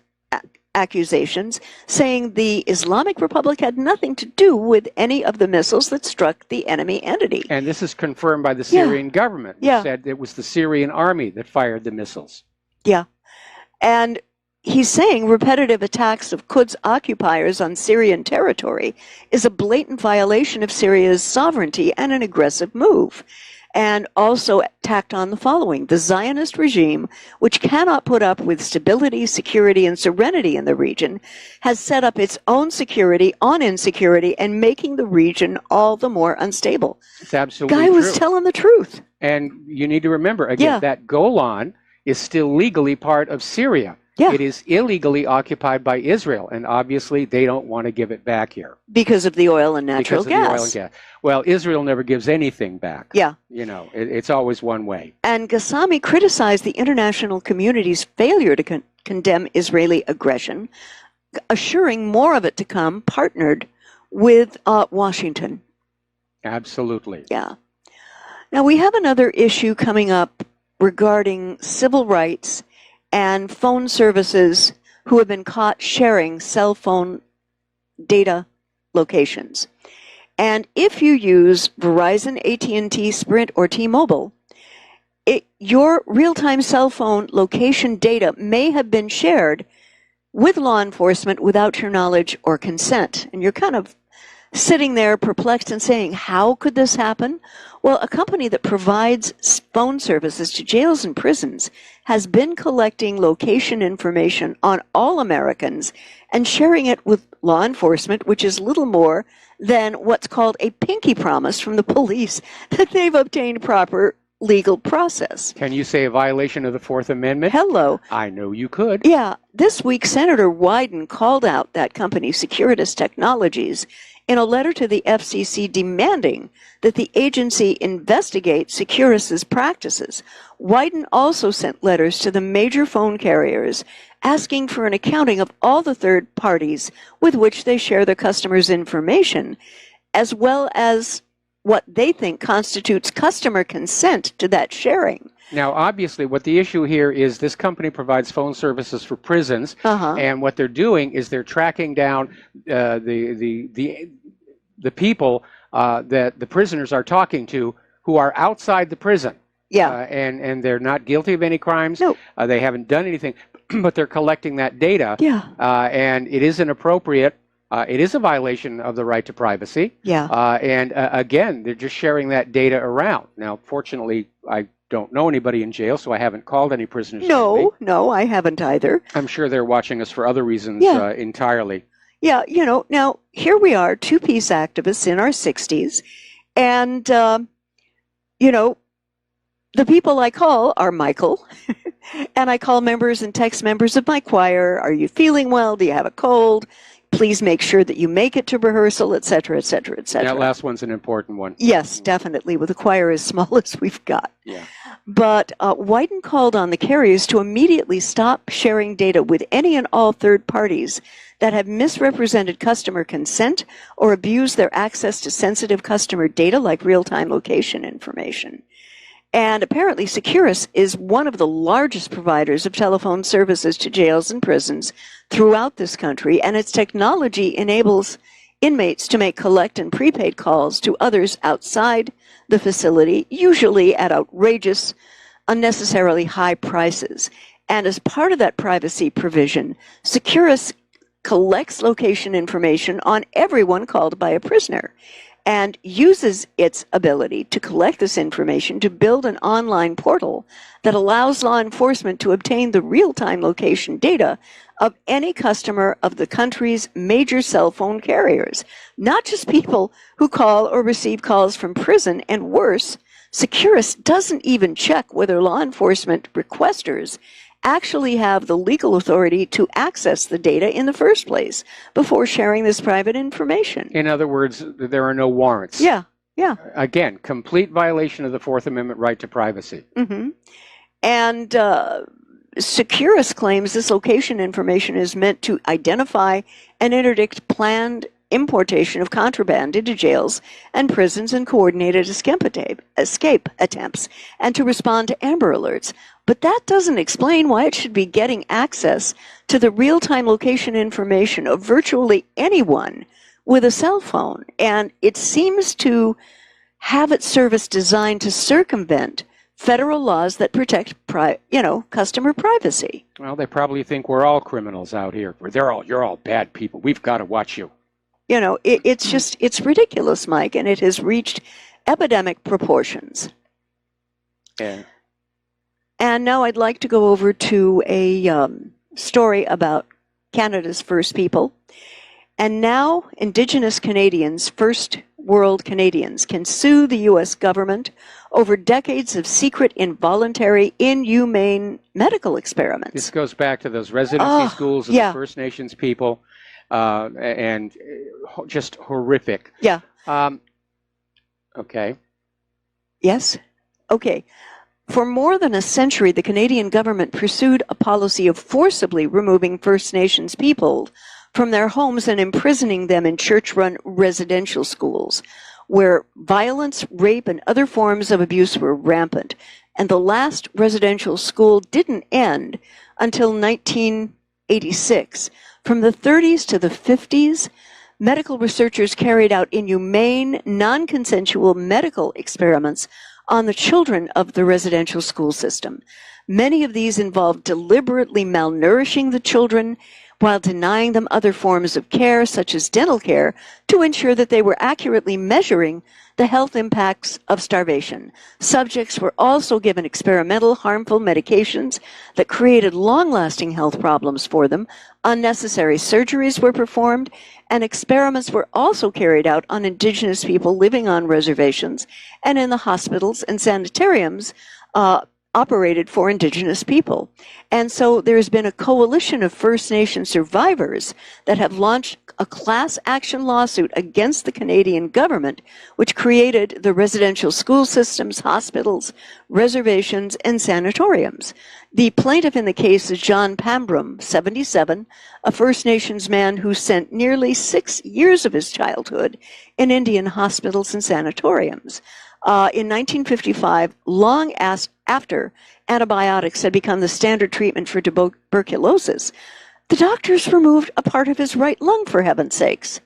[SPEAKER 10] accusations, saying the Islamic Republic had nothing to do with any of the missiles that struck the enemy entity.
[SPEAKER 2] And this is confirmed by the Syrian government, which said it was the Syrian army that fired the missiles.
[SPEAKER 10] Yeah. And he's saying repetitive attacks of Quds occupiers on Syrian territory is a blatant violation of Syria's sovereignty and an aggressive move. And also tacked on the following: the Zionist regime, which cannot put up with stability, security, and serenity in the region, has set up its own security on insecurity and making the region all the more unstable.
[SPEAKER 2] It's absolutely
[SPEAKER 10] true. Guy was telling the truth.
[SPEAKER 2] And you need to remember, again, that Golan is still legally part of Syria.
[SPEAKER 10] Yeah.
[SPEAKER 2] It is illegally occupied by Israel, and obviously they don't want to give it back here.
[SPEAKER 10] Because of the oil and natural gas.
[SPEAKER 2] The oil and gas. Well, Israel never gives anything back.
[SPEAKER 10] Yeah.
[SPEAKER 2] You know, it's always one way.
[SPEAKER 10] And Ghassami criticized the international community's failure to condemn Israeli aggression, assuring more of it to come, partnered with Washington.
[SPEAKER 2] Absolutely.
[SPEAKER 10] Yeah. Now, we have another issue coming up regarding civil rights and phone services who have been caught sharing cell phone data locations. And if you use Verizon, AT&T, Sprint, or T-Mobile, your real-time cell phone location data may have been shared with law enforcement without your knowledge or consent. And you're kind of sitting there perplexed and saying, how could this happen? Well, a company that provides phone services to jails and prisons has been collecting location information on all Americans and sharing it with law enforcement, which is little more than what's called a pinky promise from the police that they've obtained proper legal process.
[SPEAKER 2] Can you say a violation of the Fourth Amendment?
[SPEAKER 10] Hello.
[SPEAKER 2] I know you could.
[SPEAKER 10] Yeah. This week, Senator Wyden called out that company, Securitas Technologies, in a letter to the FCC demanding that the agency investigate Securus's practices. Wyden also sent letters to the major phone carriers asking for an accounting of all the third parties with which they share their customers' information, as well as what they think constitutes customer consent to that sharing.
[SPEAKER 2] Now, obviously, what the issue here is this company provides phone services for prisons, and what they're doing is they're tracking down the people that the prisoners are talking to who are outside the prison.
[SPEAKER 10] Yeah.
[SPEAKER 2] And they're not guilty of any crimes.
[SPEAKER 10] No.
[SPEAKER 2] They haven't done anything, but they're collecting that data.
[SPEAKER 10] Yeah.
[SPEAKER 2] And it is inappropriate. It is a violation of the right to privacy.
[SPEAKER 10] Yeah.
[SPEAKER 2] And again, they're just sharing that data around. Now, fortunately, I don't know anybody in jail, so I haven't called any prisoners.
[SPEAKER 10] No, I haven't either.
[SPEAKER 2] I'm sure they're watching us for other reasons entirely.
[SPEAKER 10] Yeah, now here we are, two-peace activists in our 60s, and, the people I call are Michael, and I call members and text members of my choir, are you feeling well? Do you have a cold? Please make sure that you make it to rehearsal, et cetera, et cetera, et cetera.
[SPEAKER 2] That last one's an important one.
[SPEAKER 10] Yes, definitely, with a choir as small as we've got.
[SPEAKER 2] Yeah.
[SPEAKER 10] But Wyden called on the carriers to immediately stop sharing data with any and all third parties that have misrepresented customer consent or abused their access to sensitive customer data like real-time location information. And apparently Securus is one of the largest providers of telephone services to jails and prisons throughout this country, and its technology enables inmates to make collect and prepaid calls to others outside the facility, usually at outrageous, unnecessarily high prices. And as part of that privacy provision, Securus collects location information on everyone called by a prisoner and uses its ability to collect this information to build an online portal that allows law enforcement to obtain the real-time location data of any customer of the country's major cell phone carriers, not just people who call or receive calls from prison, and worse, Securus doesn't even check whether law enforcement requesters actually have the legal authority to access the data in the first place before sharing this private information.
[SPEAKER 2] In other words, there are no warrants.
[SPEAKER 10] Yeah.
[SPEAKER 2] Again, complete violation of the Fourth Amendment right to privacy.
[SPEAKER 10] Mm-hmm. And Securus claims this location information is meant to identify and interdict planned importation of contraband into jails and prisons and coordinated escape attempts, and to respond to Amber Alerts. But that doesn't explain why it should be getting access to the real-time location information of virtually anyone with a cell phone. And it seems to have its service designed to circumvent federal laws that protect, customer privacy.
[SPEAKER 2] Well, they probably think we're all criminals out here. You're all bad people. We've got to watch you.
[SPEAKER 10] It's ridiculous, Mike, and it has reached epidemic proportions.
[SPEAKER 2] Yeah.
[SPEAKER 10] And now I'd like to go over to a story about Canada's First People. And now Indigenous Canadians, First World Canadians, can sue the U.S. government over decades of secret, involuntary, inhumane medical experiments.
[SPEAKER 2] This goes back to those residency schools of the First Nations people, and just horrific.
[SPEAKER 10] Yeah.
[SPEAKER 2] Okay.
[SPEAKER 10] Yes? Okay. For more than a century, the Canadian government pursued a policy of forcibly removing First Nations people from their homes and imprisoning them in church-run residential schools, where violence, rape, and other forms of abuse were rampant. And the last residential school didn't end until 1986. From the 30s to the 50s, medical researchers carried out inhumane, non-consensual medical experiments on the children of the residential school system. Many of these involved deliberately malnourishing the children while denying them other forms of care, such as dental care, to ensure that they were accurately measuring the health impacts of starvation. Subjects were also given experimental, harmful medications that created long-lasting health problems for them. Unnecessary surgeries were performed, and experiments were also carried out on indigenous people living on reservations and in the hospitals and sanitariums operated for indigenous people. And so there's been a coalition of First Nation survivors that have launched a class action lawsuit against the Canadian government, which created the residential school systems, hospitals, reservations, and sanatoriums. The plaintiff in the case is John Pambrum, 77, a First Nations man who spent nearly 6 years of his childhood in Indian hospitals and sanatoriums. In 1955, long after antibiotics had become the standard treatment for tuberculosis, the doctors removed a part of his right lung, for heaven's sakes.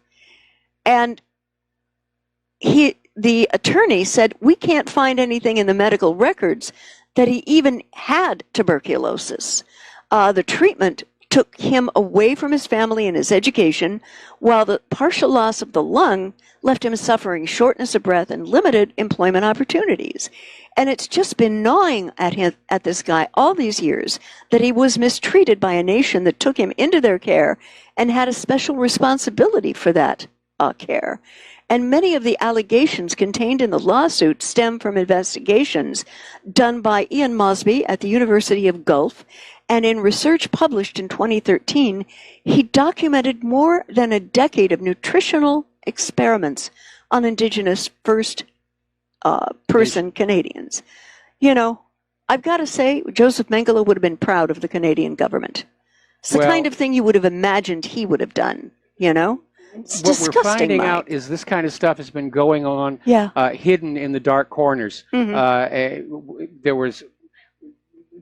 [SPEAKER 10] And the attorney said, we can't find anything in the medical records that he even had tuberculosis. The treatment took him away from his family and his education, while the partial loss of the lung left him suffering shortness of breath and limited employment opportunities. And it's just been gnawing at this guy all these years that he was mistreated by a nation that took him into their care and had a special responsibility for that care. And many of the allegations contained in the lawsuit stem from investigations done by Ian Mosby at the University of Guelph. And in research published in 2013, he documented more than a decade of nutritional experiments on Indigenous First Person Canadians. You know, I've got to say, Joseph Mengele would have been proud of the Canadian government. It's the kind of thing you would have imagined he would have done, you know? It's
[SPEAKER 2] what
[SPEAKER 10] disgusting,
[SPEAKER 2] we're finding
[SPEAKER 10] Mike.
[SPEAKER 2] out is this kind of stuff has been going on hidden in the dark corners. There was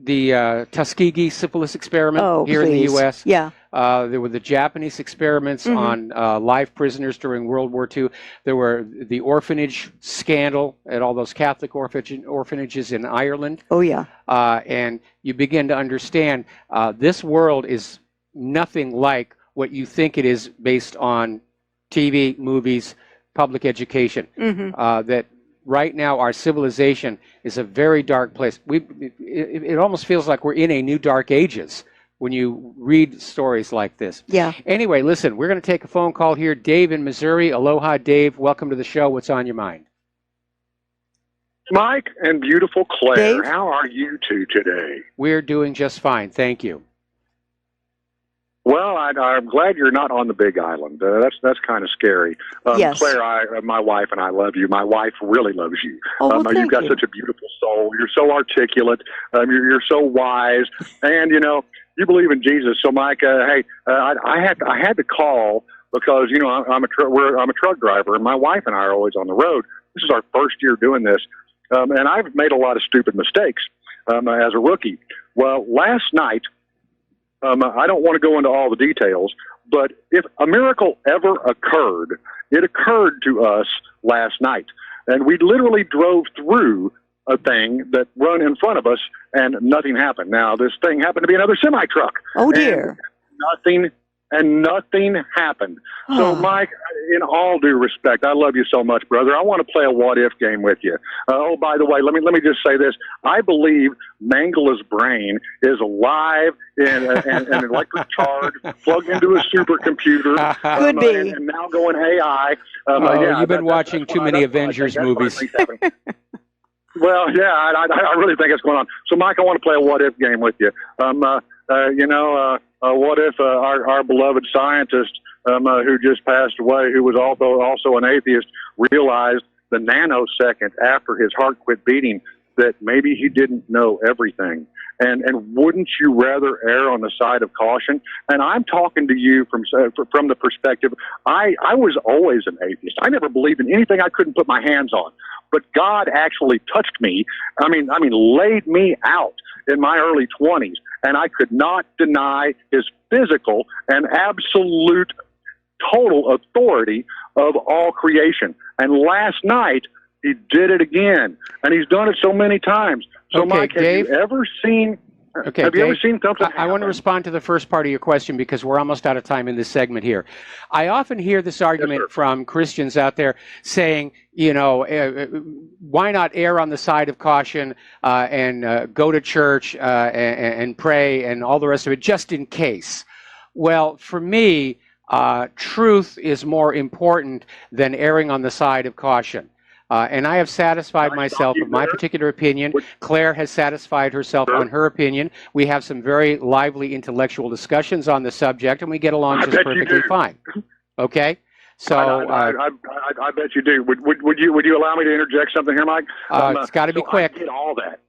[SPEAKER 2] the Tuskegee syphilis experiment here in the U.S. There were the Japanese experiments on live prisoners during World War II. There were the orphanage scandal at all those Catholic orphanages in Ireland. And you begin to understand this world is nothing like what you think it is based on TV, movies, public education. That right now our civilization is a very dark place. It almost feels like we're in a new dark ages when you read stories like this. Anyway, listen, we're going to take a phone call here. Dave in Missouri. Aloha, Dave. Welcome to the show. What's on your mind?
[SPEAKER 12] Mike and beautiful Claire,
[SPEAKER 10] Dave?
[SPEAKER 12] How are you two today?
[SPEAKER 2] We're doing just fine. Thank you.
[SPEAKER 12] Well, I'm glad you're not on the Big Island. That's kind of scary.
[SPEAKER 10] Yes.
[SPEAKER 12] Claire, my wife and I love you. My wife really loves you.
[SPEAKER 10] Thank
[SPEAKER 12] You've got
[SPEAKER 10] you.
[SPEAKER 12] such a beautiful soul. You're so articulate. You're so wise, and you know you believe in Jesus. So, Mike, hey, I had to call because you know I'm a truck driver, and my wife and I are always on the road. This is our first year doing this, and I've made a lot of stupid mistakes as a rookie. Well, last night. I don't want to go into all the details, but if a miracle ever occurred, it occurred to us last night. And we literally drove through a thing that run in front of us, and nothing happened. Now, this thing happened to be another semi-truck.
[SPEAKER 10] Oh, dear.
[SPEAKER 12] And nothing happened. So, Mike, in all due respect, I love you so much, brother. I want to play a what-if game with you. Oh, by the way, let me just say this. I believe Mangala's brain is alive in an electric charge, plugged into a supercomputer.
[SPEAKER 10] Could be.
[SPEAKER 12] And now going AI.
[SPEAKER 2] You've been watching too many Avengers movies.
[SPEAKER 12] Well, yeah, I really think it's going on. So, Mike, I want to play a what-if game with you. What if our beloved scientist who just passed away, who was also an atheist, realized the nanosecond after his heart quit beating that maybe he didn't know everything? And wouldn't you rather err on the side of caution? And I'm talking to you from the perspective, I was always an atheist. I never believed in anything I couldn't put my hands on. But God actually touched me. I mean, laid me out in my early 20s, and I could not deny his physical and absolute total authority of all creation. And last night, He did it again, and he's done it so many times. So,
[SPEAKER 2] Okay,
[SPEAKER 12] Mike, have
[SPEAKER 2] Dave?
[SPEAKER 12] you ever seen?
[SPEAKER 2] Okay,
[SPEAKER 12] have you ever
[SPEAKER 2] Dave,
[SPEAKER 12] seen something?
[SPEAKER 2] I want to respond to the first part of your question because we're almost out of time in this segment here. I often hear this argument from Christians out there saying, you know, why not err on the side of caution and go to church and pray and all the rest of it just in case? Well, for me, truth is more important than erring on the side of caution. And I have satisfied myself of my particular opinion. Claire has satisfied herself on her opinion. We have some very lively intellectual discussions on the subject, and we get along just perfectly fine. Okay? So
[SPEAKER 12] I bet you do. Would you allow me to interject something here, Mike?
[SPEAKER 2] It's got to be quick.
[SPEAKER 12] I get all that.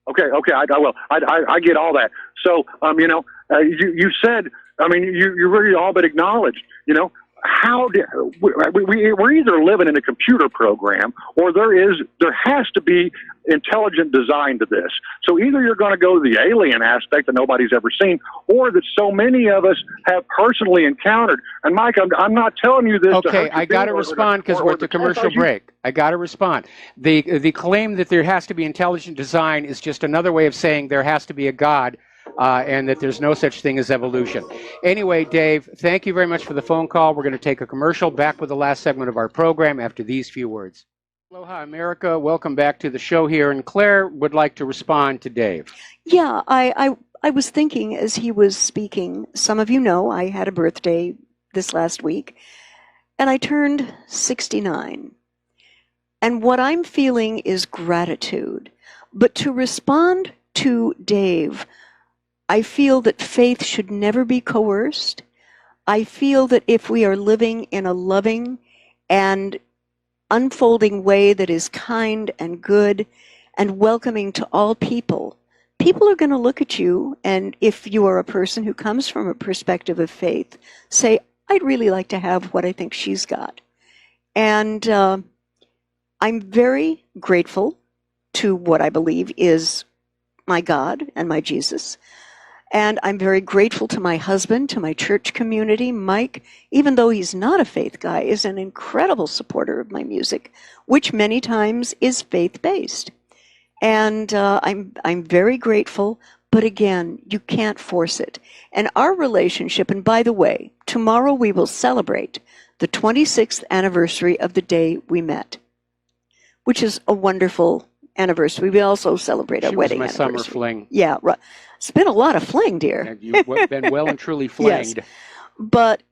[SPEAKER 12] Okay, I will. I get all that. So, you know, you said, I mean, you really all but acknowledged, you know, we're either living in a computer program or there has to be intelligent design to this. So either you're going to go to the alien aspect that nobody's ever seen, or that so many of us have personally encountered. And Mike, I'm not telling you this.
[SPEAKER 2] Okay, I got to respond because we're at the commercial break. I got to respond. The claim that there has to be intelligent design is just another way of saying there has to be a God. And that there's no such thing as evolution. Anyway, Dave, thank you very much for the phone call. We're going to take a commercial. Back with the last segment of our program after these few words. Aloha, America. Welcome back to the show here. And Claire would like to respond to Dave.
[SPEAKER 10] Yeah, I was thinking as he was speaking, some of you know I had a birthday this last week, and I turned 69. And what I'm feeling is gratitude. But to respond to Dave, I feel that faith should never be coerced. I feel that if we are living in a loving and unfolding way that is kind and good and welcoming to all people, people are going to look at you, and if you are a person who comes from a perspective of faith, say, I'd really like to have what I think she's got. And I'm very grateful to what I believe is my God and my Jesus. And I'm very grateful to my husband, to my church community. Mike, even though he's not a faith guy, is an incredible supporter of my music, which many times is faith-based. And I'm very grateful, but again, you can't force it. And our relationship, and by the way, tomorrow we will celebrate the 26th anniversary of the day we met, which is a wonderful anniversary. We also celebrate our wedding anniversary.
[SPEAKER 2] She was my summer fling.
[SPEAKER 10] Yeah, right. It's been a lot of fling, dear.
[SPEAKER 2] You've been well and truly flinged.
[SPEAKER 10] Yes. But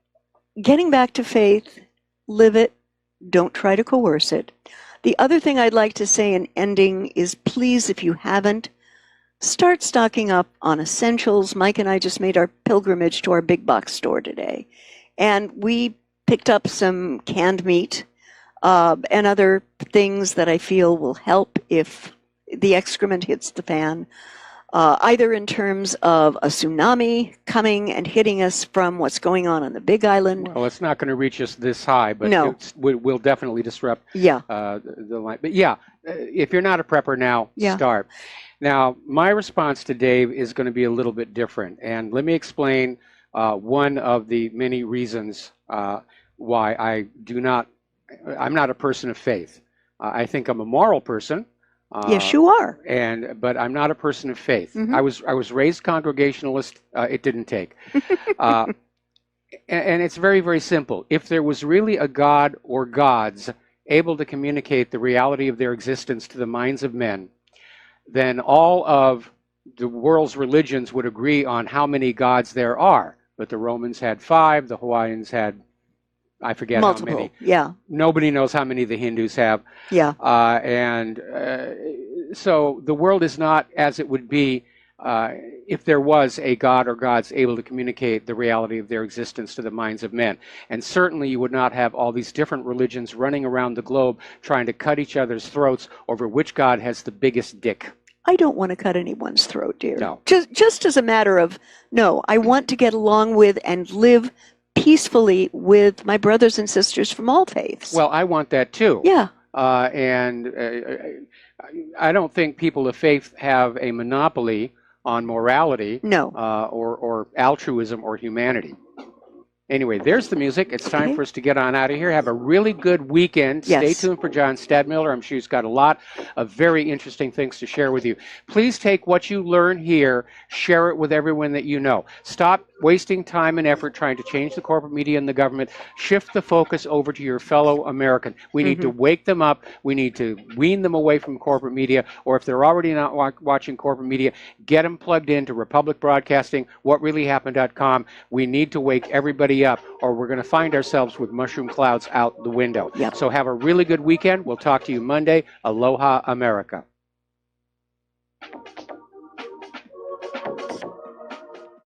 [SPEAKER 10] getting back to faith, live it, don't try to coerce it. The other thing I'd like to say in ending is please, if you haven't, start stocking up on essentials. Mike and I just made our pilgrimage to our big box store today, and we picked up some canned meat and other things that I feel will help if the excrement hits the fan. Either in terms of a tsunami coming and hitting us from what's going on the Big Island.
[SPEAKER 2] Well, it's not going to reach us this high, but
[SPEAKER 10] no.
[SPEAKER 2] It will definitely disrupt the line. But yeah, if you're not a prepper now, start. Now, my response to Dave is going to be a little bit different. And let me explain one of the many reasons why I'm not a person of faith. I think I'm a moral person.
[SPEAKER 10] Yes, you are.
[SPEAKER 2] But I'm not a person of faith.
[SPEAKER 10] Mm-hmm.
[SPEAKER 2] I was raised Congregationalist. It didn't take. And it's very, very simple. If there was really a God or gods able to communicate the reality of their existence to the minds of men, then all of the world's religions would agree on how many gods there are. But the Romans had 5. The Hawaiians had, I forget
[SPEAKER 10] multiple.
[SPEAKER 2] How many.
[SPEAKER 10] Yeah.
[SPEAKER 2] Nobody knows how many the Hindus have.
[SPEAKER 10] Yeah.
[SPEAKER 2] So the world is not as it would be if there was a god or gods able to communicate the reality of their existence to the minds of men. And certainly you would not have all these different religions running around the globe trying to cut each other's throats over which god has the biggest dick.
[SPEAKER 10] I don't want to cut anyone's throat, dear.
[SPEAKER 2] No.
[SPEAKER 10] Just as a matter of, no, I want to get along with and live peacefully with my brothers and sisters from all faiths.
[SPEAKER 2] Well, I want that too.
[SPEAKER 10] Yeah.
[SPEAKER 2] I don't think people of faith have a monopoly on morality.
[SPEAKER 10] No.
[SPEAKER 2] Or altruism or humanity. Anyway, there's the music. It's time for us to get on out of here. Have a really good weekend. Stay tuned for John Stadmiller. I'm sure he's got a lot of very interesting things to share with you. Please take what you learn here, share it with everyone that you know. Stop wasting time and effort trying to change the corporate media and the government. Shift the focus over to your fellow American. We need to wake them up. We need to wean them away from corporate media, or if they're already not watching corporate media, get them plugged into Republic Broadcasting, whatreallyhappened.com. We need to wake everybody up, or we're going to find ourselves with mushroom clouds out the window. So have a really good weekend. We'll talk to you Monday. Aloha, America.